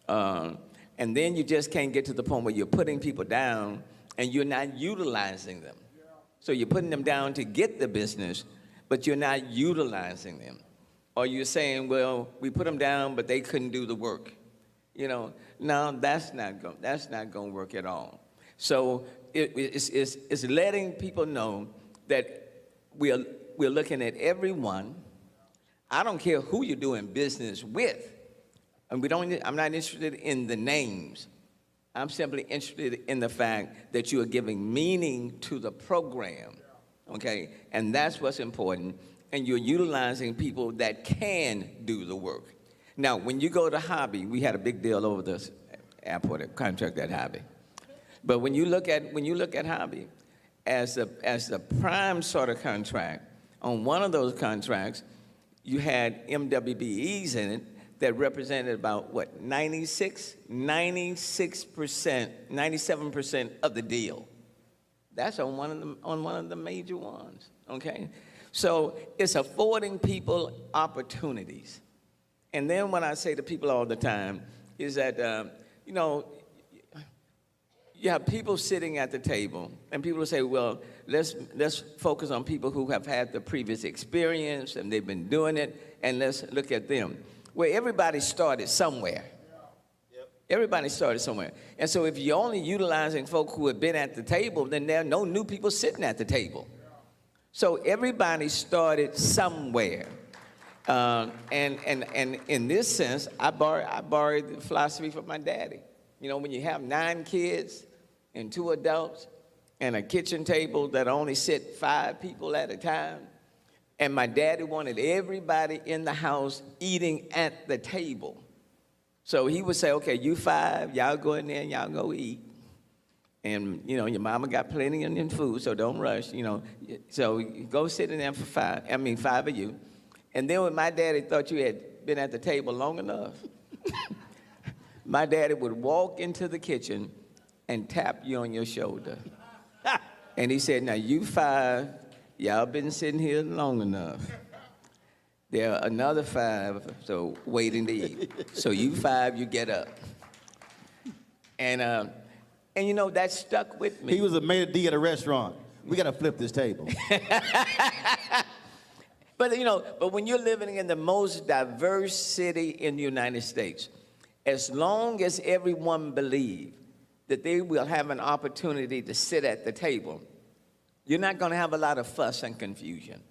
And then you just can't get to the point where you're putting people down and you're not utilizing them. So you're putting them down to get the business, but you're not utilizing them. Or you're saying, well, we put them down, but they couldn't do the work. You know, no, that's not going to work at all. So it's letting people know that we're looking at everyone. I don't care who you're doing business with. And I'm not interested in the names. I'm simply interested in the fact that you are giving meaning to the program, okay? And that's what's important. And you're utilizing people that can do the work. Now, when you go to Hobby, we had a big deal over this airport, a contract at Hobby. But when you look at Hobby, as a prime sort of contract, on one of those contracts, you had MWBEs in it that represented about, what, 97% of the deal. That's on one of the major ones, okay? So it's affording people opportunities. And then what I say to people all the time is that, you know, you have people sitting at the table, and people say, well, let's focus on people who have had the previous experience, and they've been doing it, and let's look at them. Well, everybody started somewhere. Everybody started somewhere. And so if you're only utilizing folk who have been at the table, then there are no new people sitting at the table. So everybody started somewhere. And in this sense, I borrowed the philosophy from my daddy. You know, when you have 9 kids and 2 adults and a kitchen table that only sit 5 people at a time, and my daddy wanted everybody in the house eating at the table. So he would say, okay, you 5, y'all go in there and y'all go eat. And, you know, your mama got plenty of food, so don't rush, you know. So go sit in there for 5 of you. And then when my daddy thought you had been at the table long enough, my daddy would walk into the kitchen and tap you on your shoulder. And he said, now you 5, y'all been sitting here long enough. There are another 5, so waiting to eat. So you 5, you get up. And you know, that stuck with me. He was a maitre d' at a restaurant. We got to flip this table. But, you know, but when you're living in the most diverse city in the United States, as long as everyone believes that they will have an opportunity to sit at the table, You're not going to have a lot of fuss and confusion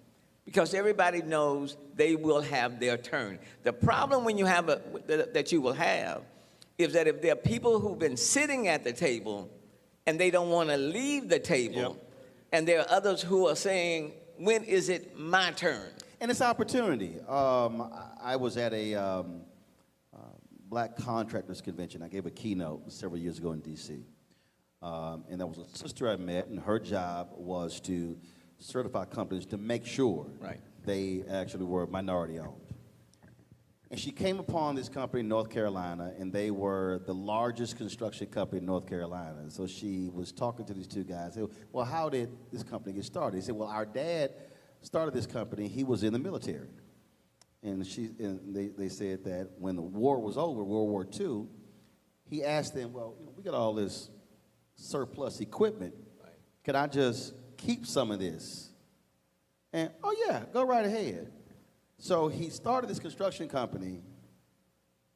because everybody knows they will have their turn. The problem when you have that you will have is that if there are people who've been sitting at the table and they don't want to leave the table, and there are others who are saying, when is it my turn? And it's opportunity. I was at a Black Contractors Convention. I gave a keynote several years ago in D.C. And there was a sister I met, and her job was to certify companies to make sure they actually were minority-owned. And she came upon this company in North Carolina, and they were the largest construction company in North Carolina. And so she was talking to these two guys. They said, well, how did this company get started? He said, well, our dad started this company. He was in the military. And they said that when the war was over, World War II, he asked them, well, we got all this surplus equipment. Can I just keep some of this? And, oh, yeah, go right ahead. So he started this construction company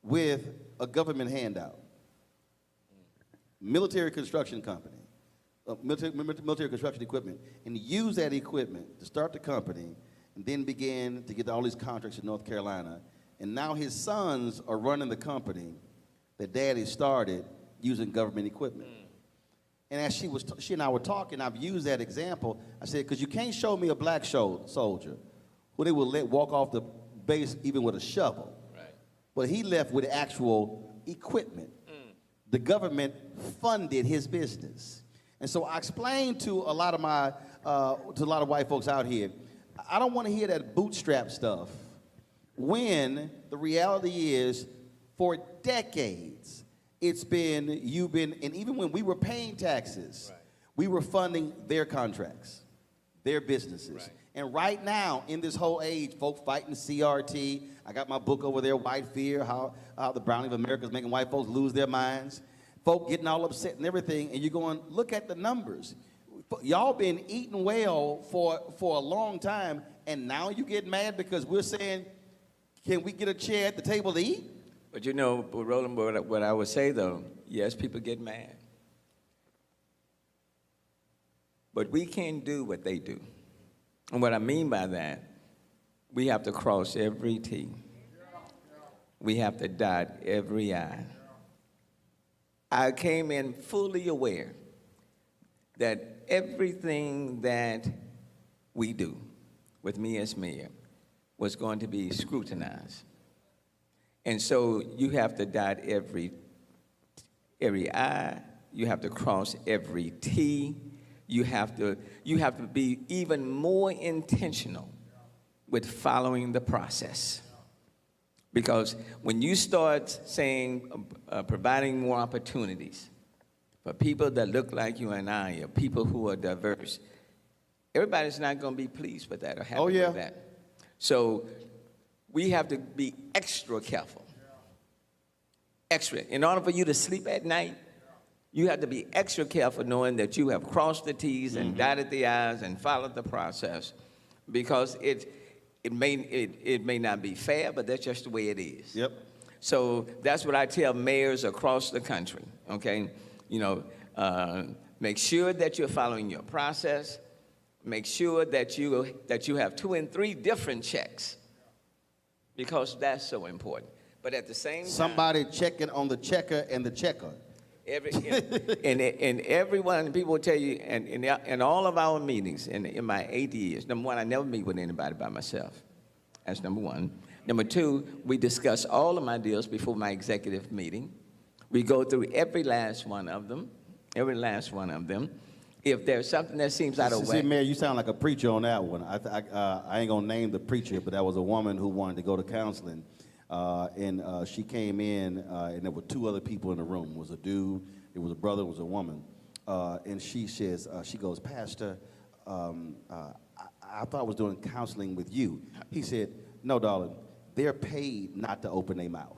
with a government handout. Military construction company, military construction equipment, and he used that equipment to start the company and then began to get all these contracts in North Carolina. And now his sons are running the company that Daddy started using government equipment. And as she and I were talking, I've used that example. I said, because you can't show me a black soldier who they will let walk off the base even with a shovel. Right. But he left with actual equipment. The government funded his business. And so I explained to a lot of white folks out here, I don't want to hear that bootstrap stuff when the reality is for decades, and even when we were paying taxes, we were funding their contracts, their businesses. And right now, in this whole age, folks fighting CRT. I got my book over there, White Fear, how the browning of America is making white folks lose their minds. Folk getting all upset and everything, and you're going, look at the numbers. Y'all been eating well for a long time, and now you get mad because we're saying, can we get a chair at the table to eat? But you know, Roland, what I would say, though, yes, people get mad. But we can't do what they do. And what I mean by that, we have to cross every T. We have to dot every I. I came in fully aware that everything that we do with me as mayor was going to be scrutinized. And so you have to dot every I, you have to cross every T. You have to be even more intentional with following the process. Because when you start saying, providing more opportunities for people that look like you and I, or people who are diverse, everybody's not going to be pleased with that or happy with that. So we have to be extra careful. Extra. In order for you to sleep at night, you have to be extra careful knowing that you have crossed the T's and dotted the I's and followed the process, because it may not be fair, but that's just the way it is. Yep. So that's what I tell mayors across the country, okay? You know, make sure that you're following your process. Make sure that you have 2 and 3 different checks, because that's so important. But at the same time, somebody checking on the checker and the checker. And everyone, people will tell you, and in all of our meetings in my 8 years, number one, I never meet with anybody by myself. That's number one. Number two, we discuss all of my deals before my executive meeting. We go through every last one of them. If there's something that seems out of whack. See, Mayor, you sound like a preacher on that one. I ain't gonna name the preacher, but that was a woman who wanted to go to counseling. And she came in, and there were 2 other people in the room. It was a dude, it was a brother, it was a woman. And she says, she goes, Pastor, I thought I was doing counseling with you. He said, no, darling, they're paid not to open their mouth.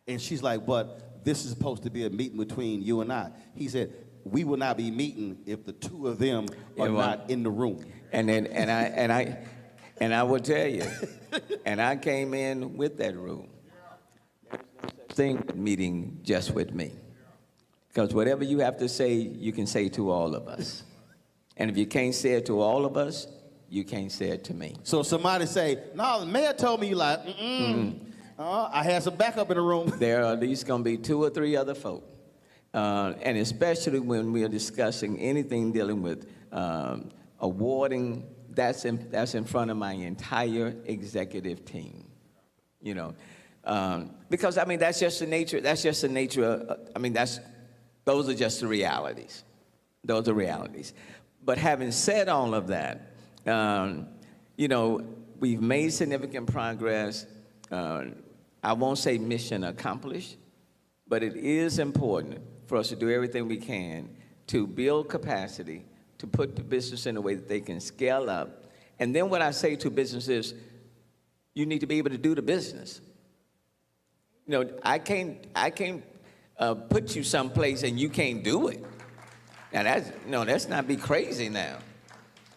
And she's like, but this is supposed to be a meeting between you and I. He said, we will not be meeting if the 2 of them are not in the room. And I will tell you, and I came in with that rule. Thing meeting just with me, Because whatever you have to say, you can say to all of us. And if you can't say it to all of us, you can't say it to me. So somebody say, no, the mayor told me, you like, I had some backup in the room. There are at least going to be 2 or 3 other folk. And especially when we are discussing anything dealing with awarding, that's in front of my entire executive team. You know, because I mean that's just the nature. That's just the nature of. I mean those are just the realities. Those are realities. But having said all of that, you know, we've made significant progress. I won't say mission accomplished, but it is important for us to do everything we can to build capacity, to put the business in a way that they can scale up. And then what I say to businesses, you need to be able to do the business. You know, I can't put you someplace and you can't do it. Now let's not be crazy now.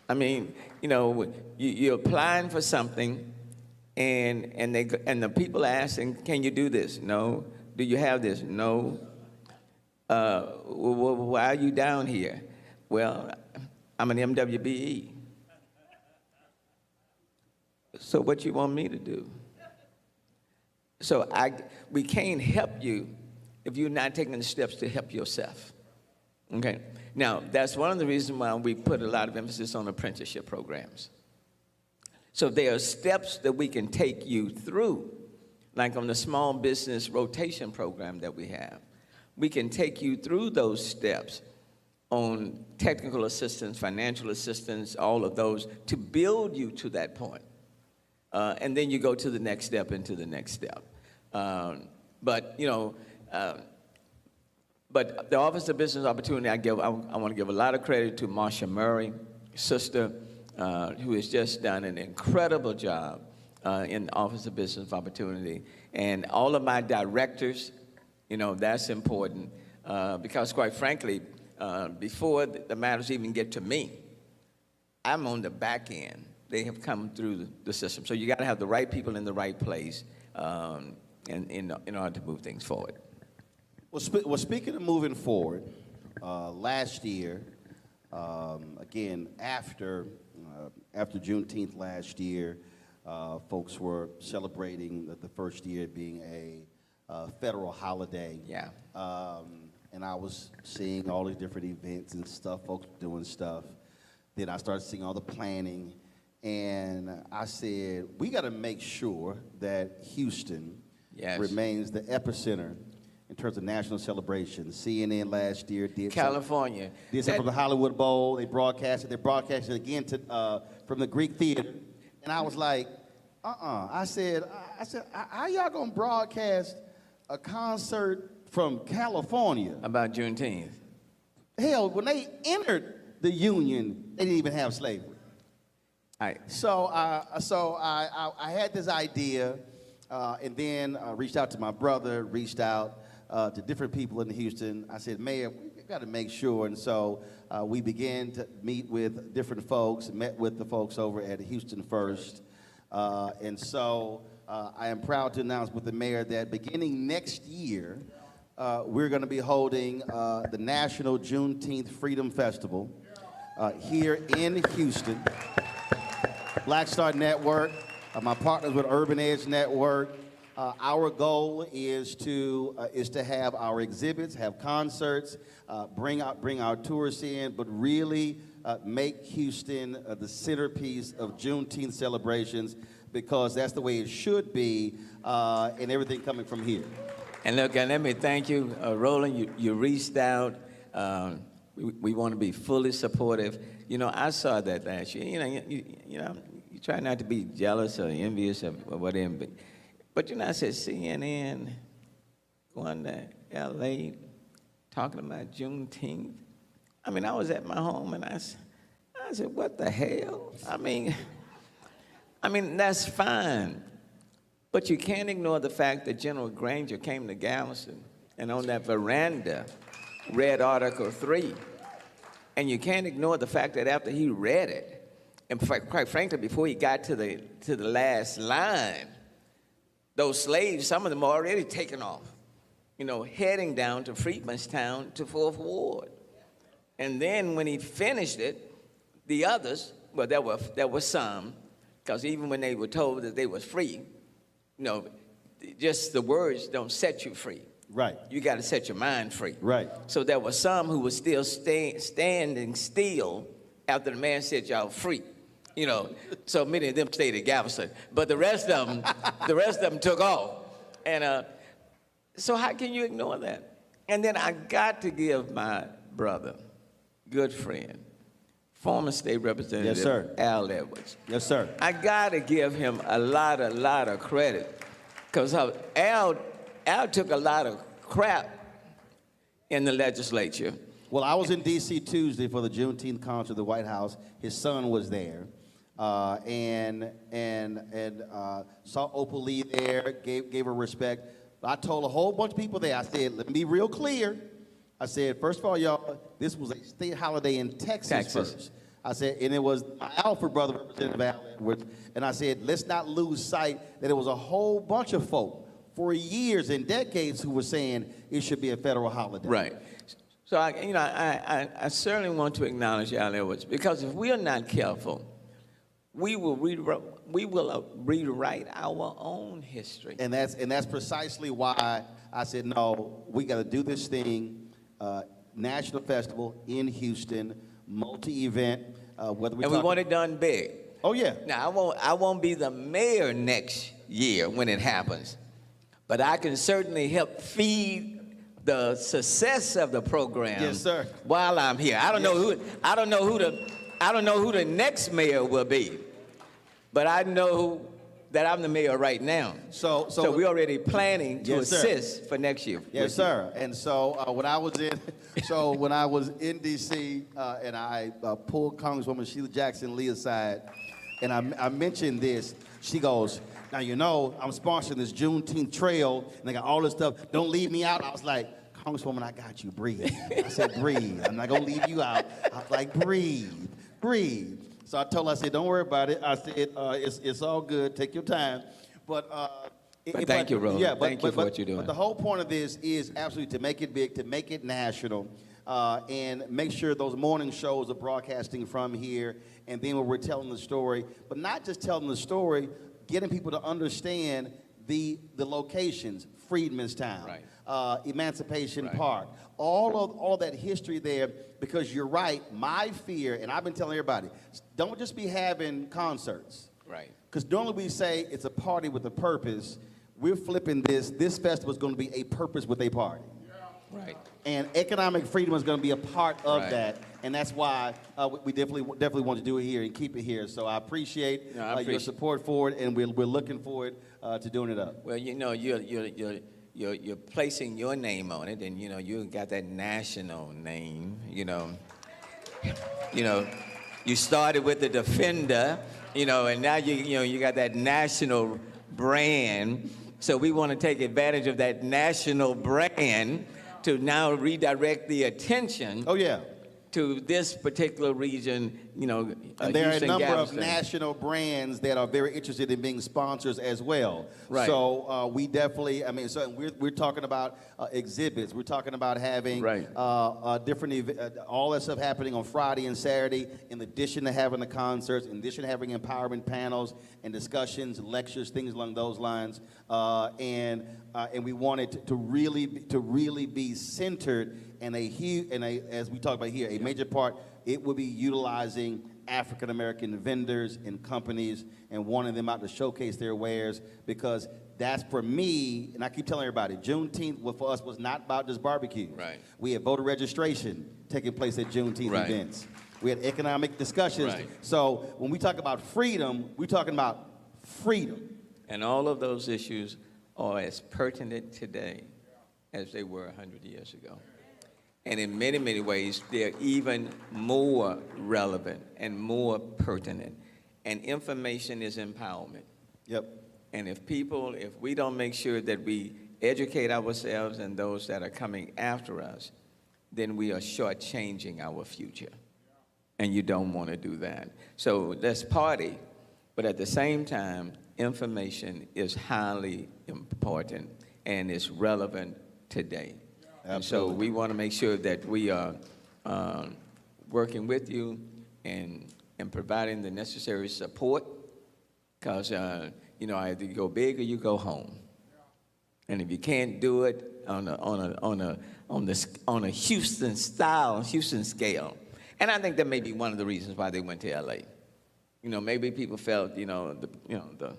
I mean, you know, you're applying for something, and the people are asking, can you do this? No. Do you have this? No. Why are you down here? Well, I'm an MWBE. So what you want me to do? So we can't help you if you're not taking the steps to help yourself. Okay? Now, that's one of the reasons why we put a lot of emphasis on apprenticeship programs. So there are steps that we can take you through, like on the small business rotation program that we have. We can take you through those steps on technical assistance, financial assistance, all of those, to build you to that point. And then you go to the next step and to the next step. But, you know, but the Office of Business Opportunity, I want to give a lot of credit to Marsha Murray, sister, who has just done an incredible job in the Office of Business Opportunity. And all of my directors, you know, that's important because, quite frankly, before the matters even get to me, I'm on the back end. They have come through the system. So you got to have the right people in the right place in order to move things forward. Well, speaking of moving forward, last year, again, after Juneteenth last year, folks were celebrating the first year being a federal holiday. Yeah. And I was seeing all these different events and stuff, folks doing stuff. Then I started seeing all the planning. And I said, we got to make sure that Houston remains the epicenter in terms of national celebration. CNN last year did California. Did something from the Hollywood Bowl. They broadcasted again from the Greek Theater. And I was like, I said, how y'all gonna broadcast a concert from California? About Juneteenth. Hell, when they entered the Union, they didn't even have slavery. So I had this idea, and then reached out to my brother, reached out to different people in Houston. I said, Mayor, we've got to make sure. And so we began to meet with different folks, met with the folks over at Houston First. And so I am proud to announce with the mayor that beginning next year, we're going to be holding the National Juneteenth Freedom Festival here in Houston. Black Star Network, my partners with Urban Edge Network. Our goal is to have our exhibits, have concerts, bring our tourists in, but really make Houston the centerpiece of Juneteenth celebrations, because that's the way it should be, and everything coming from here. And look, and let me thank you, Roland. You reached out. We want to be fully supportive. You know, I saw that last year. You know, you try not to be jealous or envious or whatever. But you know, I said CNN going to L.A. talking about Juneteenth. I mean, I was at my home and I said, what the hell? I mean, that's fine. But you can't ignore the fact that General Granger came to Galveston and on that veranda read Article 3. And you can't ignore the fact that after he read it, and quite frankly, before he got to the last line, those slaves, some of them are already taken off. heading down to Freedmanstown to 4th Ward. And then when he finished it, the others, well, there were some, because even when they were told that they was free, just the words don't set you free. Right. You got to set your mind free. Right. So there were some who were still standing still after the man said y'all free. So many of them stayed at Galveston, but the rest of them took off. And so how can you ignore that? And then I got to give my brother, good friend, former state representative, yes, sir, Al Edwards. Yes, sir. I got to give him a lot of credit, because Al took a lot of crap in the legislature. Well, I was in D.C. Tuesday for the Juneteenth concert at the White House. His son was there, and saw Opal Lee there, gave her respect. I told a whole bunch of people there, I said, let me be real clear. I said, first of all, y'all, this was a state holiday in Texas first. I said, and it was my Alfred brother, Representative Al Edwards, and I said, let's not lose sight that it was a whole bunch of folk for years and decades who were saying it should be a federal holiday. Right. So, I certainly want to acknowledge Al Edwards, because if we are not careful, we will rewrite our own history. And that's precisely why I said, no, we got to do this thing, national festival in Houston, multi-event, whether we want it done big. Oh, yeah. Now, I won't be the mayor next year when it happens, but I can certainly help feed the success of the program. Yes, sir. While I'm here, I don't know who the next mayor will be, but I know that I'm the mayor right now. So we're already planning to assist for next year. Yes, sir. And so when I was in D.C. And I pulled Congresswoman Sheila Jackson Lee aside, and I mentioned this, she goes, now, I'm sponsoring this Juneteenth trail, and they got all this stuff. Don't leave me out. I was like, Congresswoman, I got you. Breathe. I said, breathe. I'm not going to leave you out. I was like, breathe. So I told her, I said, don't worry about it. I said, it's all good. Take your time. But thank you, Roland. Yeah, thank you for what you're doing. But the whole point of this is absolutely to make it big, to make it national, and make sure those morning shows are broadcasting from here, and then when we're telling the story, but not just telling the story, getting people to understand the locations, Freedmanstown, right. Emancipation Park, all of that history there, because you're right, my fear, and I've been telling everybody, don't just be having concerts. Right. Because normally we say it's a party with a purpose. We're flipping this. This festival is going to be a purpose with a party. Right. And economic freedom is going to be a part of that, and that's why we definitely want to do it here and keep it here. So I appreciate your support for it, and we're looking forward to doing it up. Well, you're placing your name on it, and you got that national name. You started with the Defender, and now you got that national brand. So we want to take advantage of that national brand to now redirect the attention to this particular region, and there are a number of national brands that are very interested in being sponsors as well. Right. So we definitely, we're talking about exhibits. We're talking about having different all that stuff happening on Friday and Saturday, in addition to having the concerts, in addition to having empowerment panels and discussions, lectures, things along those lines. And we want it to really be centered in as we talk about here, a major part. It will be utilizing African American vendors and companies and wanting them out to showcase their wares, because that's, for me, and I keep telling everybody, Juneteenth for us was not about just barbecue. Right. We had voter registration taking place at Juneteenth events. We had economic discussions. Right. So when we talk about freedom, we're talking about freedom. And all of those issues are as pertinent today as they were 100 years ago. And in many, many ways, they're even more relevant and more pertinent. And information is empowerment. Yep. And if we don't make sure that we educate ourselves and those that are coming after us, then we are shortchanging our future. And you don't want to do that. So let's party, but at the same time, information is highly important and is relevant today. And so we want to make sure that we are working with you and providing the necessary support, because you know, either you go big or you go home. And if you can't do it on a Houston scale, and I think that may be one of the reasons why they went to L.A. You know, maybe people felt, the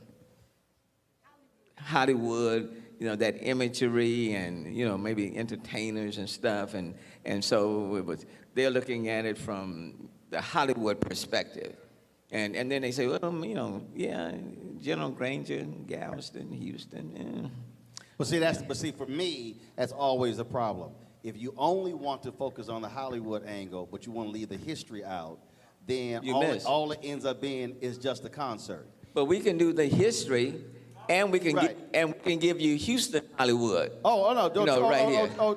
Hollywood, that imagery, and maybe entertainers and stuff, and so they're looking at it from the Hollywood perspective, and then they say, well, yeah, General Granger, Galveston, Houston. Yeah. But see, for me, that's always a problem. If you only want to focus on the Hollywood angle, but you want to leave the history out, then all it ends up being is just a concert. But we can do the history, and we can give you Houston Hollywood. Oh no! Right here.